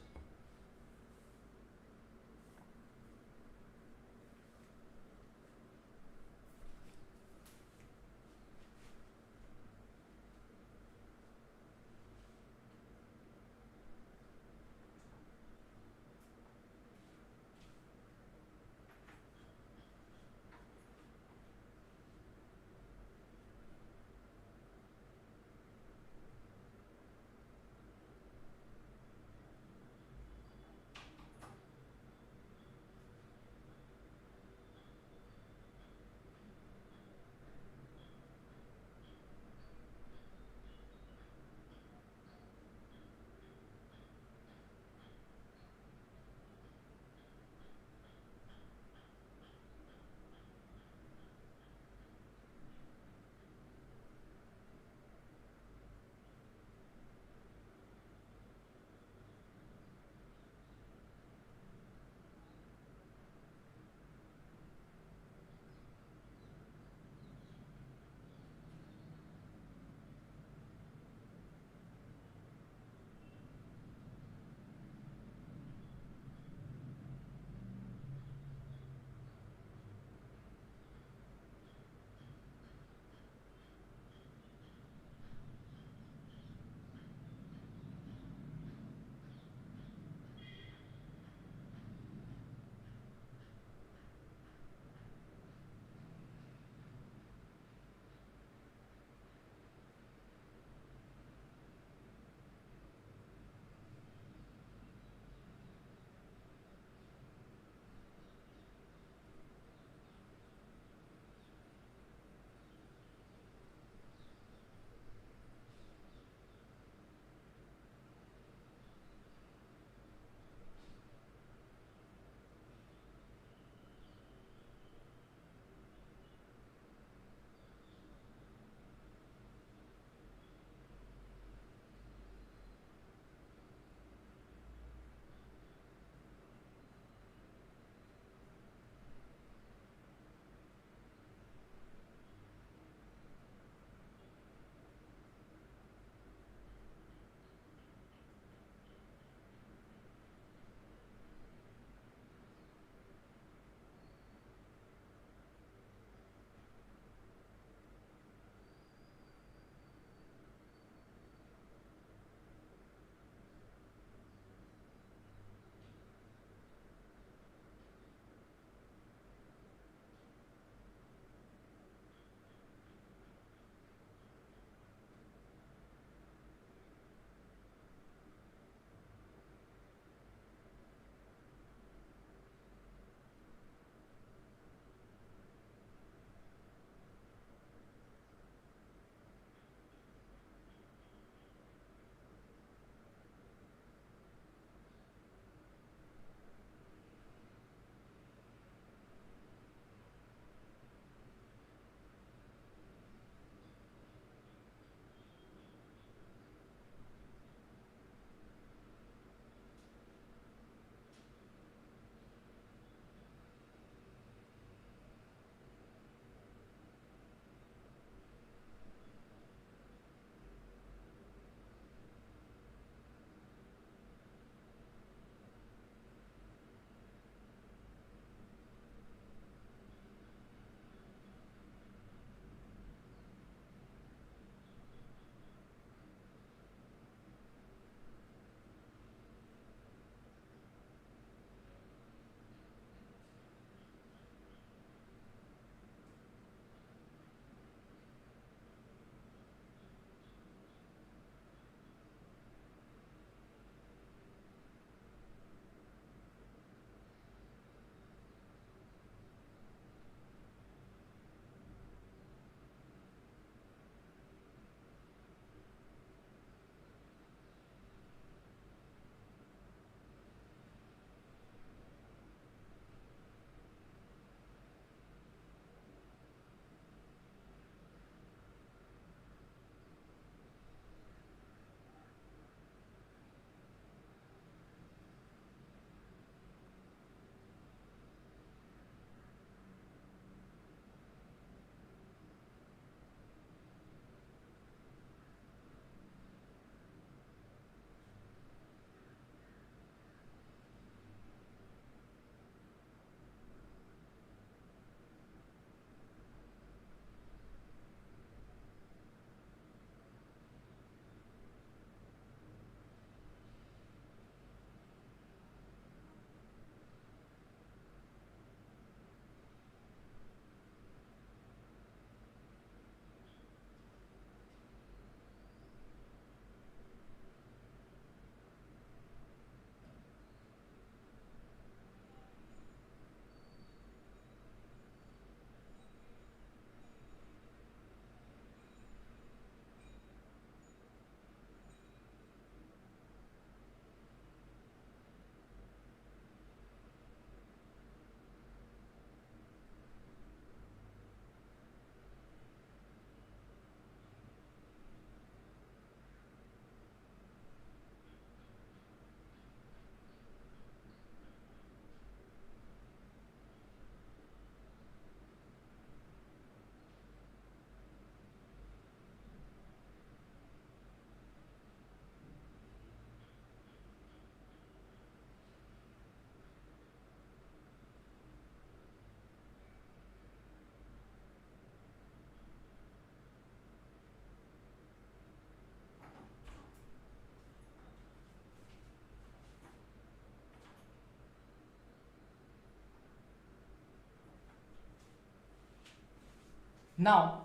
Now,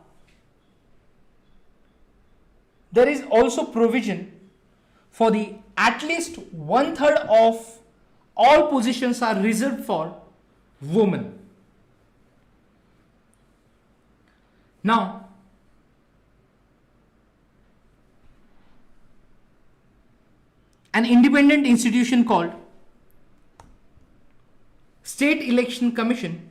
there is also provision for the at least one third of all positions are reserved for women. Now, an independent institution called State Election Commission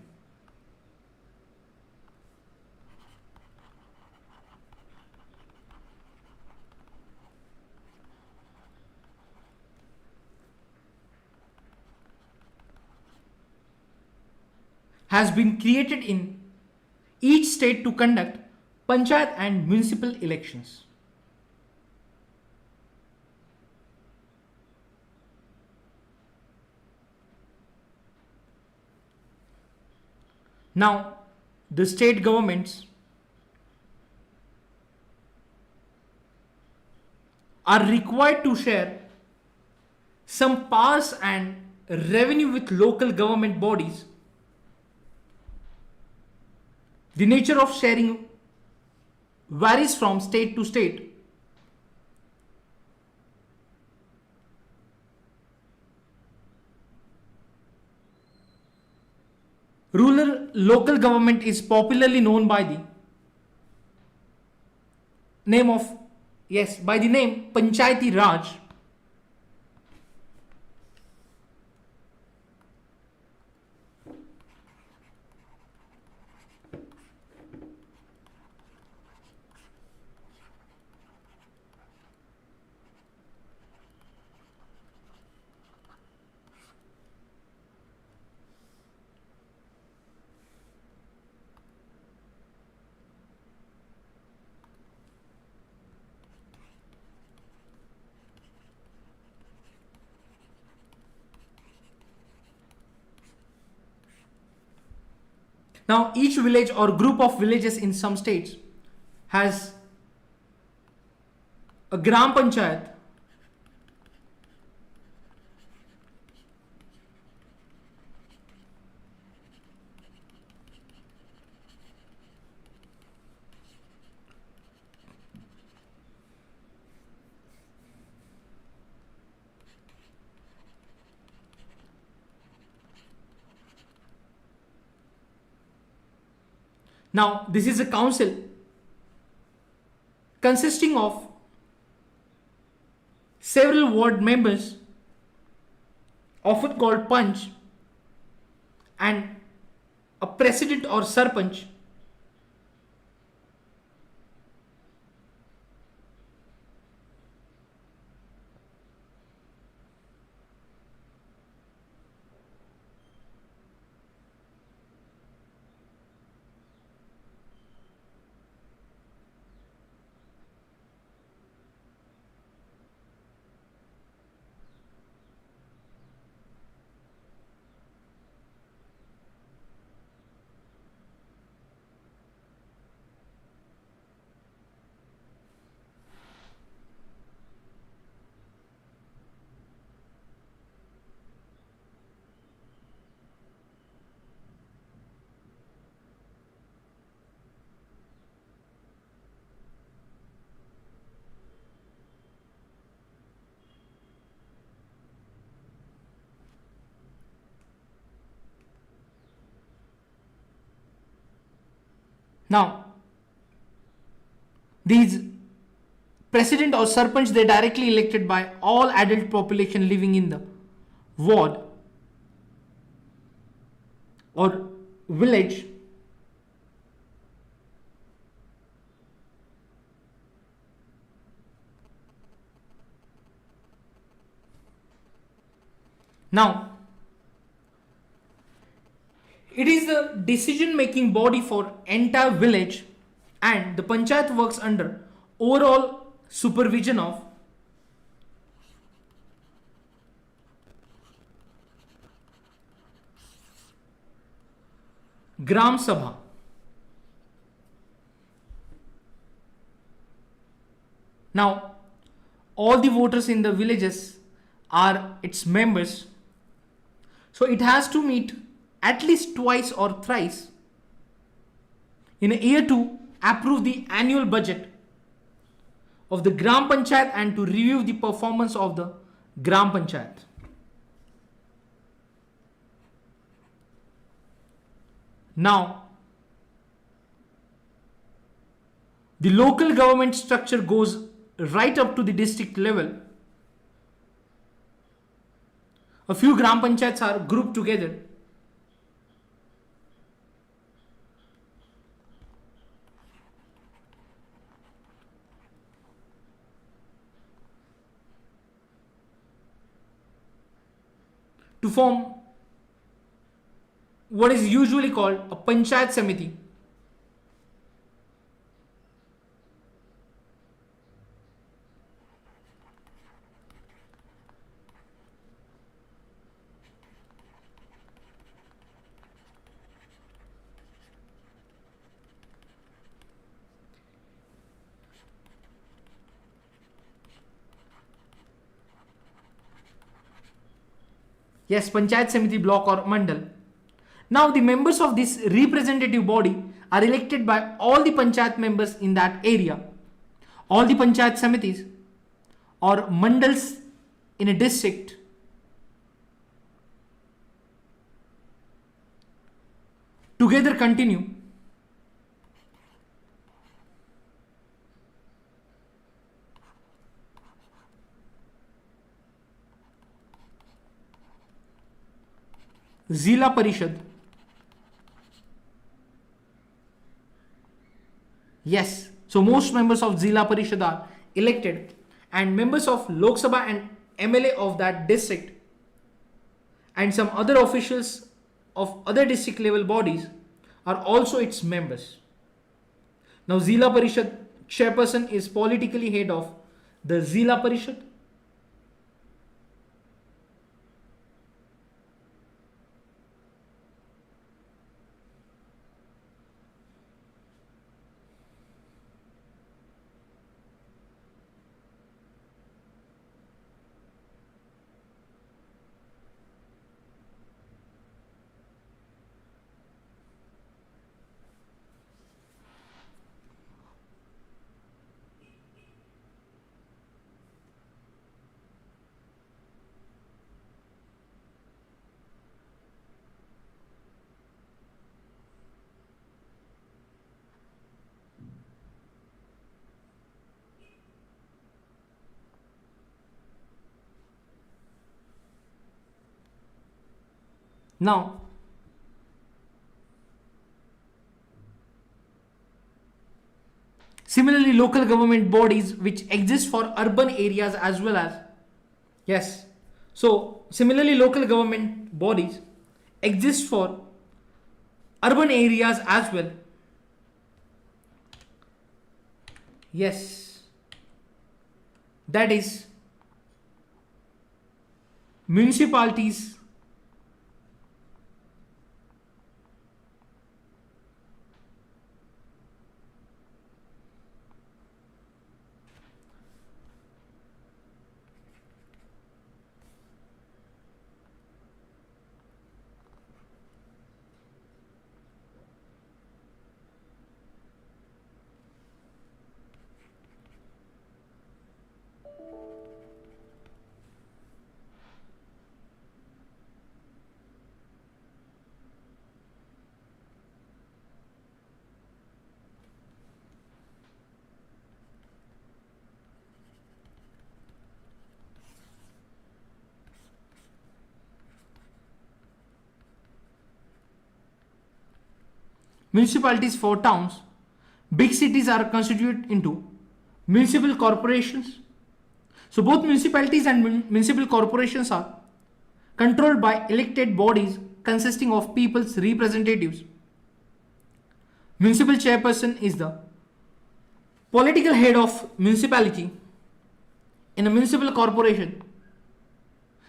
has been created in each state to conduct panchayat and municipal elections. Now, the state governments are required to share some powers and revenue with local government bodies. The nature of sharing varies from state to state. Rural local government is popularly known by the name Panchayati Raj. Now, each village or group of villages in some states has a Gram Panchayat, Now, this is a council consisting of several ward members, often called Panch, and a president or Sarpanch. Now, these president or sarpanch, they are directly elected by all adult population living in the ward or village. Now, it is the decision-making body for entire village, and the panchayat works under overall supervision of Gram Sabha. Now, all the voters in the villages are its members, so it has to meet at least twice or thrice In year 2, approve the annual budget of the Gram Panchayat and to review the performance of the Gram Panchayat. Now, the local government structure goes right up to the district level. A few Gram Panchayats are grouped together to form what is usually called a Panchayat Samiti. Yes, Panchayat Samiti block or mandal. Now the members of this representative body are elected by all the Panchayat members in that area. All the Panchayat Samitis or mandals in a district together continue Zila Parishad. Yes, so most members of Zila Parishad are elected and members of Lok Sabha and MLA of that district and some other officials of other district level bodies are also its members. Now Zila Parishad chairperson is politically head of the Zila Parishad. Now, similarly, local government bodies which exist for urban areas as well as, yes, so similarly, local government bodies exist for urban areas as well. Yes, that is municipalities. Municipalities for towns, big cities are constituted into municipal corporations. So both municipalities and municipal corporations are controlled by elected bodies consisting of people's representatives. Municipal chairperson is the political head of municipality. In a municipal corporation,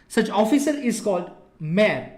such officer is called mayor.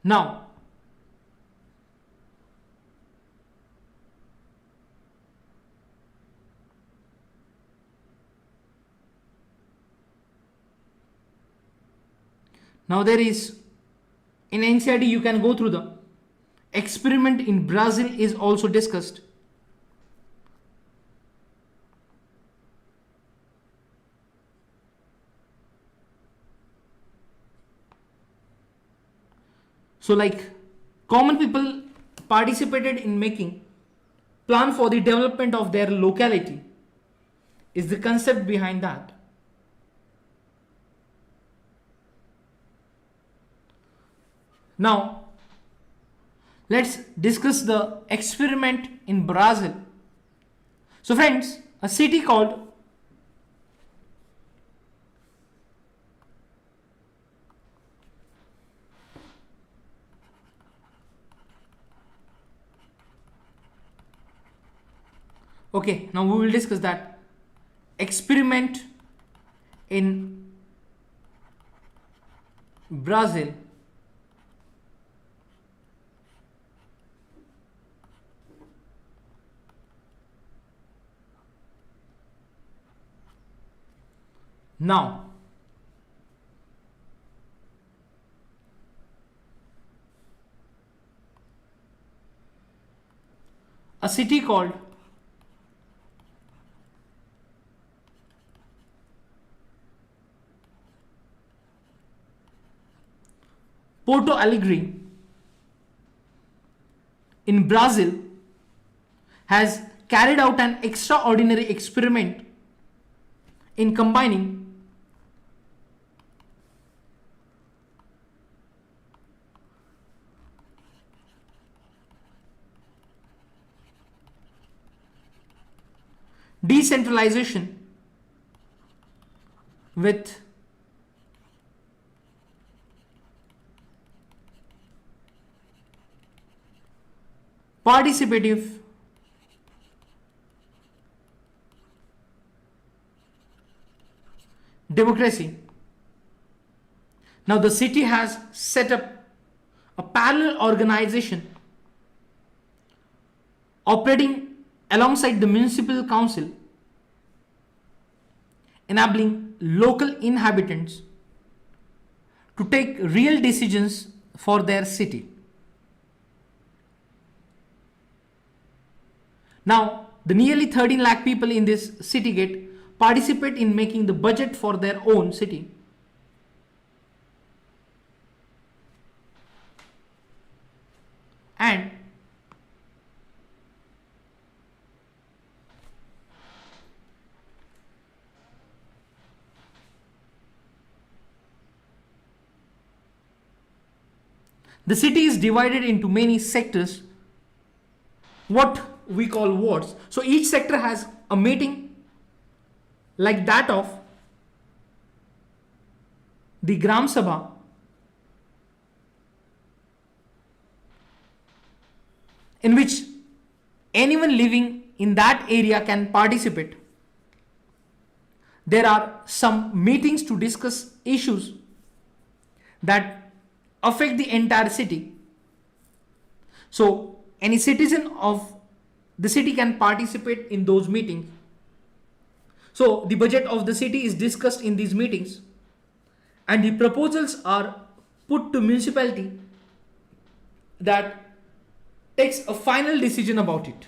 Now, there is in NCERT you can go through the experiment in Brazil is also discussed. So like common people participated in making plan for the development of their locality is the concept behind that. Now, let's discuss the experiment in Brazil. So friends, a city called okay, now we will discuss that experiment in Brazil. Now, a city called Porto Alegre in Brazil has carried out an extraordinary experiment in combining decentralization with participative democracy. Now the city has set up a parallel organization operating alongside the municipal council, enabling local inhabitants to take real decisions for their city. Now, the nearly 13 lakh people in this city get participate in making the budget for their own city. And the city is divided into many sectors, what we call wards. So each sector has a meeting like that of the Gram Sabha, in which anyone living in that area can participate. There are some meetings to discuss issues that affect the entire city. So any citizen of the city can participate in those meetings. So the budget of the city is discussed in these meetings, and the proposals are put to municipality that takes a final decision about it.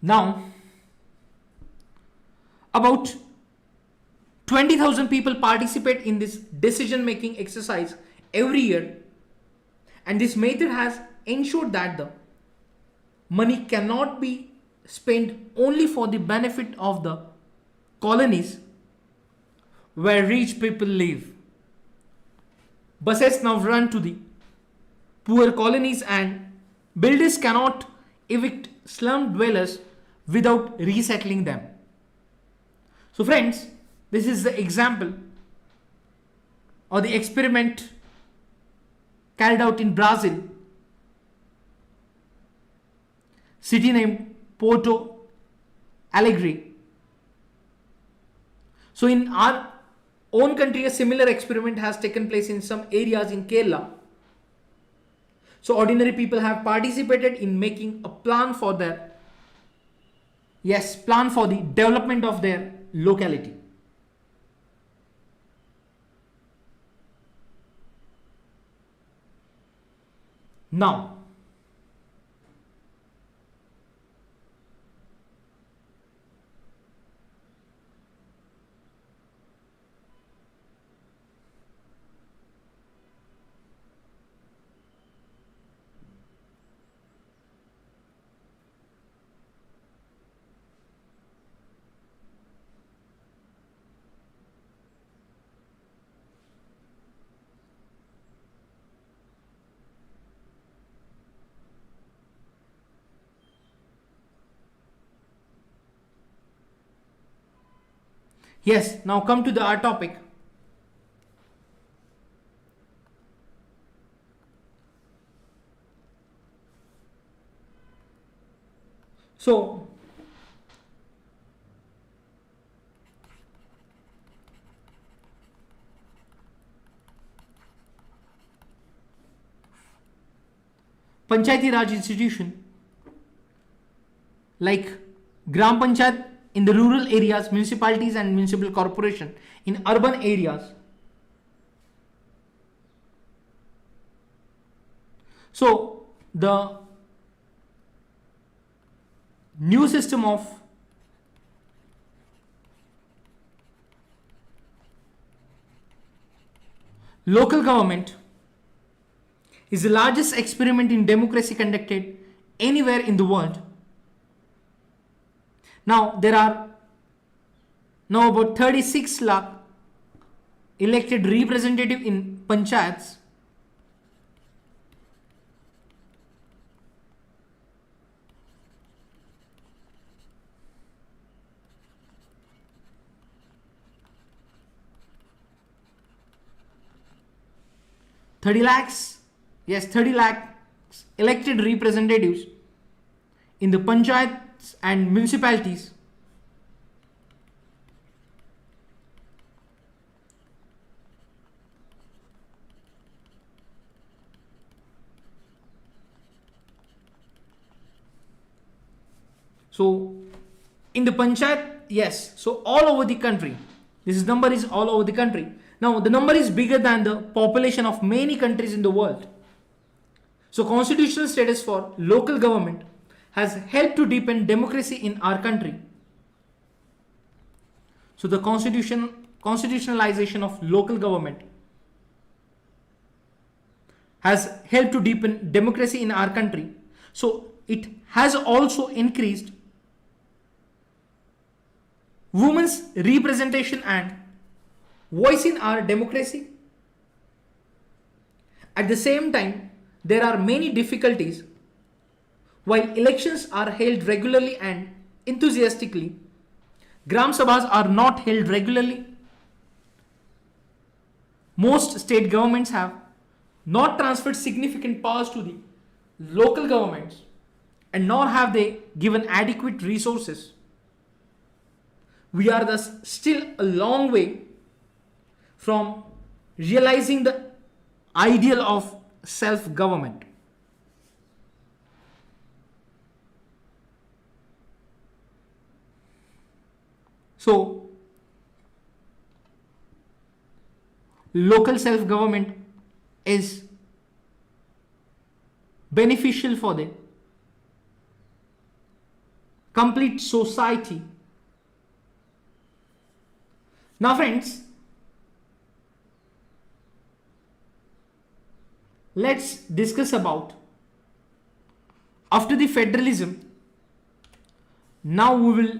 Now, about 20,000 people participate in this decision making exercise every year, and this method has ensured that the money cannot be spent only for the benefit of the colonies where rich people live. Buses now run to the poor colonies, and builders cannot evict slum dwellers without resettling them. So friends, this is the example or the experiment carried out in Brazil. City named Porto Alegre. So in our own country, a similar experiment has taken place in some areas in Kerala. So ordinary people have participated in making a plan for their, plan for the development of their locality. Now, now come to our topic. So, Panchayati Raj institution like Gram Panchayat in the rural areas, municipalities and municipal corporation in urban areas. So the new system of local government is the largest experiment in democracy conducted anywhere in the world. Now there are now about 36 lakh elected representative in panchayats. Thirty lakhs elected representatives in the panchayats and municipalities. So in the panchayat, so all over the country, this number is all over the country. Now the number is bigger than the population of many countries in the world. So constitutional status for local government has helped to deepen democracy in our country. So the constitutionalization of local government has helped to deepen democracy in our country. So it has also increased women's representation and voice in our democracy. At the same time, there are many difficulties. While elections are held regularly and enthusiastically, Gram Sabhas are not held regularly. Most state governments have not transferred significant powers to the local governments, and nor have they given adequate resources. We are thus still a long way from realizing the ideal of self-government. So, local self-government is beneficial for the complete society. Now friends, let's discuss about after the federalism. Now we will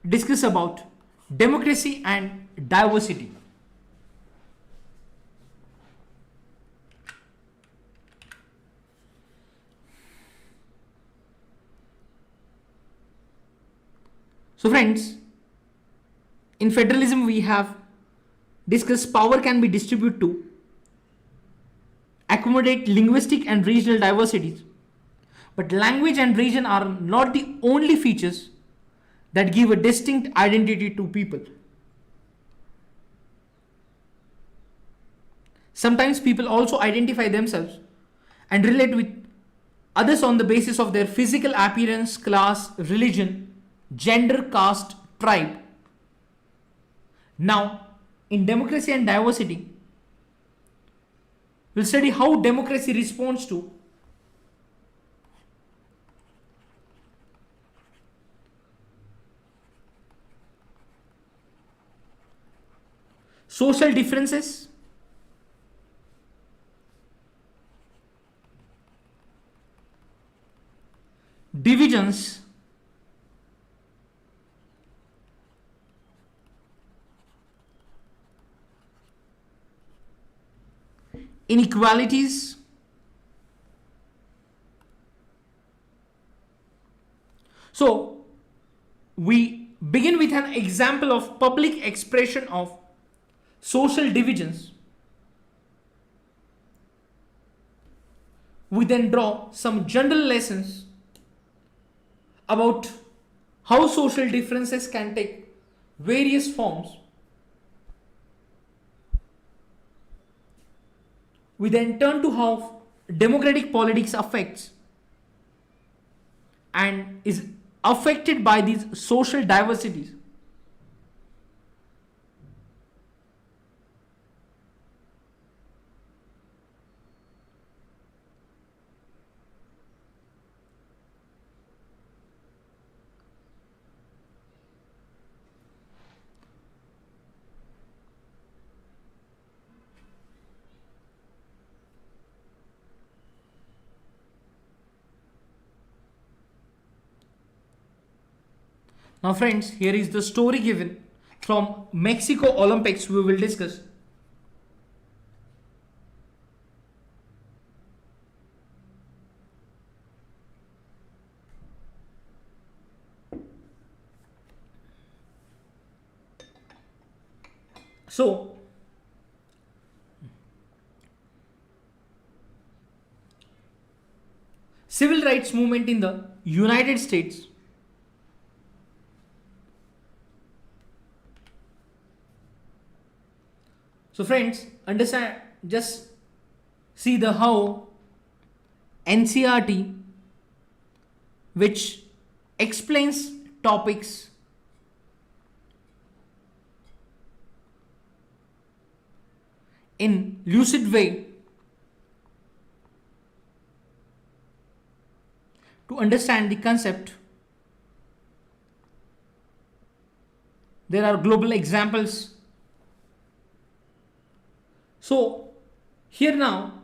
discuss about democracy and diversity. So friends, in federalism we have discussed power can be distributed to accommodate linguistic and regional diversities. But language and region are not the only features that give a distinct identity to people. Sometimes people also identify themselves and relate with others on the basis of their physical appearance, class, religion, gender, caste, tribe. Now, in democracy and diversity, we'll study how democracy responds to social differences, divisions, inequalities, so we begin with an example of public expression of social divisions. We then draw some general lessons about how social differences can take various forms. We then turn to how democratic politics affects and is affected by these social diversities. Now friends, here is the story given from Mexico Olympics we will discuss. So, civil rights movement in the United States So friends, understand, just see the how NCRT, which explains topics in lucid way to understand the concept. There are global examples. So here now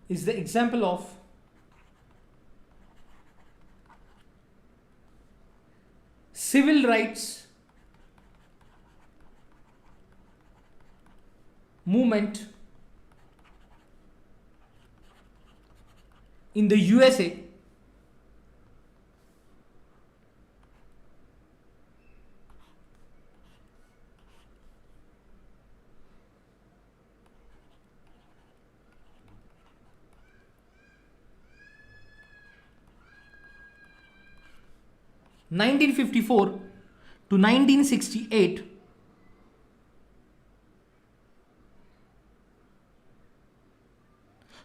is the example of civil rights movement in the USA. (1954 to 1968).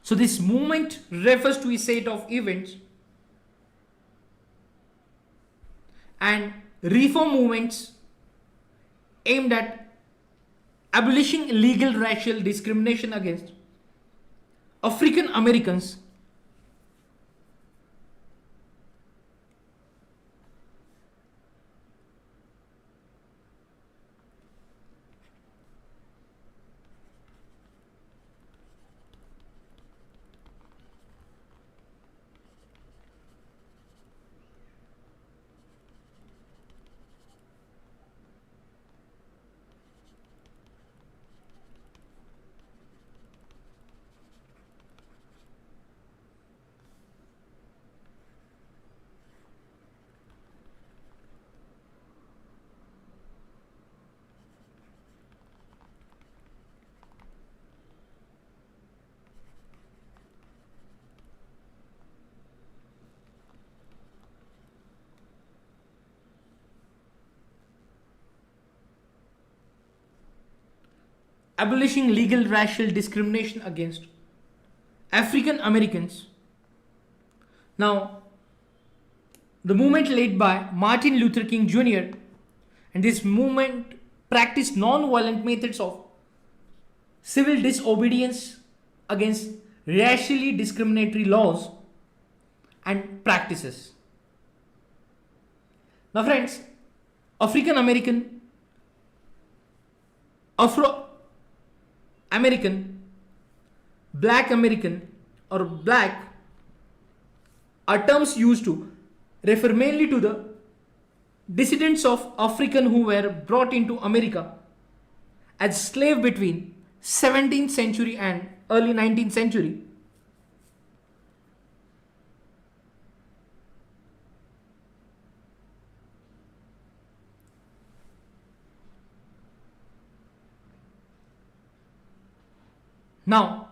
So this movement refers to a set of events and reform movements aimed at abolishing illegal racial discrimination against African Americans . abolishing legal racial discrimination against African Americans. Now, the movement led by Martin Luther King Jr. and this movement practiced non-violent methods of civil disobedience against racially discriminatory laws and practices. Now friends, African American, Afro American, Black American or Black are terms used to refer mainly to the descendants of African who were brought into America as slaves between 17th century and early 19th century. Now,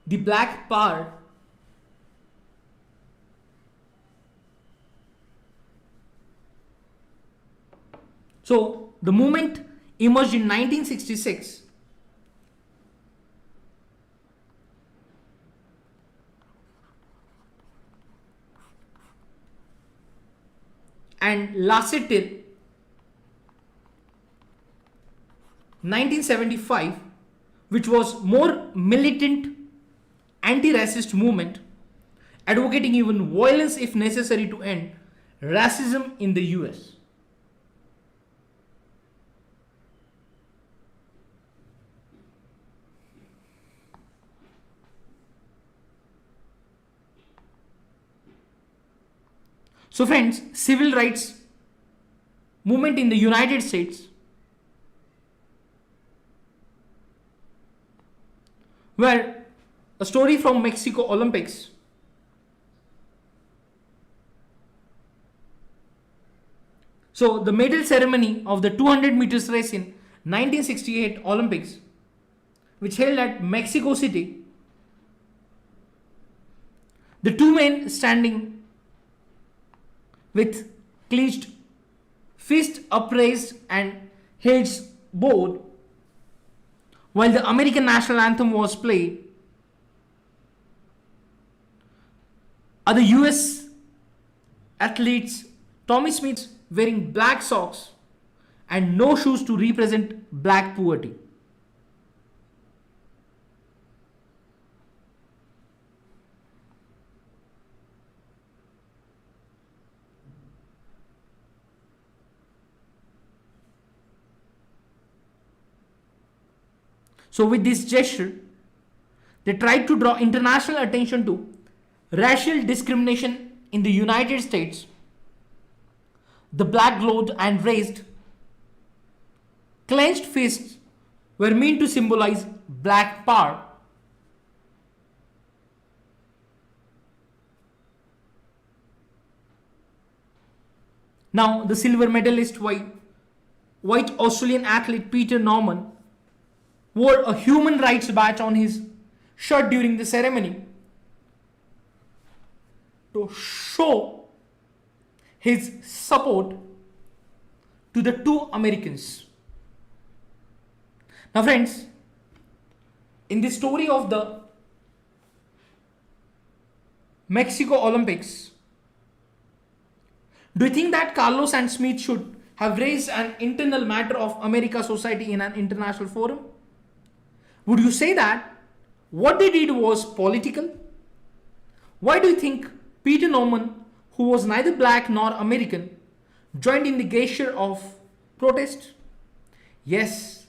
the Black Power so the movement emerged in 1966 and lasted till 1975, which was more militant anti-racist movement advocating even violence if necessary to end racism in the US. So friends, civil rights movement in the United States where a story from Mexico Olympics so the medal ceremony of the 200 meters race in 1968 Olympics, which held at Mexico City, the two men standing with clenched fist upraised and heads bowed while the American national anthem was played, are the US athletes Tommy Smith wearing black socks and no shoes to represent black poverty. So with this gesture, they tried to draw international attention to racial discrimination in the United States. The black glowed and raised clenched fists were meant to symbolize black power. Now, the silver medalist white Australian athlete Peter Norman wore a human rights badge on his shirt during the ceremony to show his support to the two Americans. Now friends, in the story of the Mexico Olympics, do you think that Carlos and Smith should have raised an internal matter of America society in an international forum? Would you say that what they did was political? Why do you think Peter Norman, who was neither black nor American, joined in the gesture of protest? Yes,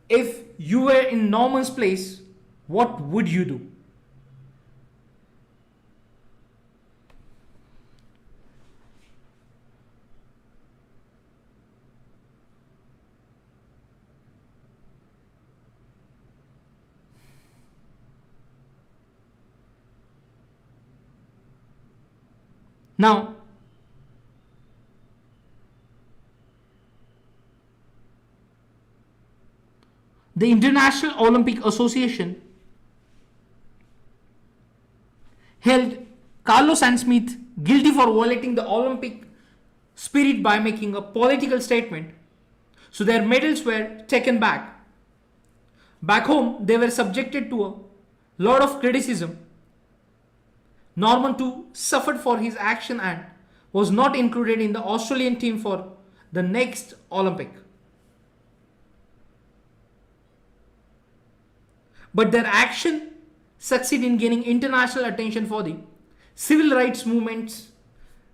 if you were in Norman's place, what would you do? Now, the International Olympic Association held Carlos and Smith guilty for violating the Olympic spirit by making a political statement So their medals were taken back. Back home, they were subjected to a lot of criticism. Norman too suffered for his action and was not included in the Australian team for the next Olympic. But their action succeeded in gaining international attention for the civil rights movements.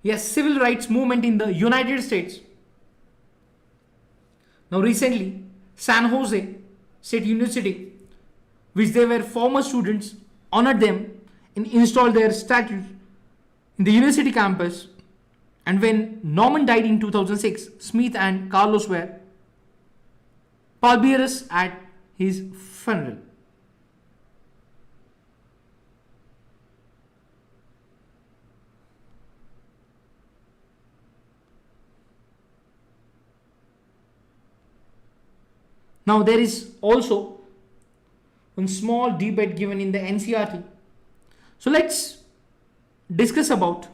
Yes, civil rights movement in the United States. Now recently, San Jose State University, which they were former students, honored them and installed their statues in the university campus. And when Norman died in 2006, Smith and Carlos were pallbearers at his funeral. Now there is also one small debate given in the NCERT. So let's discuss about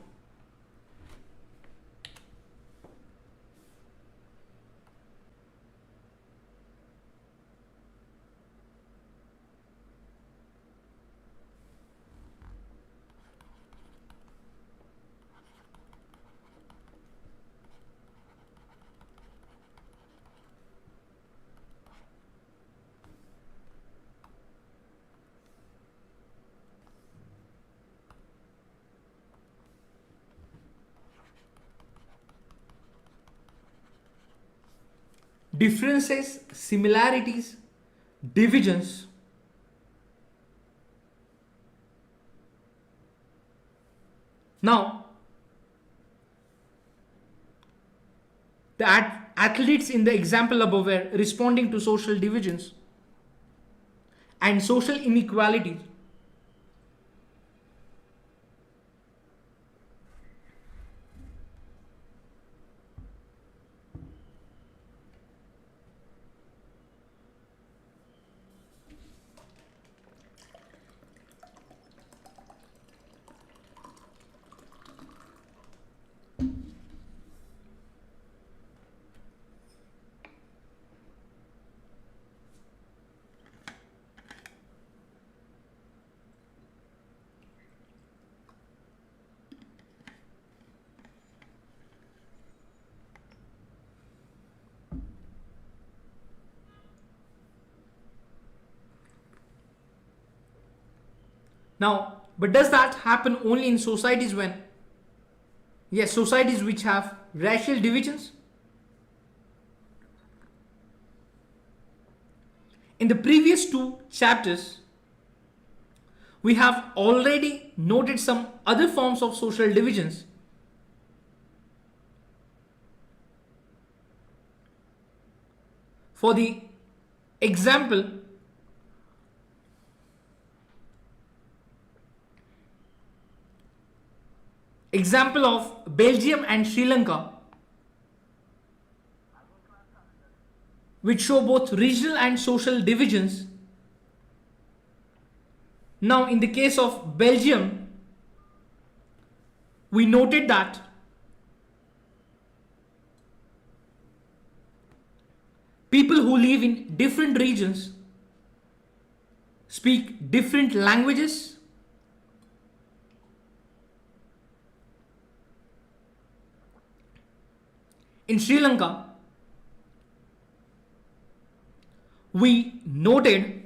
differences, similarities, divisions. Now, the athletes in the example above were responding to social divisions and social inequalities. Now, but does that happen only in societies when, yes, societies which have racial divisions? In the previous two chapters, we have already noted some other forms of social divisions. For the example, of Belgium and Sri Lanka, which show both regional and social divisions. Now, in the case of Belgium, we noted that people who live in different regions speak different languages. In Sri Lanka, we noted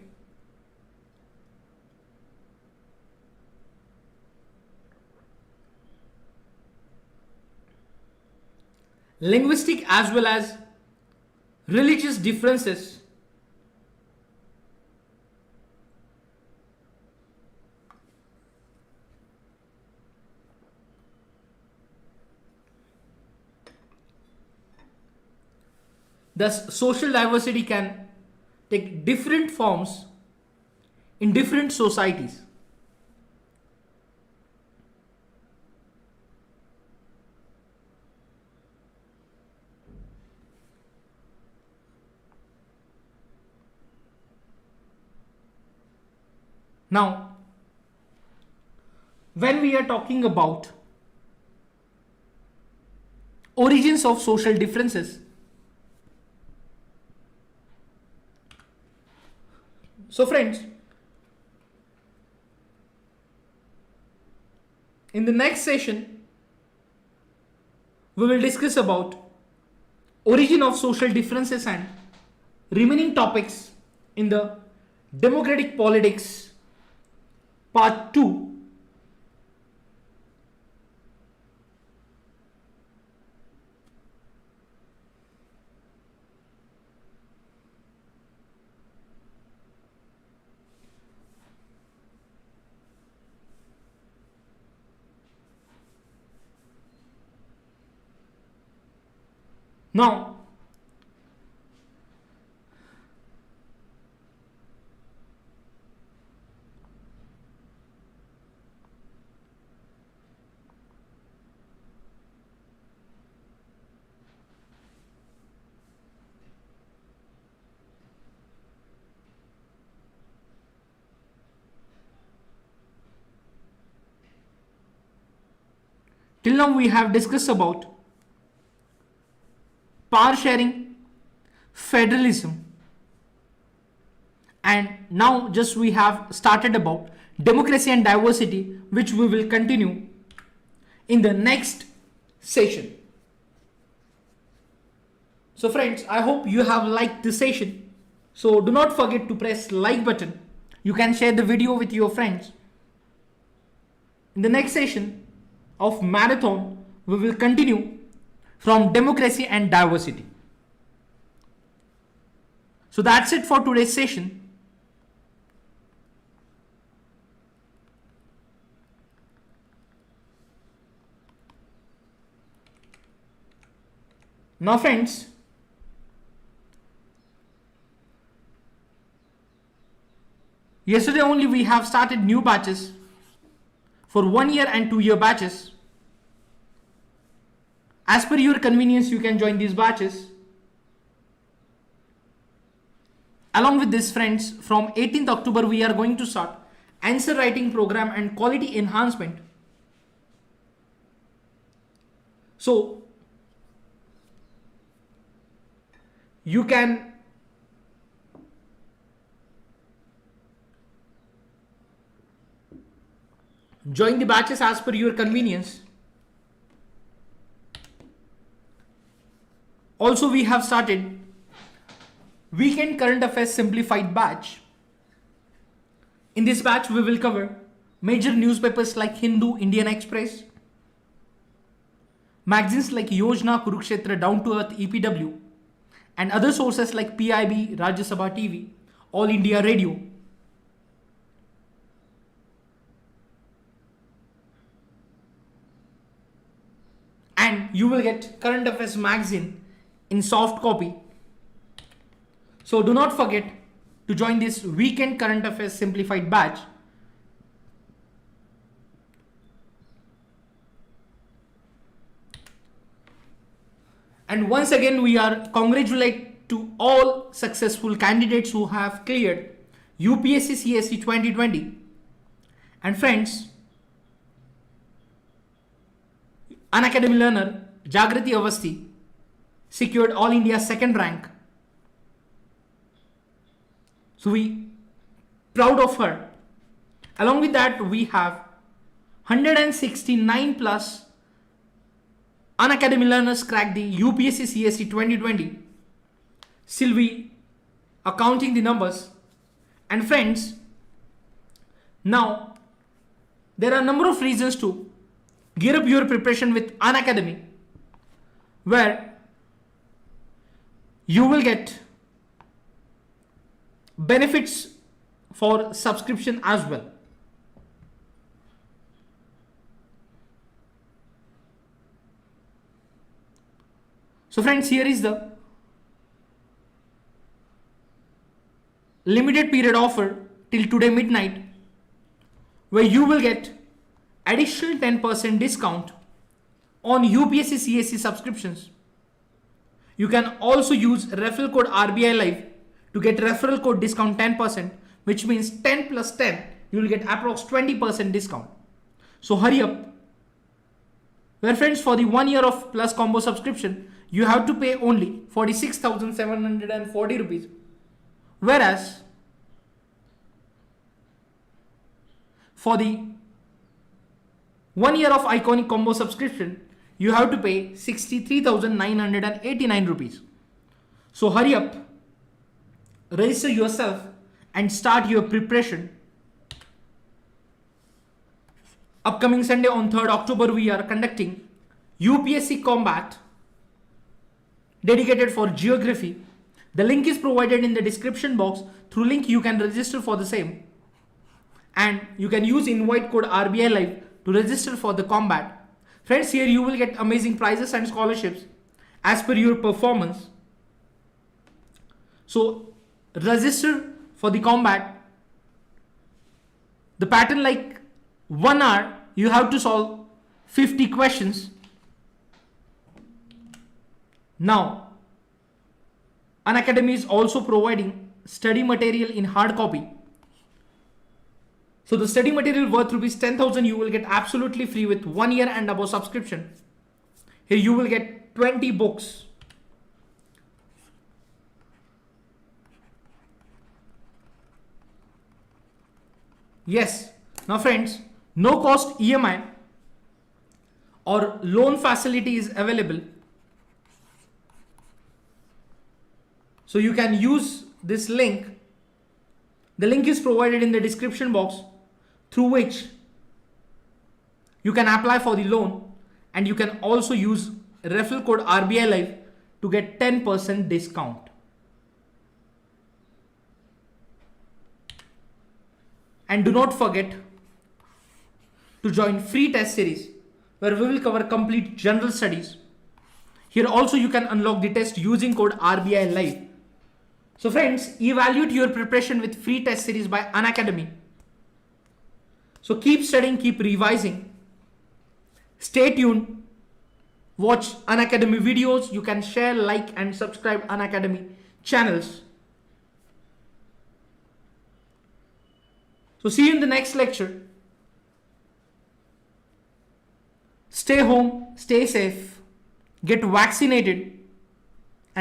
linguistic as well as religious differences. Thus, social diversity can take different forms in different societies. Now, when we are talking about origins of social differences, So friends, in the next session, we will discuss about origin of social differences and remaining topics in the democratic politics part 2. Now, till now we have discussed about power sharing, federalism, and now just we have started about democracy and diversity, which we will continue in the next session. So friends, I hope you have liked this session. So do not forget to press like button. You can share the video with your friends. In the next session of marathon, we will continue from democracy and diversity. So that's it for today's session. Now friends, yesterday only we have started new batches for 1 year and 2 year batches. As per your convenience, you can join these batches. Along with this friends, from 18th October, we are going to start answer writing program and quality enhancement. So, you can join the batches as per your convenience. Also, we have started Weekend Current Affairs Simplified batch. In this batch, we will cover major newspapers like Hindu, Indian Express, magazines like Yojana, Kurukshetra, Down to Earth, EPW, and other sources like PIB, Rajya Sabha TV, All India Radio. And you will get Current Affairs magazine in soft copy. So do not forget to join this Weekend Current Affairs Simplified batch. And once again, we are congratulate to all successful candidates who have cleared UPSC CSE 2020. And friends, Unacademy learner Jagrati Avasti secured All India second rank. So we proud of her. Along with that, we have 169 plus Unacademy learners cracked the UPSC CSE 2020. Still we are counting the numbers. And friends, now there are a number of reasons to gear up your preparation with Unacademy, where you will get benefits for subscription as well. So friends, here is the limited period offer till today midnight, where you will get additional 10% discount on UPSC CSE subscriptions. You can also use referral code RBI Live to get referral code discount 10%, which means 10 plus 10, you will get approx 20% discount. So hurry up. Where friends, for the 1 year of Plus Combo subscription, you have to pay only 46,740 rupees. Whereas for the 1 year of Iconic Combo subscription, you have to pay 63,989 rupees. So hurry up, register yourself and start your preparation. Upcoming Sunday on 3rd October, we are conducting UPSC Combat dedicated for geography. The link is provided in the description box. Through link you can register for the same, and you can use invite code RBI Live to register for the combat. Friends, here you will get amazing prizes and scholarships as per your performance. So register for the combat. The pattern, like 1 hour, you have to solve 50 questions. Now, Unacademy is also providing study material in hard copy. So the study material worth rupees 10,000 you will get absolutely free with 1 year and above subscription. Here you will get 20 books. Yes. Now friends, no cost EMI or loan facility is available. So you can use this link. The link is provided in the description box, through which you can apply for the loan, and you can also use referral code RBI Live to get 10% discount. And do not forget to join free test series where we will cover complete general studies. Here also you can unlock the test using code RBI Live. So friends, evaluate your preparation with free test series by Unacademy. So keep studying, keep revising. Stay tuned. Watch Unacademy videos. You can share, like and subscribe Unacademy channels. So see you in the next lecture. Stay home, stay safe, get vaccinated.